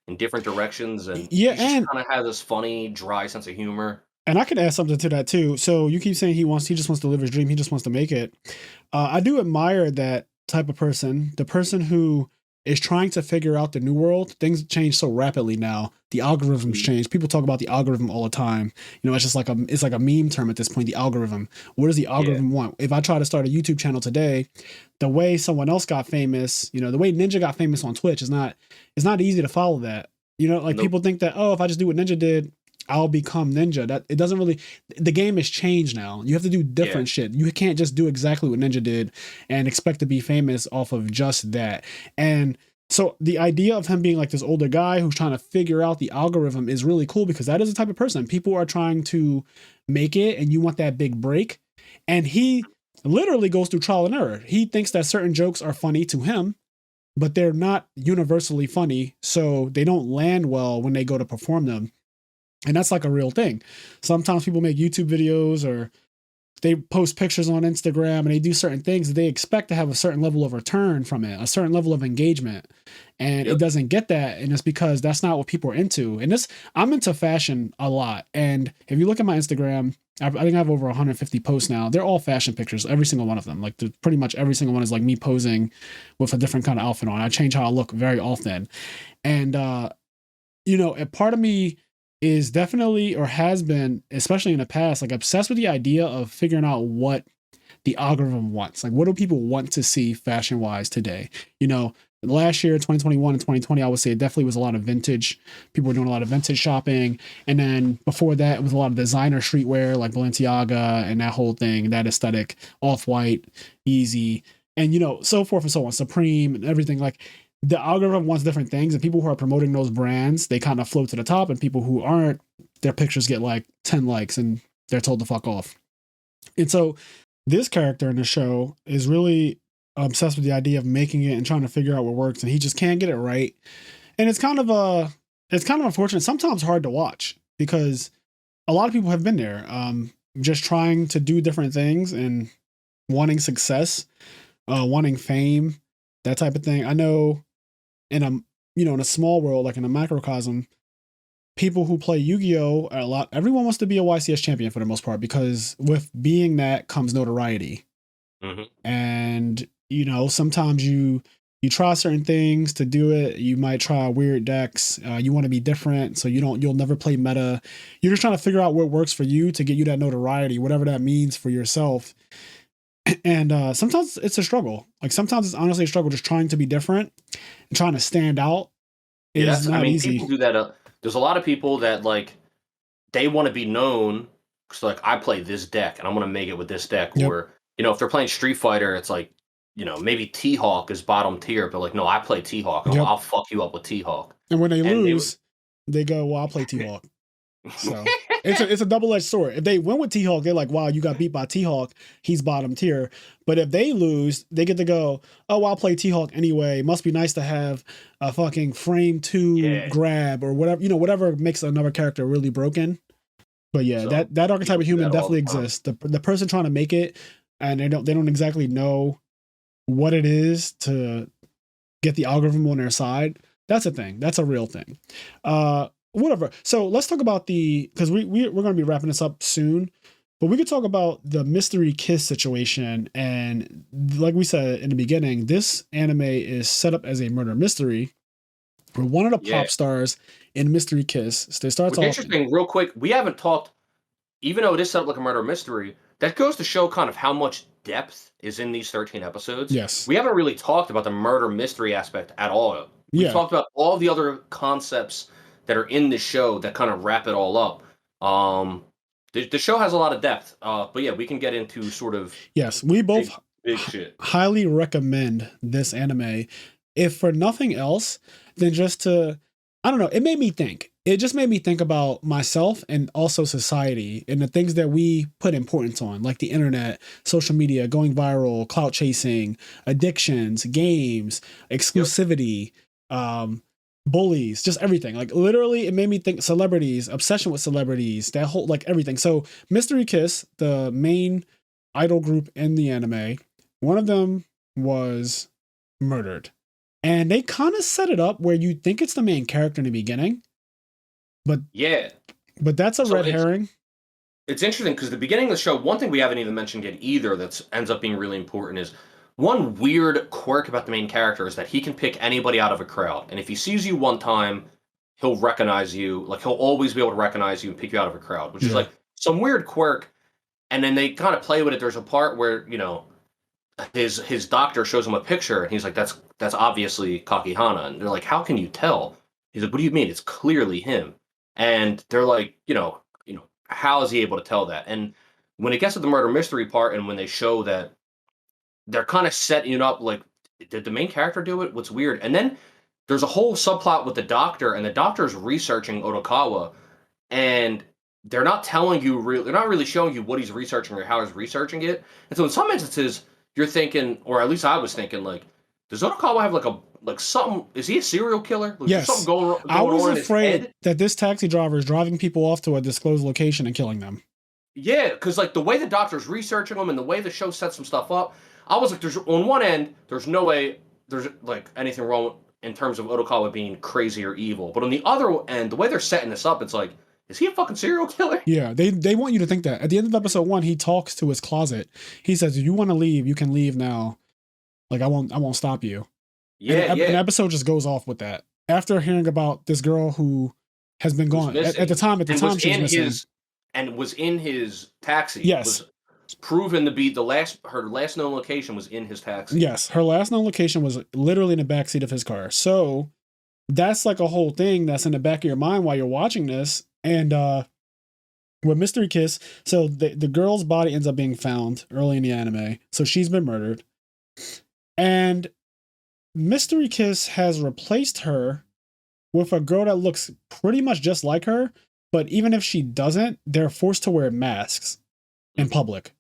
in different directions, and he just kind of has this funny, dry sense of humor. And I could add something to that too. So you keep saying he just wants to live his dream. He just wants to make it. I do admire that type of person, the person who is trying to figure out the new world. Things change so rapidly now. The algorithms change. People talk about the algorithm all the time. You know, it's just like it's like a meme term at this point, the algorithm. What does the algorithm want? If I try to start a YouTube channel today, the way someone else got famous, you know, the way Ninja got famous on Twitch it's not easy to follow that. You know, like people think that, oh, if I just do what Ninja did, I'll become Ninja. That it doesn't really. The game has changed now. You have to do different shit. You can't just do exactly what Ninja did and expect to be famous off of just that. And so the idea of him being like this older guy who's trying to figure out the algorithm is really cool, because that is the type of person. People are trying to make it, and you want that big break. And he literally goes through trial and error. He thinks that certain jokes are funny to him, but they're not universally funny, so they don't land well when they go to perform them. And that's like a real thing. Sometimes people make YouTube videos or they post pictures on Instagram and they do certain things that they expect to have a certain level of return from it, a certain level of engagement. And it doesn't get that. And it's because that's not what people are into. And I'm into fashion a lot. And if you look at my Instagram, I think I have over 150 posts now. They're all fashion pictures, every single one of them. Like pretty much every single one is like me posing with a different kind of outfit on. I change how I look very often. And, you know, a part of me is definitely, or has been, especially in the past, like obsessed with the idea of figuring out what the algorithm wants. Like, what do people want to see fashion wise today? You know, last year, 2021 and 2020, I would say it definitely was a lot of vintage. People were doing a lot of vintage shopping. And then before that, it was a lot of designer streetwear like Balenciaga and that whole thing, that aesthetic, Off-White, Easy, and, you know, so forth and so on, Supreme and everything. Like, the algorithm wants different things, and people who are promoting those brands, they kind of float to the top, and people who aren't, their pictures get like 10 likes and they're told to fuck off. And so this character in the show is really obsessed with the idea of making it and trying to figure out what works, and he just can't get it right. And it's kind of unfortunate, sometimes hard to watch, because a lot of people have been there, just trying to do different things and wanting success, wanting fame, that type of thing. I know in a small world, like in a macrocosm, people who play Yu-Gi-Oh! Everyone wants to be a YCS champion for the most part, because with being that comes notoriety. Mm-hmm. And, you know, sometimes you try certain things to do it. You might try weird decks. You want to be different, so you'll never play meta. You're just trying to figure out what works for you to get you that notoriety, whatever that means for yourself. And sometimes it's a struggle. Like sometimes it's honestly a struggle just trying to be different and trying to stand out. Is not easy. People do that. There's a lot of people that like they want to be known because like I play this deck and I'm gonna make it with this deck. Yep. Or you know, if they're playing Street Fighter, it's like, you know, maybe T-Hawk is bottom tier, but like no, I play T-Hawk. Yep. I'll fuck you up with T-Hawk. And when they lose, they go, "Well, I'll play T-Hawk." So it's a double-edged sword. If they win with T-Hawk, they're like, wow, you got beat by T-Hawk, he's bottom tier. But if they lose, they get to go, oh, well, I'll play T-Hawk anyway. Must be nice to have a fucking frame 2 grab or whatever, you know, whatever makes another character really broken. But yeah, so that archetype of human definitely exists. The person trying to make it, and they don't exactly know what it is to get the algorithm on their side. That's a thing. That's a real thing. Whatever. So let's talk about because we're going to be wrapping this up soon, but we could talk about the Mystery Kiss situation. And like we said in the beginning, this anime is set up as a murder mystery where one of the pop stars in Mystery Kiss. So they starts What's off. interesting, real quick, we haven't talked, even though it is set up like a murder mystery, that goes to show kind of how much depth is in these 13 episodes. Yes. We haven't really talked about the murder mystery aspect at all. We've Yeah. talked about all the other concepts that are in the show that kind of wrap it all up. The show has a lot of depth, but yeah, we can get into sort of Yes. We both big shit. highly recommend this anime, if for nothing else than just to, I don't know, it made me think. It just made me think about myself and also society and the things that we put importance on, like the internet, social media, going viral, clout chasing, addictions, games, exclusivity, bullies, just everything. Like literally, it made me think celebrities, obsession with celebrities, that whole like everything. So Mystery Kiss, the main idol group in the anime, one of them was murdered. And they kind of set it up where you think it's the main character in the beginning. But Yeah. But that's a red herring. It's interesting because the beginning of the show, one thing we haven't even mentioned yet either that ends up being really important is one weird quirk about the main character is that he can pick anybody out of a crowd. And if he sees you one time, he'll recognize you. Like he'll always be able to recognize you and pick you out of a crowd, which is like some weird quirk. And then they kind of play with it. There's a part where, you know, his doctor shows him a picture and he's like, that's obviously Kakihana. And they're like, how can you tell? He's like, what do you mean? It's clearly him. And they're like, you know, how is he able to tell that? And when it gets to the murder mystery part and when they show that they're kind of setting it up like, did the main character do it? What's weird? And then there's a whole subplot with the doctor, and the doctor's researching Odokawa, and they're not telling you they're not really showing you what he's researching or how he's researching it. And so in some instances, you're thinking, or at least I was thinking, like, does Odokawa have like something? Is he a serial killer? Like, yes. Something going I was on afraid that this taxi driver is driving people off to a disclosed location and killing them. Yeah, because like the way the doctor's researching them and the way the show sets some stuff up, I was like, there's on one end, there's no way there's like anything wrong in terms of Odokawa being crazy or evil. But on the other end, the way they're setting this up, it's like, is he a fucking serial killer? Yeah, they want you to think that. At the end of episode 1, he talks to his closet. He says, if you want to leave, you can leave now. Like, I won't stop you. Yeah, and the episode just goes off with that. After hearing about this girl who has been gone at the time she was missing. And was in his taxi. Yes. Was proven to be her last known location was in his taxi. Yes, her last known location was literally in the backseat of his car. So that's like a whole thing that's in the back of your mind while you're watching this. And with Mystery Kiss, so the girl's body ends up being found early in the anime. So she's been murdered. And Mystery Kiss has replaced her with a girl that looks pretty much just like her, but even if she doesn't, they're forced to wear masks in public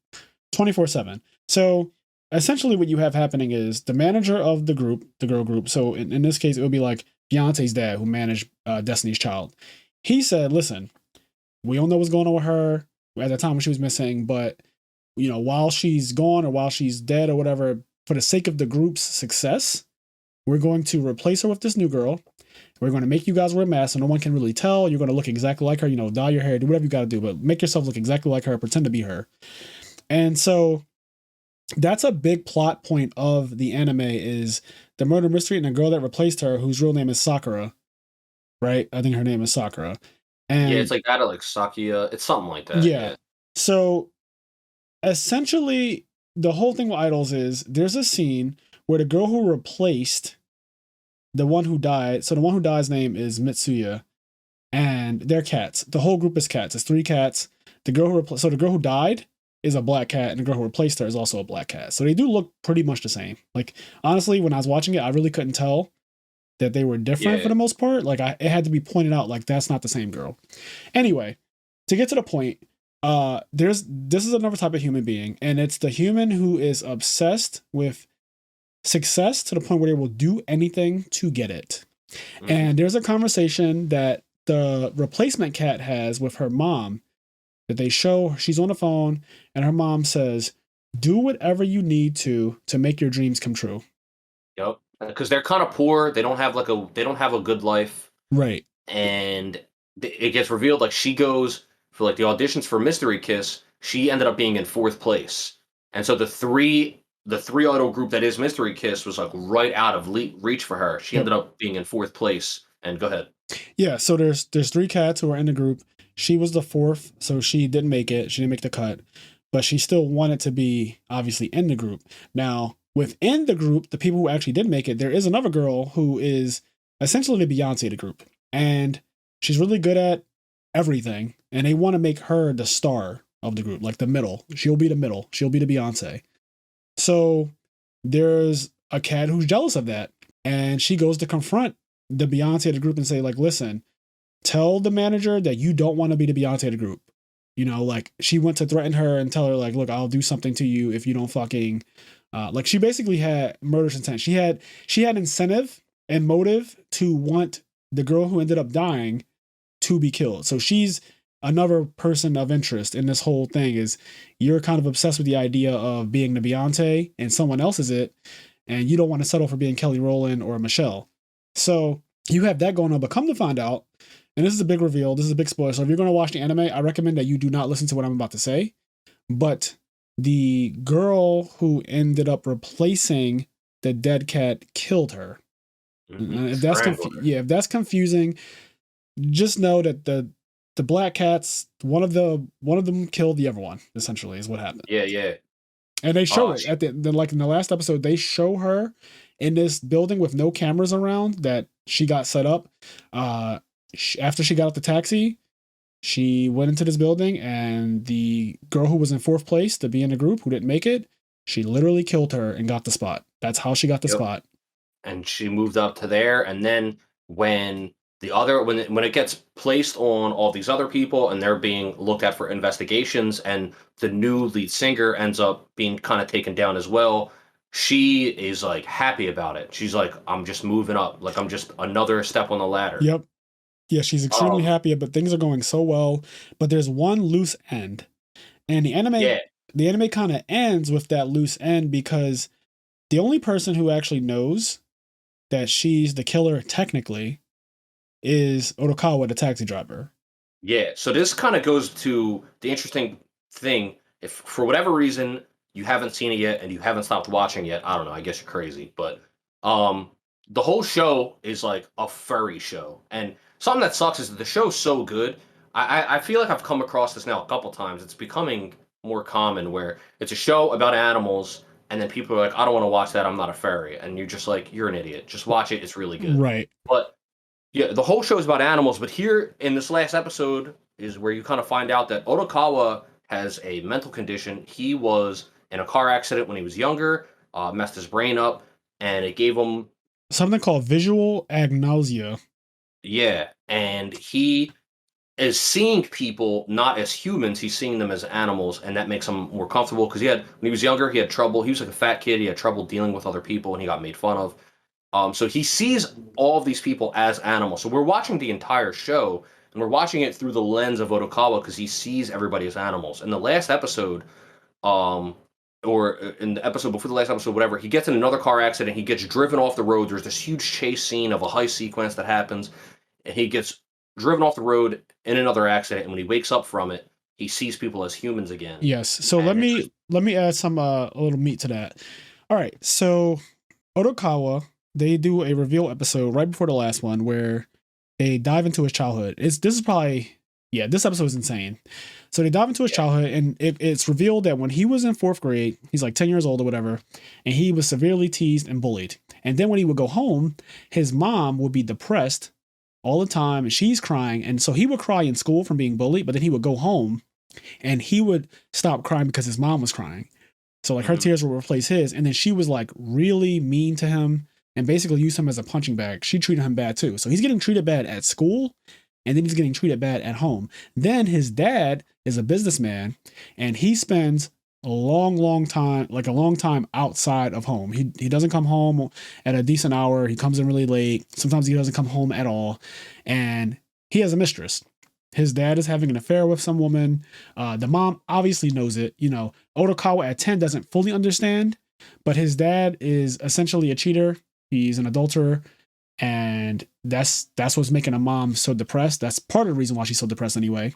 24/7. So essentially what you have happening is the manager of the girl group, so in this case, it would be like Beyonce's dad who managed Destiny's Child. He said, listen, we don't know what's going on with her at the time when she was missing, but you know, while she's gone or while she's dead or whatever, for the sake of the group's success, we're going to replace her with this new girl. We're going to make you guys wear masks so no one can really tell. You're going to look exactly like her, you know, dye your hair, do whatever you got to do, but make yourself look exactly like her, pretend to be her. And so that's a big plot point of the anime is the murder mystery and the girl that replaced her, whose real name is Sakura, right? I think her name is Sakura. And yeah, it's like that or like Sakia. It's something like that. Yeah. So essentially, the whole thing with idols is there's a scene where the girl who replaced the one who died, so the one who died's name is Mitsuya, and they're cats. The whole group is cats. It's 3 cats. The girl who died is a black cat, and the girl who replaced her is also a black cat. So they do look pretty much the same. Like, honestly, when I was watching it, I really couldn't tell that they were different for the most part. Like, it had to be pointed out, like, that's not the same girl. Anyway, to get to the point, this is another type of human being, and it's the human who is obsessed with success to the point where they will do anything to get it. Mm-hmm. And there's a conversation that the replacement cat has with her mom that they show. She's on the phone and her mom says, do whatever you need to make your dreams come true. Yep. Because they're kind of poor. They don't have a good life. Right. And it gets revealed, like, she goes for like the auditions for Mystery Kiss. She ended up being in 4th place. And so the three idol group that is Mystery Kiss was like right out of reach for her. She ended up being in 4th place And go ahead. Yeah, so there's 3 cats who are in the group. She was the 4th, so she didn't make it. She didn't make the cut, but she still wanted to be obviously in the group. Now, within the group, the people who actually did make it, there is another girl who is essentially the Beyonce of the group, and she's really good at everything, and they want to make her the star of the group, like the middle. She'll be the middle. She'll be the Beyonce. So there's a cat who's jealous of that, and she goes to confront the Beyonce of the group and say, like, listen, tell the manager that you don't want to be the Beyonce of the group. You know, like, she went to threaten her and tell her, like, look, I'll do something to you if you don't fucking like, she basically had murderous intent. She had incentive and motive to want the girl who ended up dying to be killed. So she's another person of interest in this whole thing. Is you're kind of obsessed with the idea of being the Beyonce and someone else is it, and you don't want to settle for being Kelly Rowland or Michelle. So you have that going on, but come to find out, and this is a big reveal, this is a big spoiler, so if you're going to watch the anime, I recommend that you do not listen to what I'm about to say, but the girl who ended up replacing the dead cat killed her. If that's if that's confusing, just know that the black cats, one of them killed the other one, essentially, is what happened. Yeah. And they show it at the like in the last episode, they show her in this building with no cameras around that she got set up. After she got out the taxi, she went into this building, and the girl who was in 4th place to be in the group who didn't make it, she literally killed her and got the spot. That's how she got the spot. And she moved up to there, and then when it gets placed on all these other people and they're being looked at for investigations, and the new lead singer ends up being kind of taken down as well, she is like happy about it. She's like, I'm just moving up, like I'm just another step on the ladder. Yep. Yeah, she's extremely happy, but things are going so well. But there's one loose end, and the anime kind of ends with that loose end, because the only person who actually knows that she's the killer technically is Odokawa, the taxi driver. Yeah, so this kind of goes to the interesting thing. If for whatever reason you haven't seen it yet and you haven't stopped watching yet, I don't know, I guess you're crazy, but the whole show is like a furry show. And something that sucks is that the show's so good. I feel like I've come across this now a couple times. It's becoming more common where it's a show about animals, and then people are like, I don't want to watch that, I'm not a furry. And you're just like, you're an idiot. Just watch it, it's really good. Right. But yeah, the whole show is about animals, but here in this last episode is where you kind of find out that Odokawa has a mental condition. He was in a car accident when he was younger, messed his brain up, and it gave him something called visual agnosia. Yeah, and he is seeing people not as humans, he's seeing them as animals, and that makes him more comfortable, because when he was younger, he had trouble. He was like a fat kid, he had trouble dealing with other people, and he got made fun of. So he sees all of these people as animals. So we're watching the entire show, and we're watching it through the lens of Odokawa, because he sees everybody as animals. In the last episode, or in the episode before the last episode, whatever, he gets in another car accident, he gets driven off the road, there's this huge chase scene of a heist sequence that happens, and he gets driven off the road in another accident, and when he wakes up from it, he sees people as humans again. Yes, so let me add some a little meat to that. All right, so Odokawa, they do a reveal episode right before the last one where they dive into his childhood. This episode is insane. So they dive into his childhood, and it's revealed that when he was in 4th grade, he's like 10 years old or whatever, and he was severely teased and bullied. And then when he would go home, his mom would be depressed all the time, and she's crying. And so he would cry in school from being bullied, but then he would go home and he would stop crying because his mom was crying. So like her tears would replace his. And then she was like really mean to him and basically used him as a punching bag. She treated him bad too. So he's getting treated bad at school, and then he's getting treated bad at home. Then his dad is a businessman, and he spends a long time outside of home. He doesn't come home at a decent hour. He comes in really late. Sometimes he doesn't come home at all. And he has a mistress. His dad is having an affair with some woman. The mom obviously knows it. You know, Odokawa at 10 doesn't fully understand, but his dad is essentially a cheater. He's an adulterer. And that's what's making a mom so depressed. That's part of the reason why she's so depressed anyway.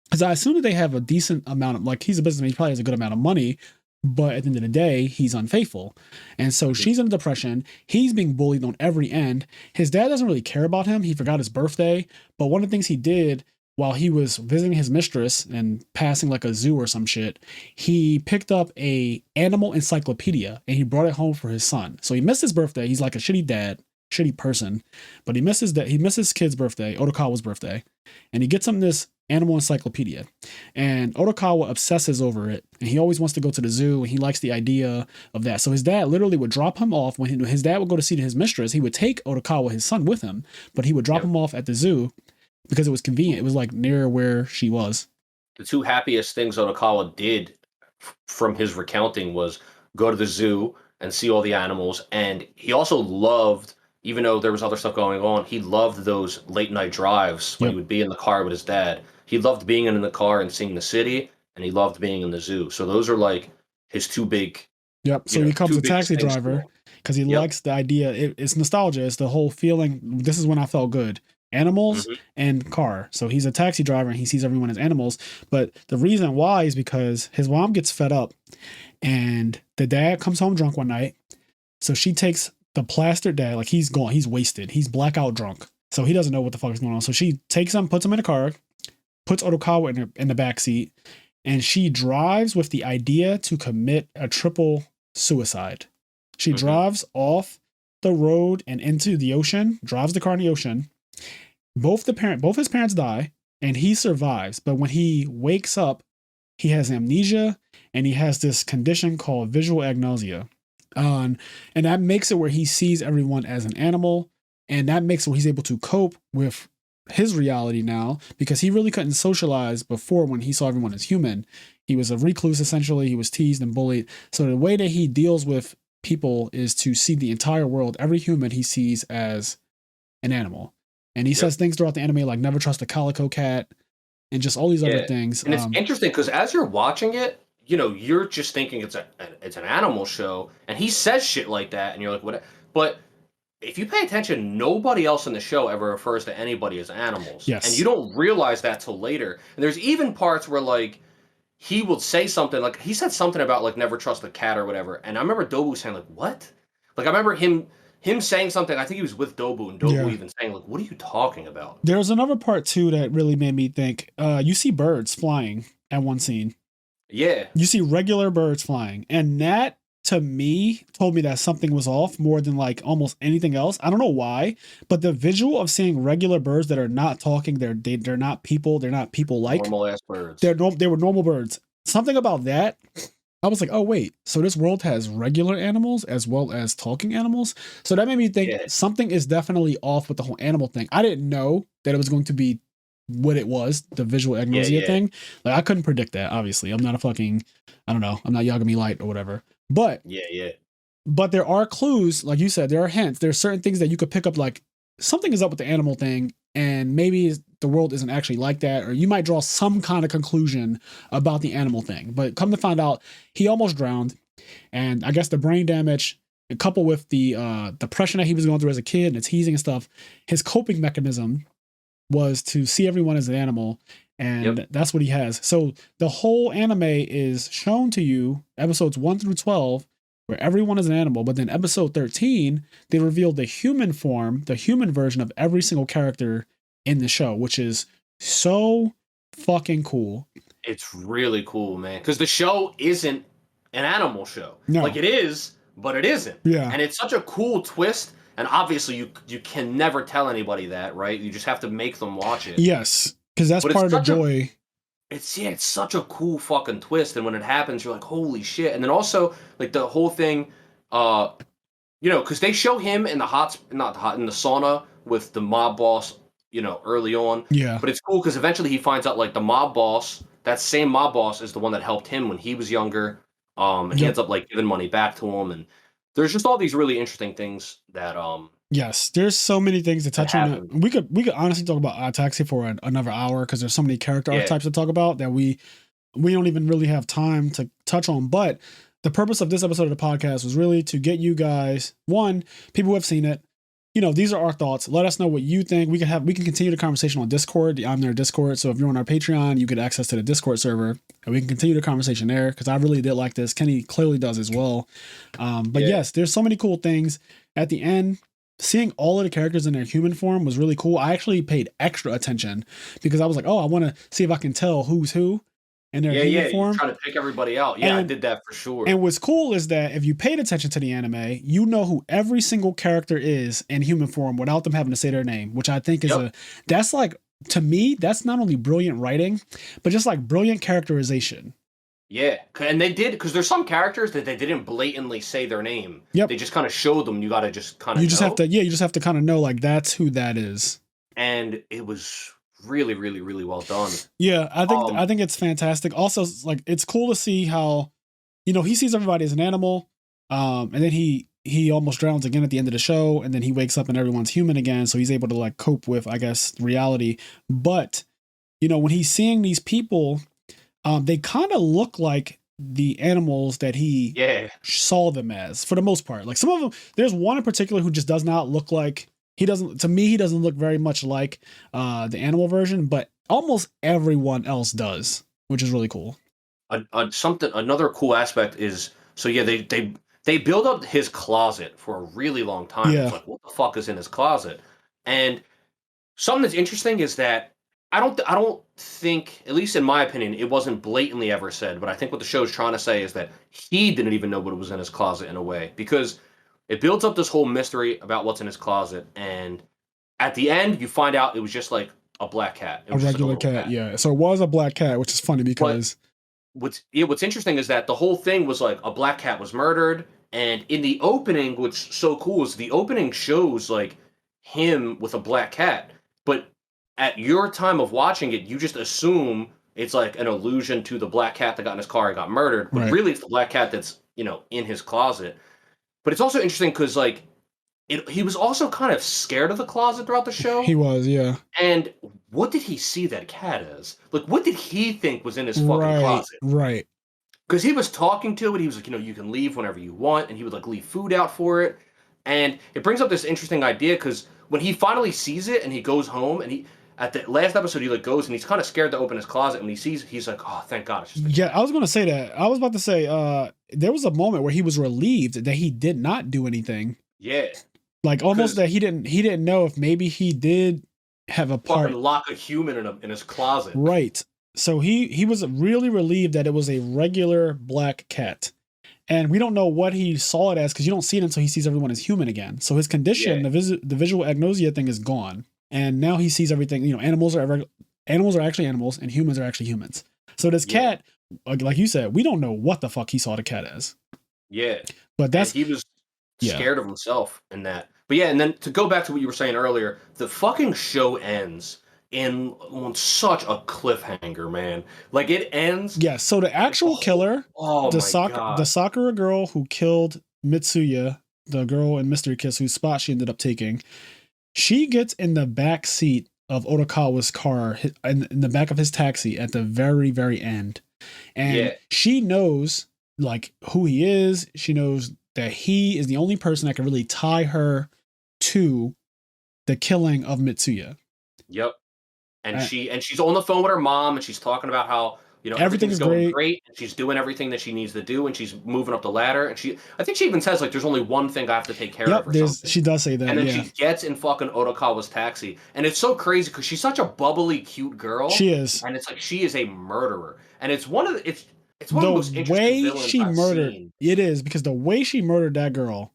Because I assume that they have a decent amount of, like, he's a businessman, he probably has a good amount of money but at the end of the day, he's unfaithful. And so she's in a depression. He's being bullied on every end. His dad doesn't really care about him. He forgot his birthday. But one of the things he did while he was visiting his mistress and passing like a zoo or some shit, he picked up a animal encyclopedia and he brought it home for his son. So he missed his birthday. He's like a shitty dad, shitty person, but he missed his kid's birthday, Otokawa's birthday, and he gets him this animal encyclopedia. And Otokawa obsesses over it, and he always wants to go to the zoo, and he likes the idea of that. So his dad literally would drop him off when his dad would go to see his mistress. He would take Otokawa, his son, with him, but he would drop him off at the zoo because it was convenient. It was like near where she was. The two happiest things Otokawa did from his recounting was go to the zoo and see all the animals, and he also loved, even though there was other stuff going on, he loved those late night drives when he would be in the car with his dad. He loved being in the car and seeing the city, and he loved being in the zoo. So those are like his two big. Yep. So he becomes a taxi driver because he likes the idea. It's nostalgia. It's the whole feeling. This is when I felt good. Animals and car. So he's a taxi driver and he sees everyone as animals. But the reason why is because his mom gets fed up and the dad comes home drunk one night. So she takes the plastered dad, like he's gone, he's wasted, he's blackout drunk. So he doesn't know what the fuck is going on. So she takes him, puts him in a car, puts Otokawa in the back seat, and she drives with the idea to commit a triple suicide. She drives off the road and into the ocean, drives the car in the ocean. Both his parents die, and he survives. But when he wakes up, he has amnesia, and he has this condition called visual agnosia. And that makes it where he sees everyone as an animal, and that makes it where he's able to cope with his reality now, because he really couldn't socialize before when he saw everyone as human. He was a recluse, essentially. He was teased and bullied. So the way that he deals with people is to see the entire world, every human he sees as an animal. And he says things throughout the anime like never trust a calico cat and just all these other things. And it's interesting because as you're watching it, you know, you're just thinking it's an animal show, and he says shit like that, and you're like, what? But if you pay attention, nobody else in the show ever refers to anybody as animals. Yes. And you don't realize that till later. And there's even parts where, like, he will say something, like, he said something about, like, never trust a cat or whatever. And I remember Dobu saying, like, what? Like, I remember him saying something, I think he was with Dobu, and Dobu even saying, like, what are you talking about? There's another part, too, that really made me think. You see birds flying at one scene. Yeah. You see regular birds flying. And that, to me, told me that something was off more than like almost anything else. I don't know why, but the visual of seeing regular birds that are not talking, they're not people, they're not people-like. Normal ass birds. They were normal birds. Something about that, I was like, oh wait, so this world has regular animals as well as talking animals? So that made me think something is definitely off with the whole animal thing. I didn't know that it was going to be what it was, the visual agnosia thing. Like, I couldn't predict that, obviously. I'm not a fucking, I don't know, I'm not Yagami Light or whatever. But but there are clues, like you said, there are hints. There are certain things that you could pick up, like something is up with the animal thing, and maybe the world isn't actually like that, or you might draw some kind of conclusion about the animal thing. But come to find out, he almost drowned, and I guess the brain damage, coupled with the depression that he was going through as a kid and the teasing and stuff, his coping mechanism was to see everyone as an animal, and that's what he has. So the whole anime is shown to you, episodes 1 through 12, where everyone is an animal, but then episode 13, they revealed the human form, the human version of every single character in the show, which is so fucking cool. It's really cool, man, because the show isn't an animal show. No. Like, it is, but it isn't. Yeah. And it's such a cool twist. And obviously, you can never tell anybody that, right? You just have to make them watch it. Yes, because that's part of the joy. It's such a cool fucking twist, and when it happens, you're like, holy shit! And then also, like, the whole thing, you know, because they show him in the in the sauna with the mob boss, you know, early on. Yeah. But it's cool because eventually he finds out, like, the mob boss, that same mob boss is the one that helped him when he was younger. And he ends up, like, giving money back to him, and there's just all these really interesting things that yes, there's so many things to touch on. We could honestly talk about OddTaxi for another hour, because there's so many character archetypes to talk about that we don't even really have time to touch on. But the purpose of this episode of the podcast was really to get you guys, one, people who have seen it, you know, these are our thoughts. Let us know what you think. We can continue the conversation on Discord, the IMNerd Discord. So if you're on our Patreon, you get access to the Discord server. and we can continue the conversation there because I really did like this. Kenny clearly does as well. But yes, there's so many cool things at the end. Seeing all of the characters in their human form was really cool. I actually paid extra attention because I was like, oh, I want to see if I can tell who's who in their human form. You're trying to pick everybody out. Yeah, I did that for sure. And what's cool is that if you paid attention to the anime, you know who every single character is in human form without them having to say their name, which I think is that's like, to me, that's not only brilliant writing, but just like brilliant characterization. Yeah, and they did, because there's some characters that they didn't blatantly say their name. Yep. They just kind of showed them. You got to just kind of you just have to kind of know, like, that's who that is. And it was really, really, really well done. Yeah, I think it's fantastic. Also, like, it's cool to see how, he sees everybody as an animal, and then he almost drowns again at the end of the show, and then he wakes up and everyone's human again, so he's able to, like, cope with, I guess, reality. But, when he's seeing these people, they kind of look like the animals that he saw them as, for the most part. Like, some of them, there's one in particular who just does not look like, he doesn't look very much like the animal version, but almost everyone else does, which is really cool. Another cool aspect is, they build up his closet for a really long time. Yeah. It's like, what the fuck is in his closet? And something that's interesting is that I don't think, at least in my opinion, it wasn't blatantly ever said, but I think what the show is trying to say is that he didn't even know what was in his closet in a way, because it builds up this whole mystery about what's in his closet, and at the end, you find out it was just like a black cat. A regular cat, yeah. So it was a black cat, which is funny because... What's interesting is that the whole thing was like a black cat was murdered, and in the opening, what's so cool is the opening shows like him with a black cat, but at your time of watching it, you just assume it's like an allusion to the black cat that got in his car and got murdered, but really it's the black cat that's, in his closet. But it's also interesting because, like, he was also kind of scared of the closet throughout the show. He was, yeah. And what did he see that cat as? Like, what did he think was in his fucking closet? Right. Because he was talking to it. He was like, you can leave whenever you want. And he would, like, leave food out for it. And it brings up this interesting idea because when he finally sees it and he goes home and at the last episode, he, like, goes and he's kind of scared to open his closet. When he sees, he's like, oh, thank God. It's just I was going to say that. I was about to say, there was a moment where he was relieved that he did not do anything. Yeah. Like, almost that he didn't know if maybe he did have a part. Lock a human in his closet. Right. So he was really relieved that it was a regular black cat. And we don't know what he saw it as because you don't see it until he sees everyone as human again. So his condition, the visual agnosia thing, is gone. And now he sees everything. Animals are actually animals, and humans are actually humans. So this cat, like you said, we don't know what the fuck he saw the cat as. Yeah, but he was scared of himself in that. But and then to go back to what you were saying earlier, the fucking show ends on such a cliffhanger, man. Like, it ends. Yeah. So the actual killer, the Sakura girl who killed Mitsuya, the girl in Mystery Kiss, whose spot she ended up taking. She gets in the back seat of Otokawa's car, in the back of his taxi at the very, very end. And she knows, like, who he is. She knows that he is the only person that can really tie her to the killing of Mitsuya. Yep. And she's on the phone with her mom, and she's talking about how, everything's going great. And she's doing everything that she needs to do, and she's moving up the ladder. And I think she even says, like, there's only one thing I have to take care of or something. She does say that. And then she gets in fucking Otokawa's taxi. And it's so crazy because she's such a bubbly, cute girl. She is. And it's like she is a murderer. And it's one of the most interesting villains I've seen. It is, because the way she murdered that girl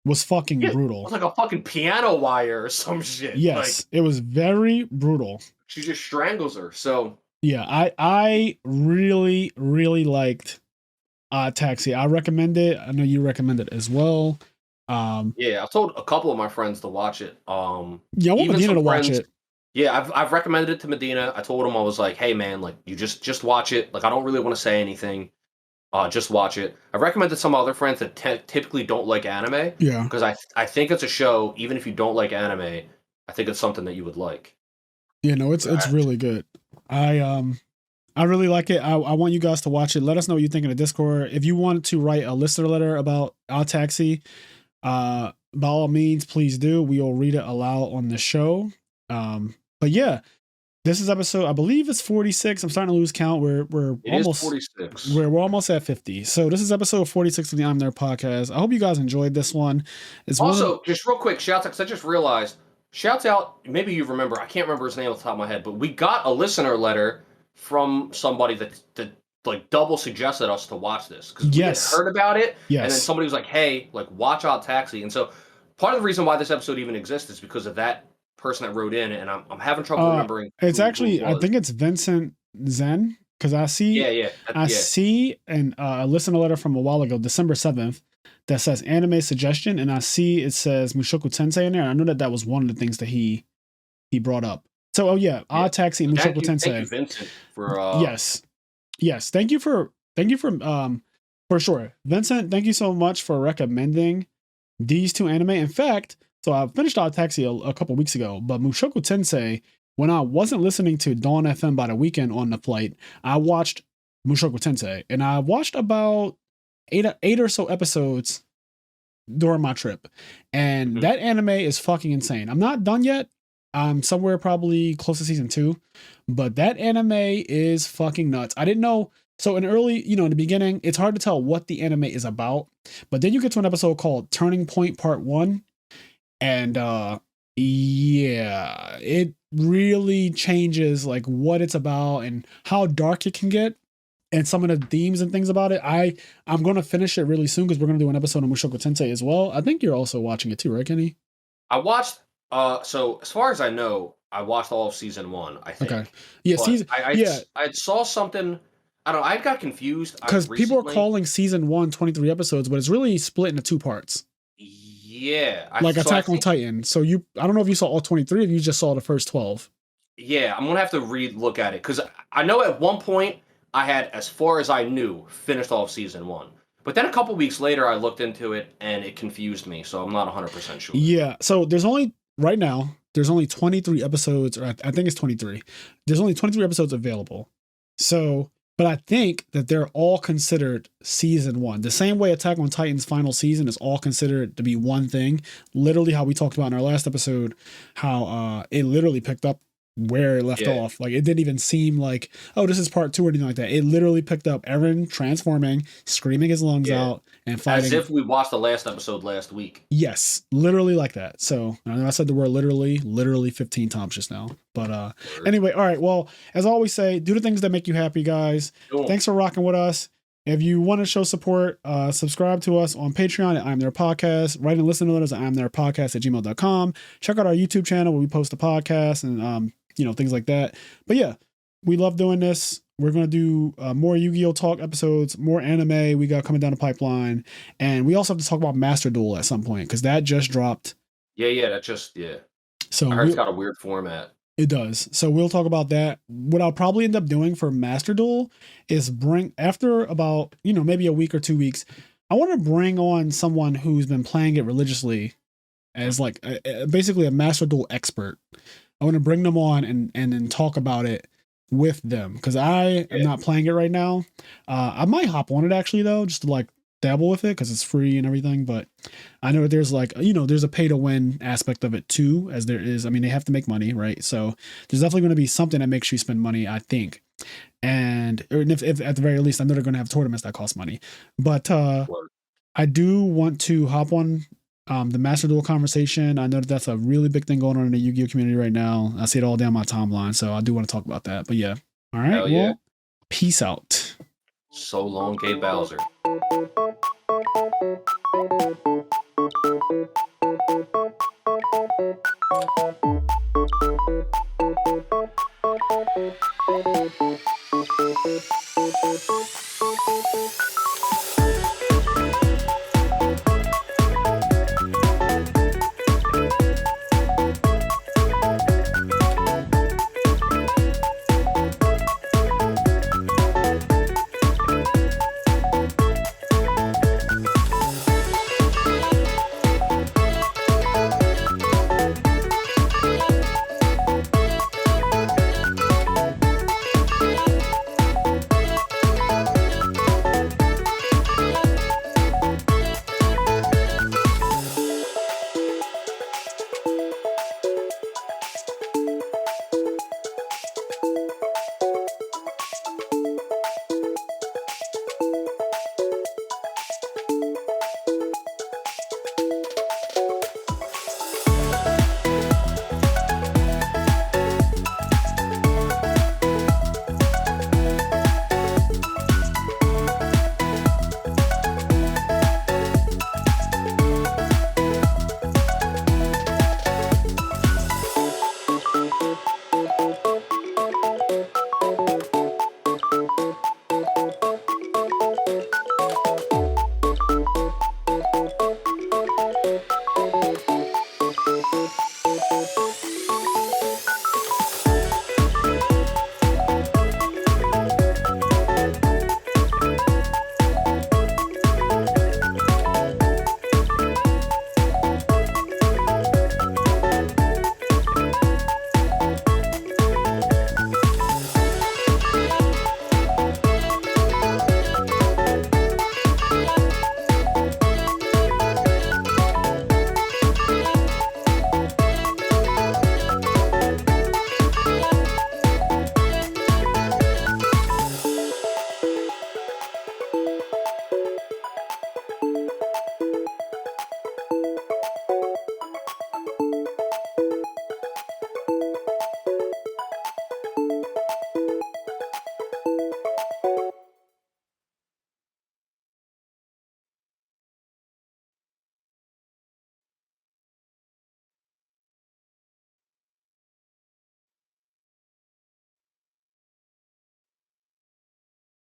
was fucking brutal. It was like a fucking piano wire or some shit. Yes, it was very brutal. She just strangles her. So yeah, I really, really liked OddTaxi. I recommend it. I know you recommend it as well. I've told a couple of my friends to watch it. I want Medina to watch it. Yeah, I've recommended it to Medina. I told him, I was like, hey man, like, you just watch it. Like, I don't really want to say anything. Just watch it. I've recommended some other friends that typically don't like anime. Yeah. Because I think it's a show, even if you don't like anime, I think it's something that you would like. Yeah, no, it's really good. I really like it. I want you guys to watch it. Let us know what you think in the Discord. If you want to write a listener letter about OddTaxi, by all means, please do. We will read it aloud on the show. But yeah, This is episode, I believe it's 46. I'm starting to lose count. We're It almost is 46. we're almost at 50. So this is episode 46 of the IMNerd podcast. I hope you guys enjoyed this one. It's Also, just real quick, shouts out, because I just realized, shouts out, maybe you remember, I can't remember his name off the top of my head, but we got a listener letter from somebody that like double suggested us to watch this. Because we had heard about it, and then somebody was like, hey, like watch OddTaxi. And so part of the reason why this episode even exists is because of that person that wrote in, and I'm having trouble remembering. It's actually, I think it's Vincent Zen, because I see, I see a listener letter from a while ago, December 7th, that says anime suggestion, and I see it says Mushoku Tensei in there. I know that was one of the things that he brought up. So, OddTaxi and Mushoku Tensei. Thank you, Vincent, for yes. Thank you for sure, Vincent. Thank you so much for recommending these two anime. In fact, so I finished OddTaxi a couple weeks ago, but Mushoku Tensei, when I wasn't listening to Dawn FM by the weekend on the flight, I watched Mushoku Tensei, and I watched about eight or so episodes during my trip, and that anime is fucking insane. I'm not done yet. I'm somewhere probably close to season 2, but that anime is fucking nuts. I didn't know. So in the beginning, it's hard to tell what the anime is about, but then you get to an episode called Turning Point Part 1, and it really changes like what it's about and how dark it can get, and some of the themes and things about it. I'm going to finish it really soon because we're going to do an episode on Mushoku Tensei as well. I think you're also watching it too, right, Kenny? I watched, so as far as I know, I watched all of season 1, I think. Okay. Yeah, I saw something, I don't know, I got confused. Because people are calling season 1 23 episodes, but it's really split into 2 parts. Yeah. Attack on Titan. So I don't know if you saw all 23 or if you just saw the first 12. Yeah, I'm going to have to look at it, because I know at one point I had, as far as I knew, finished all of season 1. But then a couple weeks later, I looked into it, and it confused me, so I'm not 100% sure. Yeah, so right now, there's only 23 episodes, or I think it's 23. There's only 23 episodes available. So, but I think that they're all considered season 1. The same way Attack on Titan's final season is all considered to be one thing. Literally how we talked about in our last episode, how it literally picked up where it left off. Like, it didn't even seem like, oh, this is part 2 or anything like that. It literally picked up Eren transforming, screaming his lungs out, and fighting. As if we watched the last episode last week. Yes, literally like that. So I know I said the word literally 15 times just now. But anyway, all right. Well, as I always say, do the things that make you happy, guys. Cool. Thanks for rocking with us. If you want to show support, subscribe to us on Patreon at IMNerd Podcast. Write and listen to us at IMNerdPodcast@gmail.com. Check out our YouTube channel where we post the podcast and things like that. But yeah, we love doing this. We're going to do more Yu-Gi-Oh! Talk episodes, more anime we got coming down the pipeline. And we also have to talk about Master Duel at some point, because that just dropped. Yeah. So I heard it's got a weird format. It does. So we'll talk about that. What I'll probably end up doing for Master Duel is after about, maybe a week or 2 weeks, I want to bring on someone who's been playing it religiously as like basically a Master Duel expert. I want to bring them on and then talk about it with them, because I am not playing it right now. I might hop on it actually though, just to like dabble with it because it's free and everything. But I know that there's like, there's a pay to win aspect of it too, as there is. I mean, they have to make money, right? So there's definitely going to be something that makes you spend money, I think. And if at the very least, I know they're going to have tournaments that cost money. But I do want to hop on the Master Duel conversation. I know that's a really big thing going on in the Yu-Gi-Oh! Community right now. I see it all down my timeline, so I do want to talk about that. But yeah. All right. Well, peace out. So long, Gay Bowser.